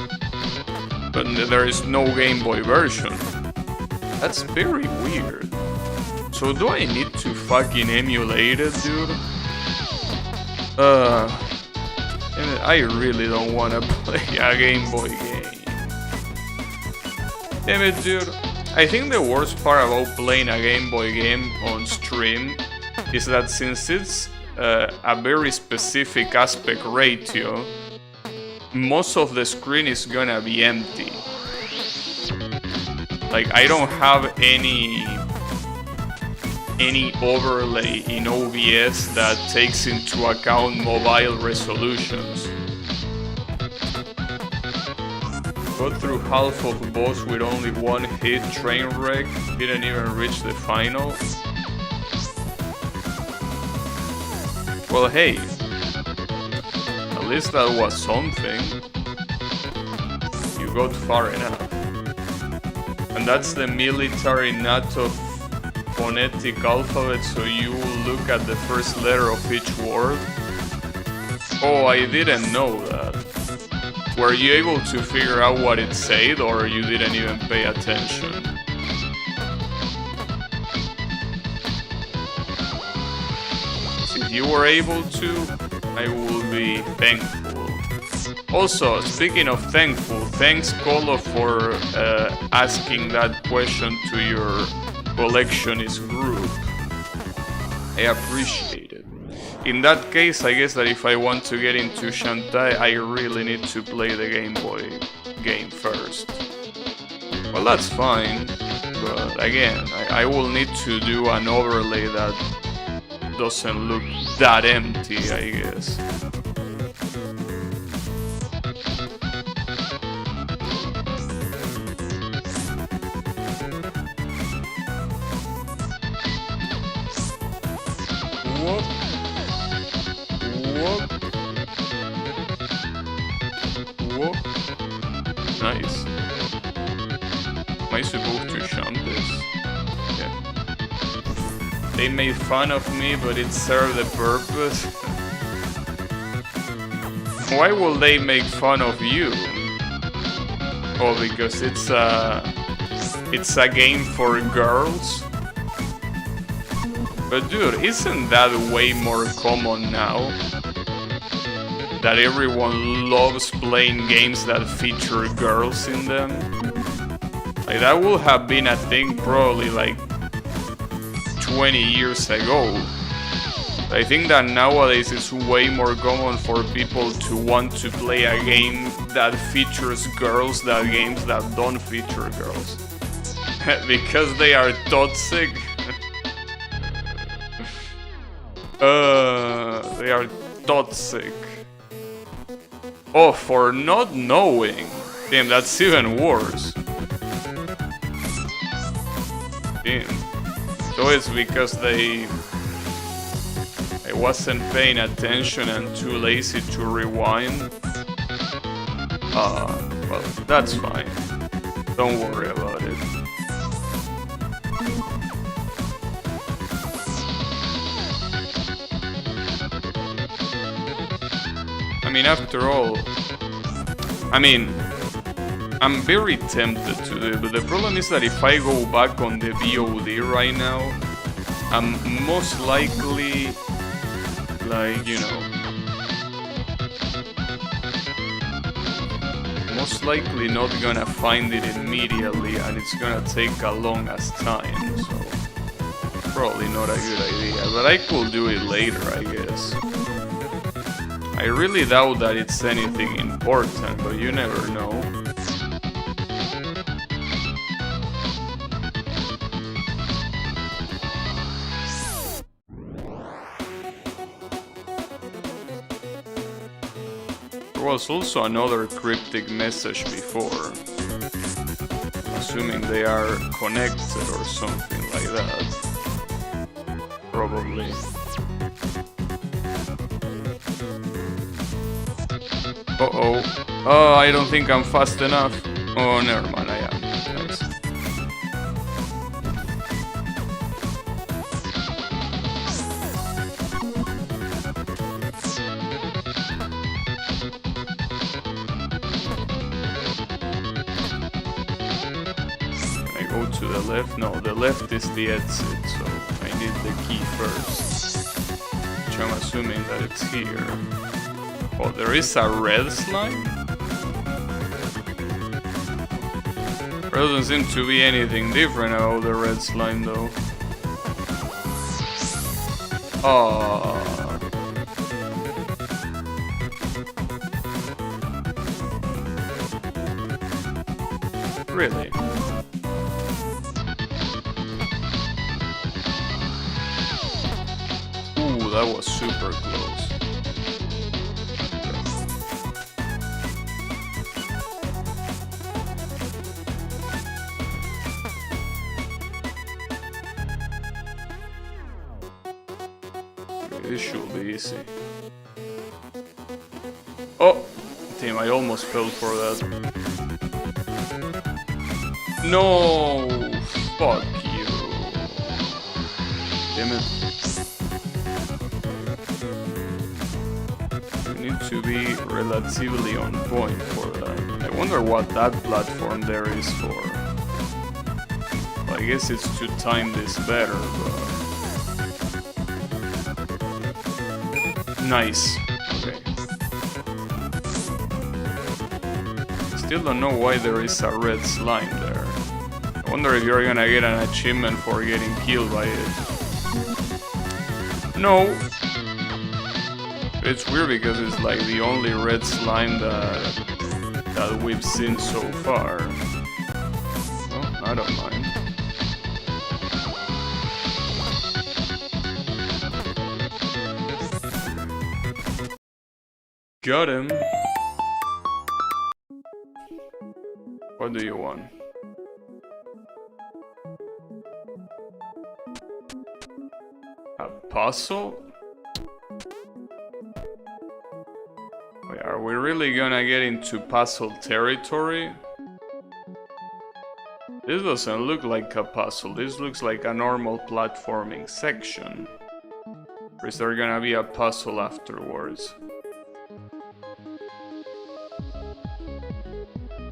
but there is no Game Boy version. That's very weird. So do I need to fucking emulate it, dude? I really don't wanna play a Game Boy game. Damn it, dude. I think the worst part about playing a Game Boy game on stream is that since it's a very specific aspect ratio, most of the screen is gonna be empty. Like, I don't have any overlay in OBS that takes into account mobile resolutions. Got through half of boss with only one hit, train wreck, didn't even reach the final. Well, hey, at least that was something. You got far enough. And that's the military NATO phonetic alphabet, so you will look at the first letter of each word. Oh, I didn't know that. Were you able to figure out what it said, or you didn't even pay attention? If you were able to, I will be thankful. Also, speaking of thankful, thanks Colo for asking that question to your collectionist group. I appreciate it. in that case, I guess that if I want to get into Shantae, I really need to play the Game Boy game first. Well, that's fine, but again, I will need to do an overlay that doesn't look that empty, I guess. Whoop. Whoop. Whoop. Nice. Am I supposed to jump this? Yeah. They made fun of me, but it served a purpose. Why will they make fun of you? Oh, because it's a game for girls? But dude, isn't that way more common now? That everyone loves playing games that feature girls in them? Like, that would have been a thing probably like 20 years ago. I think that nowadays it's way more common for people to want to play a game that features girls than games that don't feature girls. Because they are toxic. They are toxic. Oh, for not knowing. Damn, that's even worse. Damn. So it's because I wasn't paying attention and too lazy to rewind. Well, that's fine. Don't worry about it. I mean, after all, I'm very tempted to do it, but the problem is that if I go back on the VOD right now, I'm most likely, like, you know, most likely not gonna find it immediately, and it's gonna take a long as time, so probably not a good idea, but I could do it later, I guess. I really doubt that it's anything important, but you never know. There was also another cryptic message before, assuming they are connected or something like that. Probably. Uh-oh. Oh, I don't think I'm fast enough. Oh, never mind, I am. Nice. Can I go to the left? No, the left is the exit, so I need the key first. Which I'm assuming that it's here. Oh, there is a red slime? There doesn't seem to be anything different about the red slime though. Oh. Really? Ooh, that was super close. This should be easy. Oh! Damn, I almost fell for that. No! Fuck you. Damn it. You need to be relatively on point for that. I wonder what that platform there is for. Well, I guess it's to time this better, but... Nice. Okay. Still don't know why there is a red slime there. I wonder if you're gonna get an achievement for getting killed by it. No. It's weird because it's like the only red slime that we've seen so far. Oh, I don't mind. Got him. What do you want? A puzzle? Wait, are we really gonna get into puzzle territory? This doesn't look like a puzzle, this looks like a normal platforming section. Or is there gonna be a puzzle afterwards?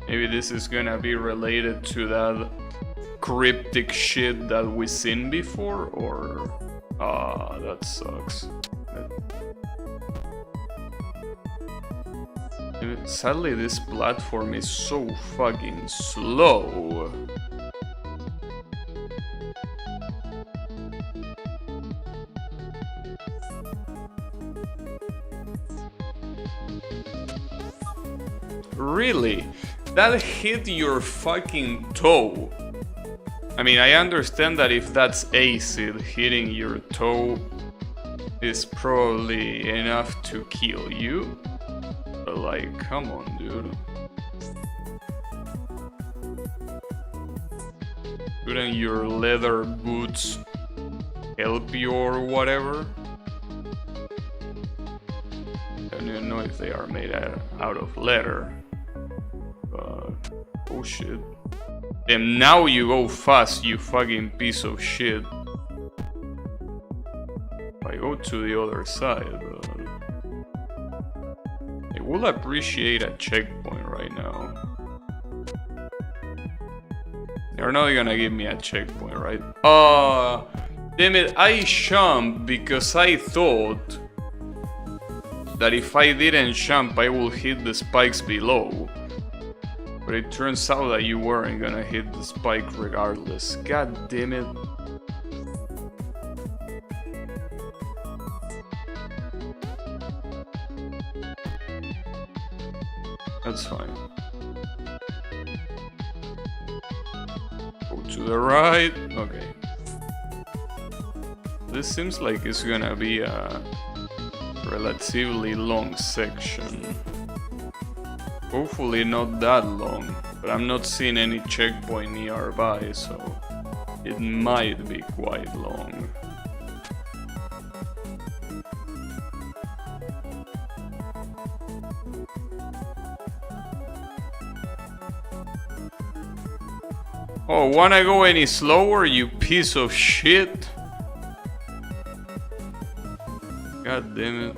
Maybe this is gonna be related to that cryptic shit that we've seen before, or... Ah, that sucks. Sadly, this platform is so fucking slow. Really? That hit your fucking toe. I mean, I understand that if that's acid hitting your toe is probably enough to kill you. But like, come on, dude. Shouldn't your leather boots help you or whatever? I don't even know if they are made out of leather. Oh shit. Damn, now you go fast, you fucking piece of shit. I go to the other side. I will appreciate a checkpoint right now. They're not gonna give me a checkpoint, right? Damn it, I jumped because I thought that if I didn't jump, I will hit the spikes below. But it turns out that you weren't gonna hit the spike regardless. God damn it. That's fine. Go to the right. Okay. This seems like it's gonna be a relatively long section. Hopefully not that long, but I'm not seeing any checkpoint nearby, so it might be quite long. Oh, wanna go any slower, you piece of shit? God damn it.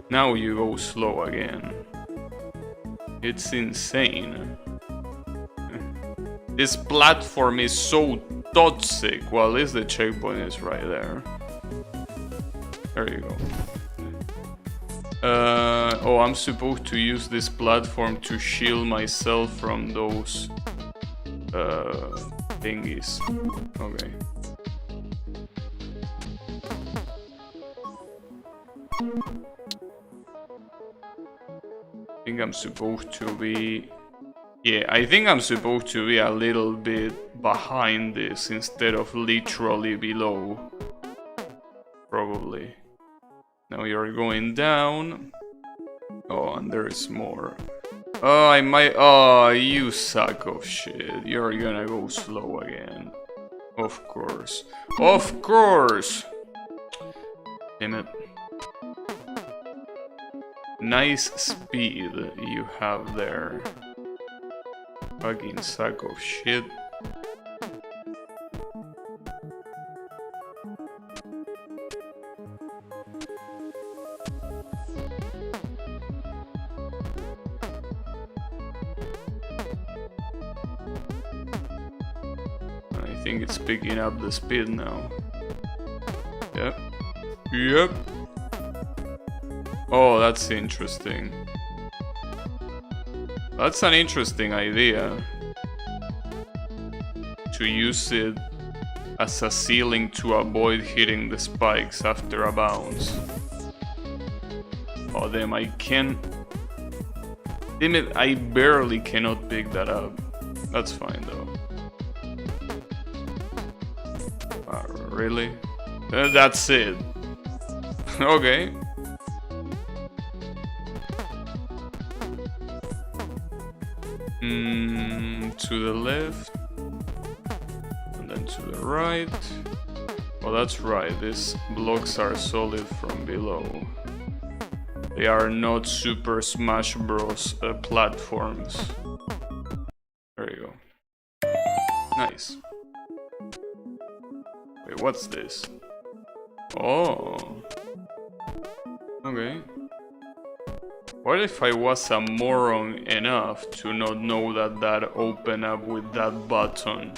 Now you go slow again. It's insane. This platform is so toxic. Well, at least the checkpoint is right there. There you go. Oh, I'm supposed to use this platform to shield myself from those thingies. Okay. I think I'm supposed to be... Yeah, I think I'm supposed to be a little bit behind this instead of literally below. Probably. Now you're going down. Oh, and there's more. Oh, I might... Oh, you sack of shit. You're gonna go slow again. Of course. Of course! Damn it. Nice speed you have there. Fucking sack of shit. I think it's picking up the speed now. Yep. Yep. Oh, that's interesting. That's an interesting idea. To use it as a ceiling to avoid hitting the spikes after a bounce. Oh damn, I can't. Damn it, I barely cannot pick that up. That's fine though. Really? That's it. Okay. To the left. And then to the right. Oh, that's right. These blocks are solid from below. They are not Super Smash Bros. Platforms. There you go. Nice. Wait, what's this? Oh. Okay. What if I was a moron enough to not know that that opened up with that button?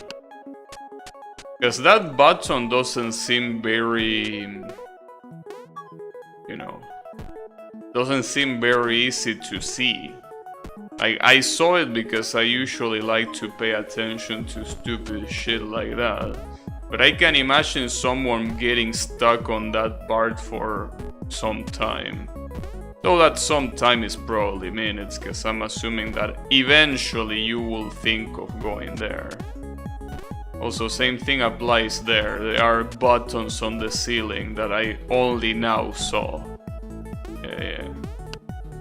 Because that button doesn't seem very... You know... Doesn't seem very easy to see. I saw it because I usually like to pay attention to stupid shit like that. But I can imagine someone getting stuck on that part for some time. Though that some time is probably minutes, because I'm assuming that eventually you will think of going there. Also, same thing applies there. There are buttons on the ceiling that I only now saw.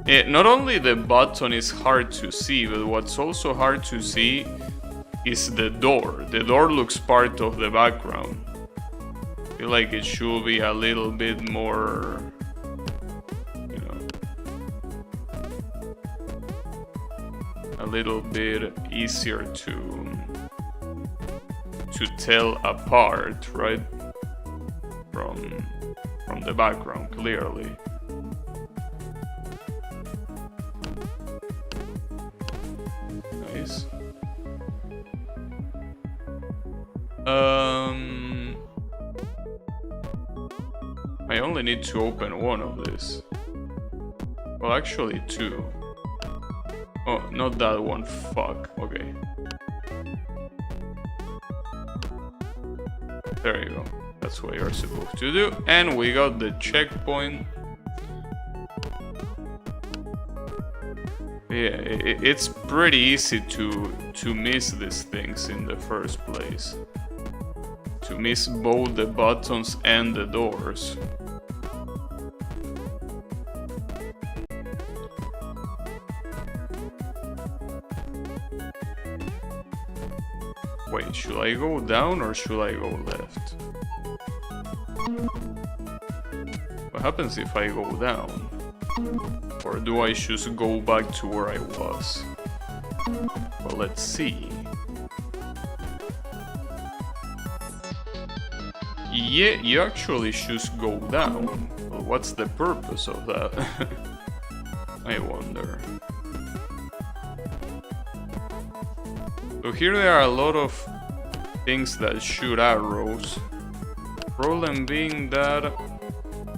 Yeah, not only the button is hard to see, but what's also hard to see is the door. The door looks part of the background. I feel like it should be a little bit more, you know, a little bit easier to tell apart, right? From the background, clearly. Nice. I only need to open one of this. Well, actually two. Oh, not that one. Fuck. Okay. There you go. That's what you're supposed to do. And we got the checkpoint. Yeah, it's pretty easy to miss these things in the first place. To miss both the buttons and the doors. Wait, should I go down or should I go left? What happens if I go down? Or do I just go back to where I was? Well, let's see. Yeah, you actually just go down. Well, what's the purpose of that? I wonder. So here there are a lot of things that shoot arrows. Problem being that,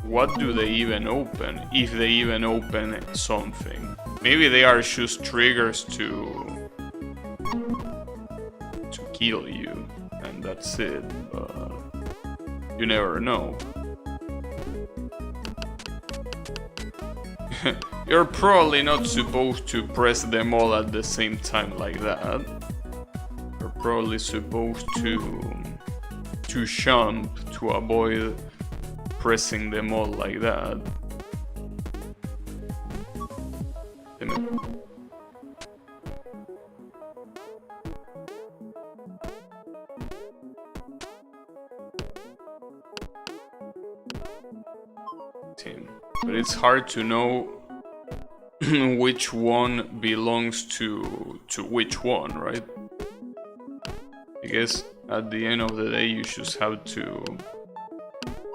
what do they even open? If they even open something. Maybe they are just triggers to kill you, and that's it. But you never know. You're probably not supposed to press them all at the same time like that. You're probably supposed to jump to avoid pressing them all like that. But it's hard to know which one belongs to which one, right? I guess at the end of the day you just have to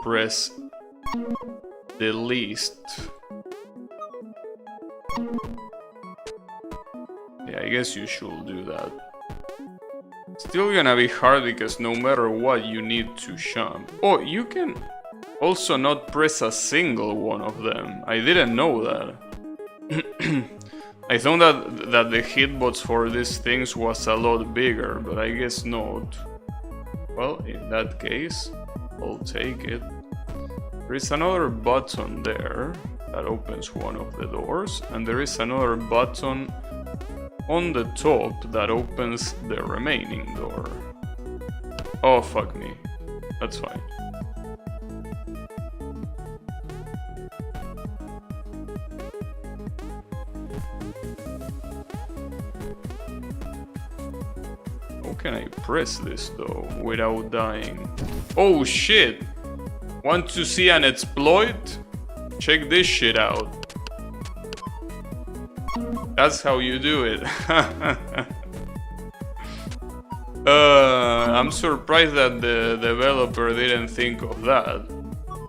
press the least. Yeah, I guess you should do that. Still gonna be hard because no matter what you need to jump. Oh, you can also not press a single one of them. I didn't know that. I thought that the hitbox for these things was a lot bigger, but I guess not. Well, in that case, I'll take it. There is another button there. that opens one of the doors, and there is another button on the top that opens the remaining door. Oh, fuck me. That's fine. How can I press this though without dying? Oh shit! Want to see an exploit? Check this shit out. That's how you do it. I'm surprised that the developer didn't think of that.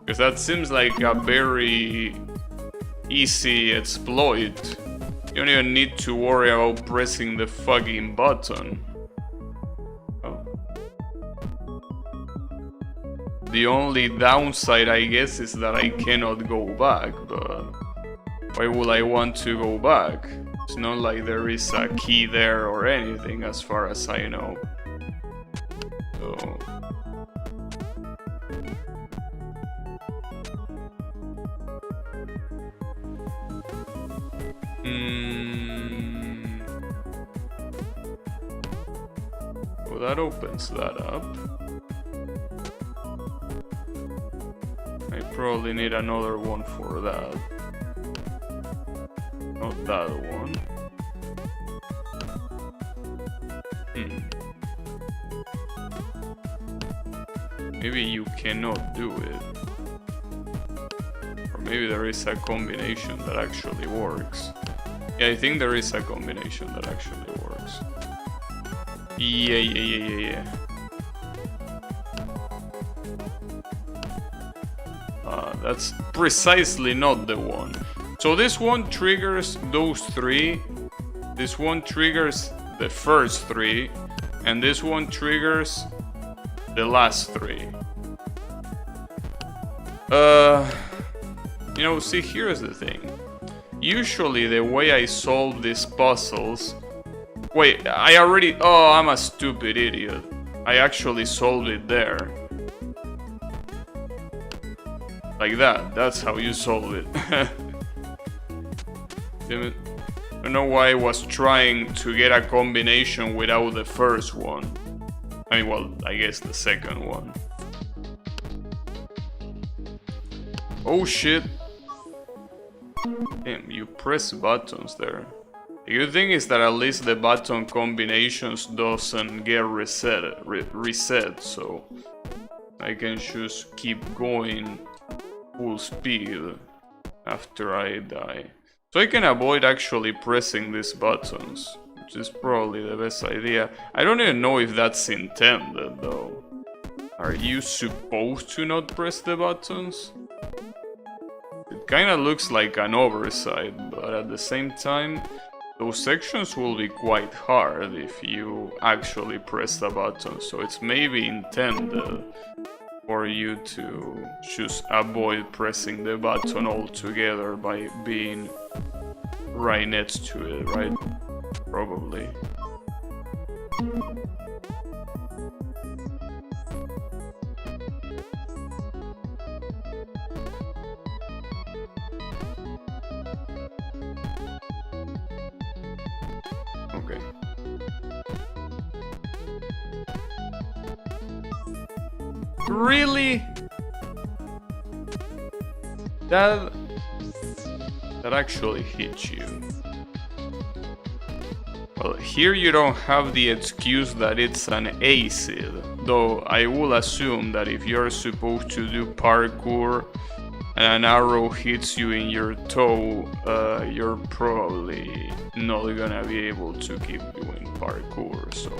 Because that seems like a very easy exploit. You don't even need to worry about pressing the fucking button. Oh. The only downside, I guess, is that I cannot go back, but why would I want to go back? It's not like there is a key there or anything, as far as I know. So... Well, that opens that up. I probably need another one for that. Not that one. Maybe you cannot do it. Or maybe there is a combination that actually works. Yeah, I think there is a combination that actually works. Yeah. That's precisely not the one. So this one triggers those three. This one triggers the first three. And this one triggers the last three. You know, see, here's the thing. Usually the way I solve these puzzles... Wait, I already... Oh, I'm a stupid idiot. I actually solved it there. Like that. That's how you solve it. Damn it. I don't know why I was trying to get a combination without the first one. I mean, well, I guess the second one. Oh shit. Damn, you press buttons there. The good thing is that at least the button combinations doesn't get reset, so I can just keep going full speed after I die. So I can avoid actually pressing these buttons, which is probably the best idea. I don't even know if that's intended though. Are you supposed to not press the buttons? It kinda looks like an oversight, but at the same time, those sections will be quite hard if you actually press the button, so it's maybe intended for you to just avoid pressing the button altogether by being right next to it, right? Probably. Okay. Really? That actually hits you. Well, here you don't have the excuse that it's an acid, though I will assume that if you're supposed to do parkour and an arrow hits you in your toe, you're probably not gonna be able to keep doing parkour, so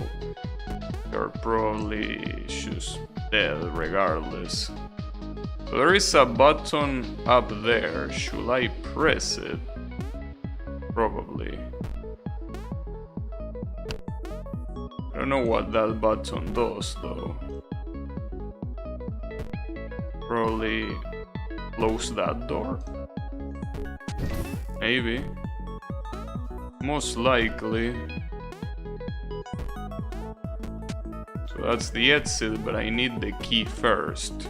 you're probably just dead regardless. So there is a button up there. Should I press it? Probably. I don't know what that button does though. Probably close that door. Maybe. Most likely. So that's the exit, but I need the key first.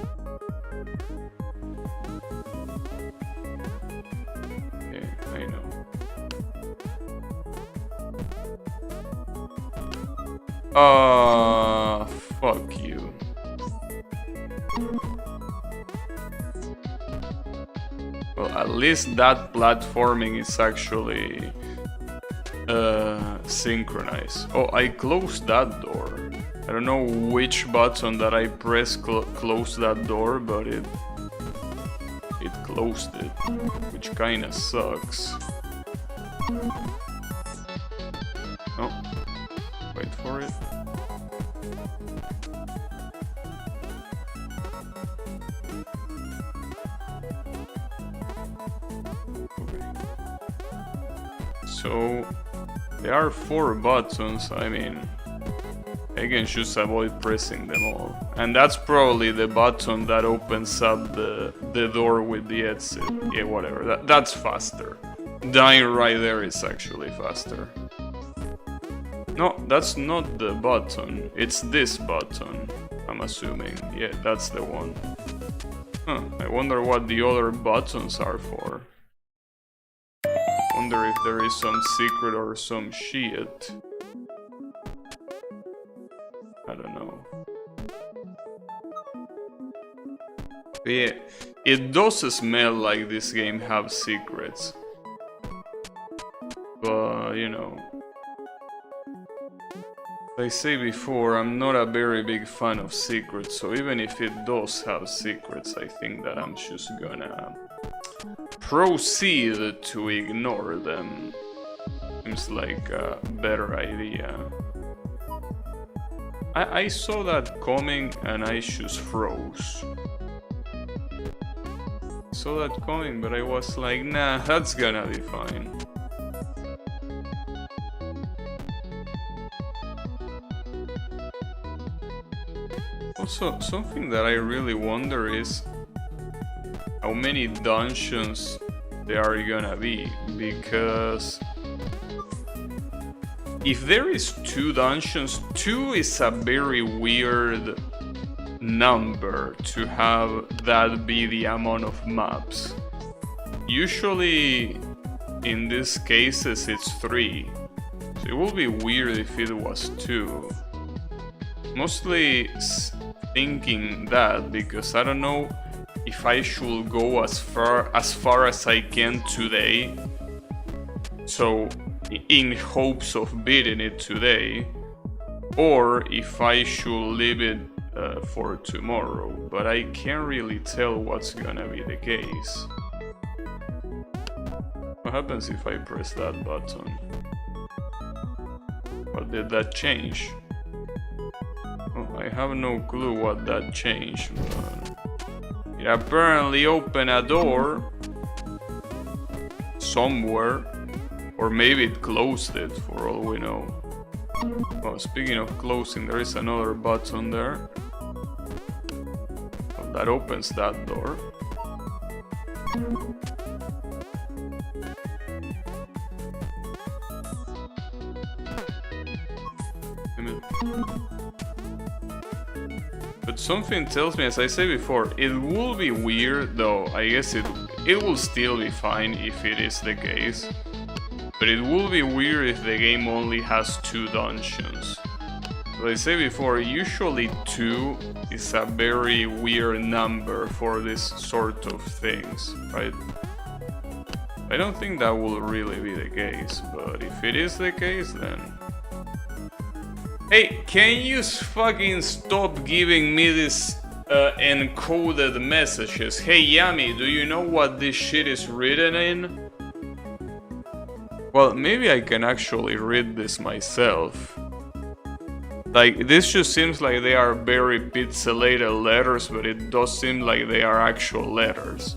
Fuck you. Well, at least that platforming is actually synchronized. Oh, I closed that door. I don't know which button that I pressed closed that door, but it closed it, which kinda sucks. Oh, wait for it. Okay. So there are 4 buttons. I mean, I can just avoid pressing them all. And that's probably the button that opens up the door with the exit. Yeah, whatever. That's faster. Dying right there is actually faster. No, that's not the button. It's this button, I'm assuming. Yeah, that's the one. Huh, I wonder what the other buttons are for. Wonder if there is some secret or some shit. I don't know. But yeah, it does smell like this game has secrets. But, you know, like I say before, I'm not a very big fan of secrets, so even if it does have secrets, I think that I'm just gonna proceed to ignore them. Seems like a better idea. I saw that coming and I just froze. Saw that coming, but I was like, nah, that's gonna be fine. Also, something that I really wonder is how many dungeons there are gonna be, because if there is 2 dungeons, 2 is a very weird number to have that be the amount of maps. Usually in these cases it's 3, so it will be weird if it was 2. Mostly thinking that because I don't know if I should go as far as I can today, so in hopes of beating it today, or if I should leave it for tomorrow, but I can't really tell what's gonna be the case. What happens if I press that button? What did that change? Oh, I have no clue what that changed, but it apparently opened a door somewhere, or maybe it closed it for all we know. Oh, speaking of closing, there is another button there. Oh, that opens that door. But something tells me, as I said before, it will be weird, though I guess it will still be fine if it is the case. But it will be weird if the game only has 2 dungeons. As I said before, usually 2 is a very weird number for this sort of things, right? I don't think that will really be the case, but if it is the case, then... Hey, can you fucking stop giving me this encoded messages? Hey Yami, do you know what this shit is written in? Well, maybe I can actually read this myself. Like, this just seems like they are very pixelated letters, but it does seem like they are actual letters.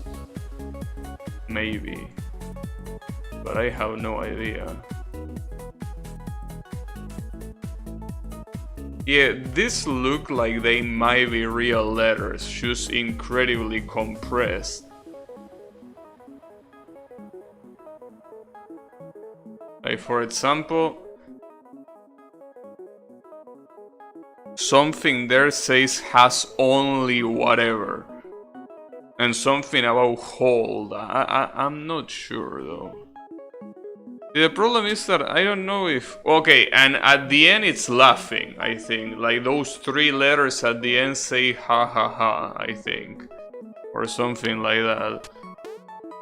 Maybe. But I have no idea. Yeah, this look like they might be real letters, just incredibly compressed. Like, for example, something there says has only whatever, and something about hold. I'm not sure though. The problem is that I don't know if... Okay, and at the end it's laughing, I think. Like those 3 letters at the end say ha ha ha, I think. Or something like that.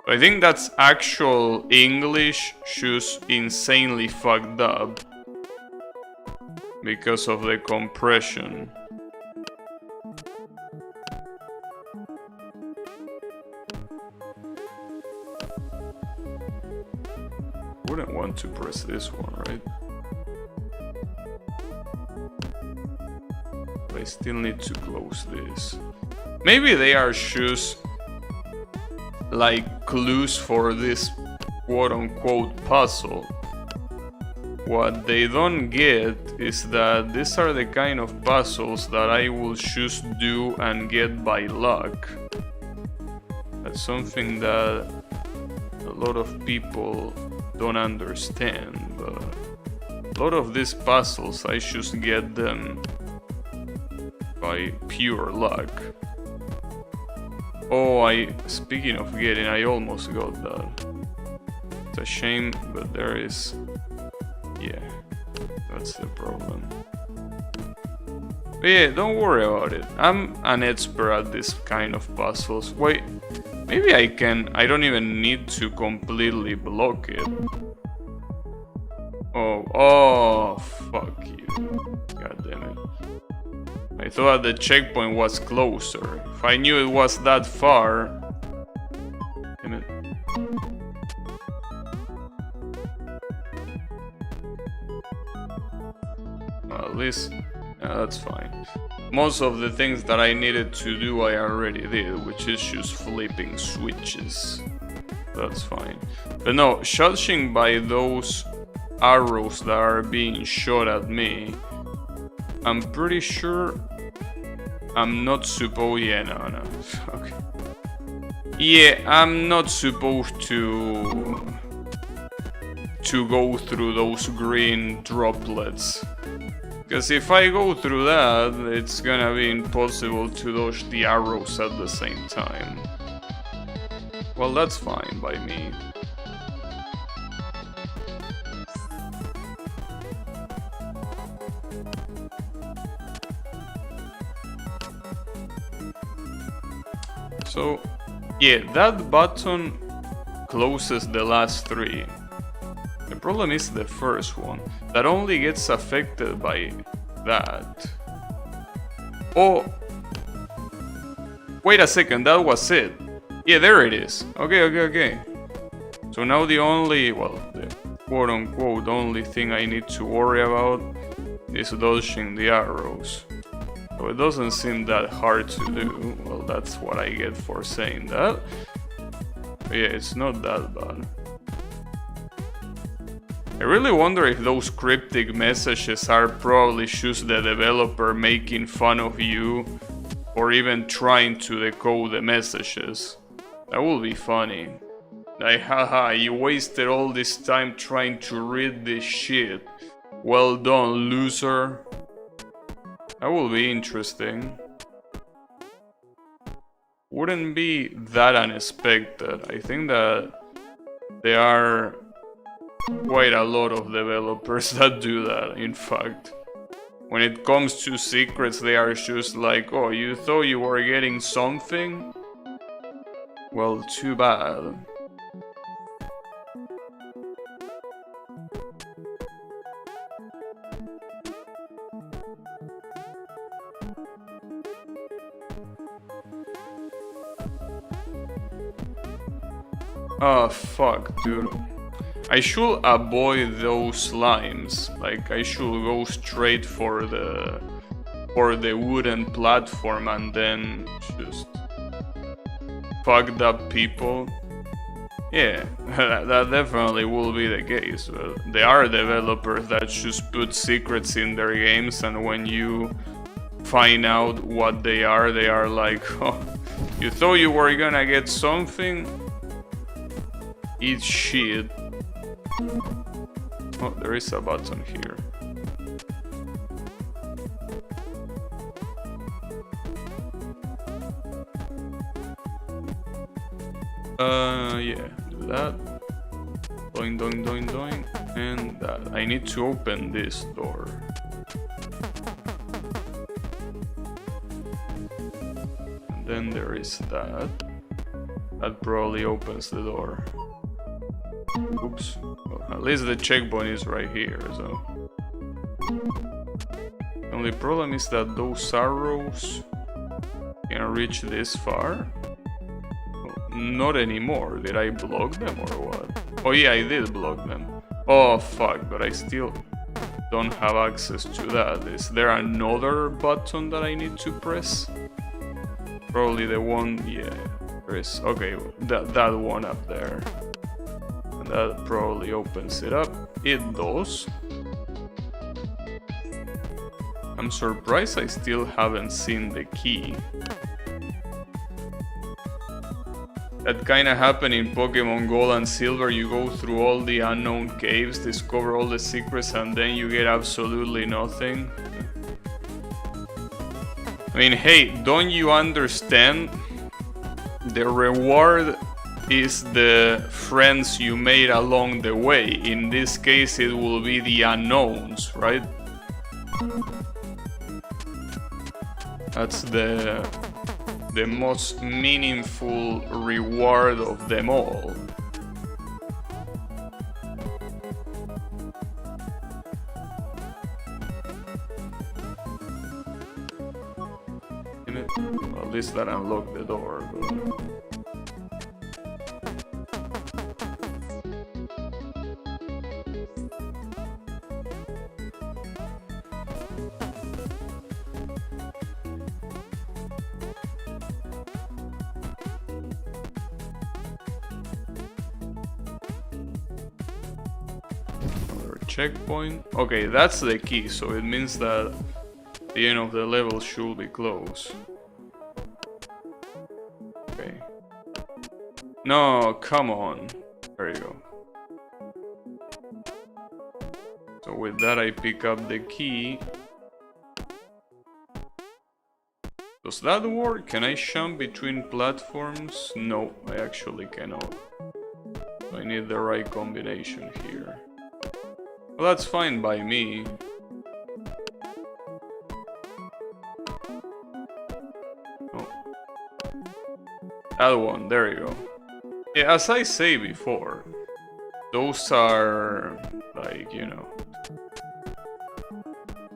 I think that's actual English, just insanely fucked up. Because of the compression. Wouldn't want to press this one, right? But I still need to close this. Maybe they are just like clues for this quote-unquote puzzle. What they don't get is that these are the kind of puzzles that I will just do and get by luck. That's something that a lot of people don't understand, but a lot of these puzzles I just get them by pure luck. Oh, speaking of getting, I almost got that. It's a shame, but there is... Yeah, that's the problem. But yeah, don't worry about it. I'm an expert at this kind of puzzles. Wait, maybe I can... I don't even need to completely block it. Oh, fuck you. God damn it. I thought the checkpoint was closer. If I knew it was that far... Damn it. Well, at least... Yeah, that's fine. Most of the things that I needed to do I already did, which is just flipping switches. That's fine. But no, judging by those arrows that are being shot at me, I'm pretty sure I'm not supposed... Yeah, no. Okay. Yeah, I'm not supposed to go through those green droplets. Because if I go through that, it's gonna be impossible to dodge the arrows at the same time. Well, that's fine by me. So, yeah, that button closes the last 3. The problem is the first one, that only gets affected by that. Oh! Wait a second, that was it. Yeah, there it is. Okay. So now the only, well, the quote-unquote only thing I need to worry about is dodging the arrows. So it doesn't seem that hard to do. Well, that's what I get for saying that. But yeah, it's not that bad. I really wonder if those cryptic messages are probably just the developer making fun of you, or even trying to decode the messages. That would be funny. Like, haha, you wasted all this time trying to read this shit. Well done, loser. That will be interesting. Wouldn't be that unexpected. I think that there are quite a lot of developers that do that, in fact. When it comes to secrets, they are just like, oh, you thought you were getting something? Well, too bad. Oh, fuck, dude. I should avoid those slimes. Like, I should go straight for the wooden platform and then just fucked up people. Yeah, that definitely will be the case. But there are developers that just put secrets in their games, and when you find out what they are like, oh, you thought you were gonna get something? Eat shit. Oh, there is a button here. Yeah, do that. Doing, doing, doing, doing. And that. I need to open this door. And then there is that. That probably opens the door. Oops. Well, at least the checkpoint is right here, so. The only problem is that those arrows can reach this far. Well, not anymore. Did I block them or what? Oh yeah, I did block them. Oh fuck, but I still don't have access to that. Is there another button that I need to press? Probably the one, yeah, there is. Okay, that one up there. And that probably opens it up. It does. I'm surprised I still haven't seen the key. That kinda happened in Pokemon Gold and Silver. You go through all the unknown caves, discover all the secrets, and then you get absolutely nothing. I mean, hey, don't you understand? The reward is the friends you made along the way. In this case, it will be the unknowns, right? That's the most meaningful reward of them all. Well, at least that unlocked the door. But... checkpoint. Okay, that's the key, so it means that the end of the level should be close. Okay. No, come on. There you go. So with that I pick up the key. Does that work? Can I jump between platforms? No, I actually cannot. I need the right combination here. Well, that's fine by me. Oh. That one, there you go. Yeah, as I say before, those are, like, you know...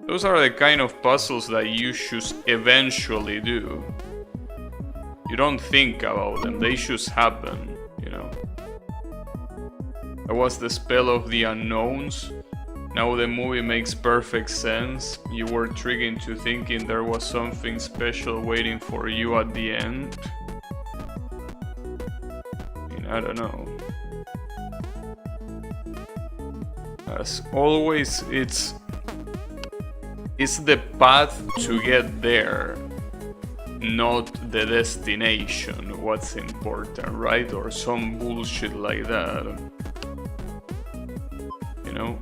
Those are the kind of puzzles that you should eventually do. You don't think about them, they just happen, you know. That was the spell of the unknowns. Now the movie makes perfect sense. You were tricked into thinking there was something special waiting for you at the end. I mean, I don't know. As always, it's the path to get there, not the destination, what's important, right? Or some bullshit like that. You know?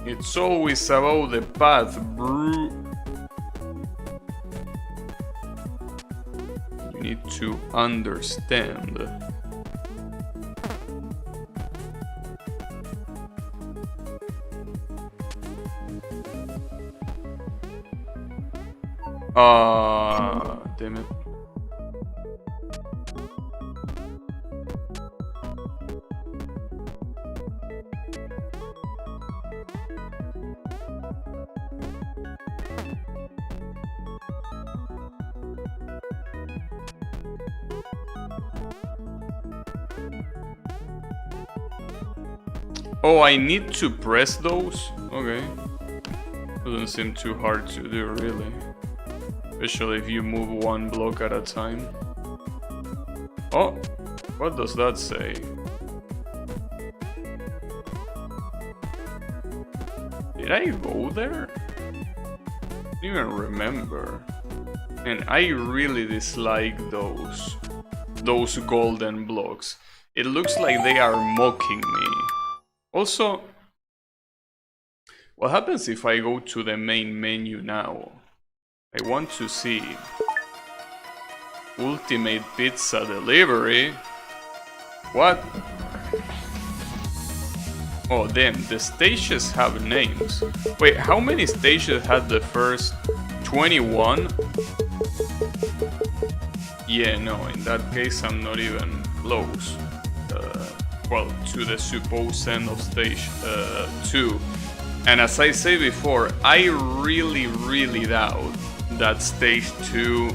It's always about the path, bro. You need to understand. Damn it. Oh, I need to press those? Okay. Doesn't seem too hard to do, really. Especially if you move one block at a time. Oh, what does that say? Did I go there? I don't even remember. And I really dislike those golden blocks. It looks like they are mocking me. Also, what happens if I go to the main menu now? I want to see Ultimate Pizza Delivery. What? Oh damn, the stages have names. Wait, how many stages had the first 21? Yeah, no, in that case I'm not even close. Well, to the supposed end of stage 2. And as I say before, I really doubt that stage 2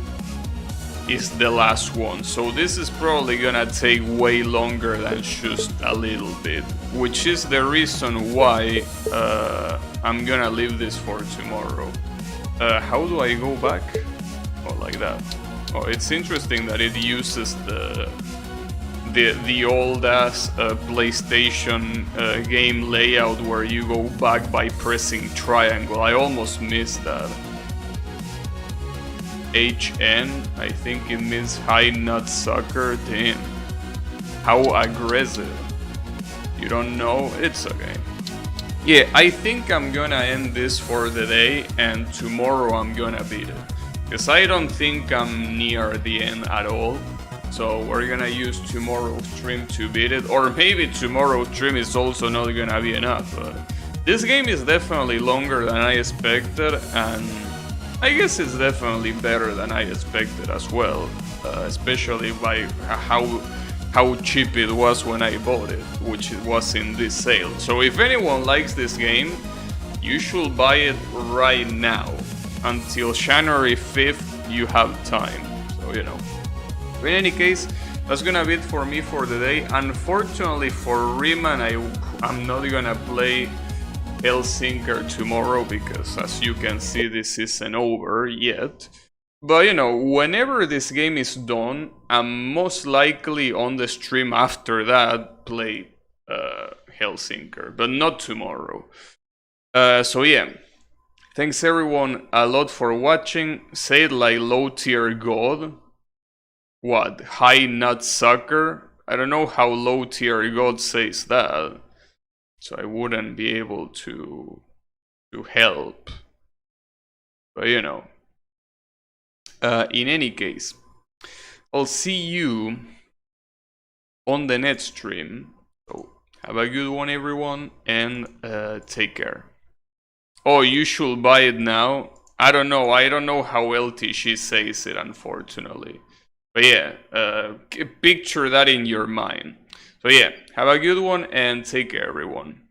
is the last one. So this is probably gonna take way longer than just a little bit. Which is the reason why I'm gonna leave this for tomorrow. How do I go back? Oh, like that. Oh, it's interesting that it uses the old ass PlayStation game layout where you go back by pressing triangle. I almost missed that. HN, I think it means high nut sucker. Damn. How aggressive. You don't know? It's okay. Yeah, I think I'm gonna end this for the day, and tomorrow I'm gonna beat it. Because I don't think I'm near the end at all. So we're gonna use tomorrow's stream to beat it, or maybe tomorrow's stream is also not gonna be enough. This game is definitely longer than I expected, and I guess it's definitely better than I expected as well, especially by how cheap it was when I bought it, which it was in this sale. So if anyone likes this game, you should buy it right now. Until January 5th, you have time, so you know. In any case, that's gonna be it for me for the day. Unfortunately for Riemann, I'm not gonna play Hellsinker tomorrow because, as you can see, this isn't over yet. But you know, whenever this game is done, I'm most likely on the stream after that play Hellsinker, but not tomorrow. So yeah, thanks everyone a lot for watching. Say it like low tier god. What? High nut sucker? I don't know how low tier god says that. So I wouldn't be able to help. But you know. In any case, I'll see you on the next stream. So have a good one everyone, and take care. Oh, you should buy it now? I don't know how LTG says it, unfortunately. But yeah, picture that in your mind. So yeah, have a good one and take care everyone.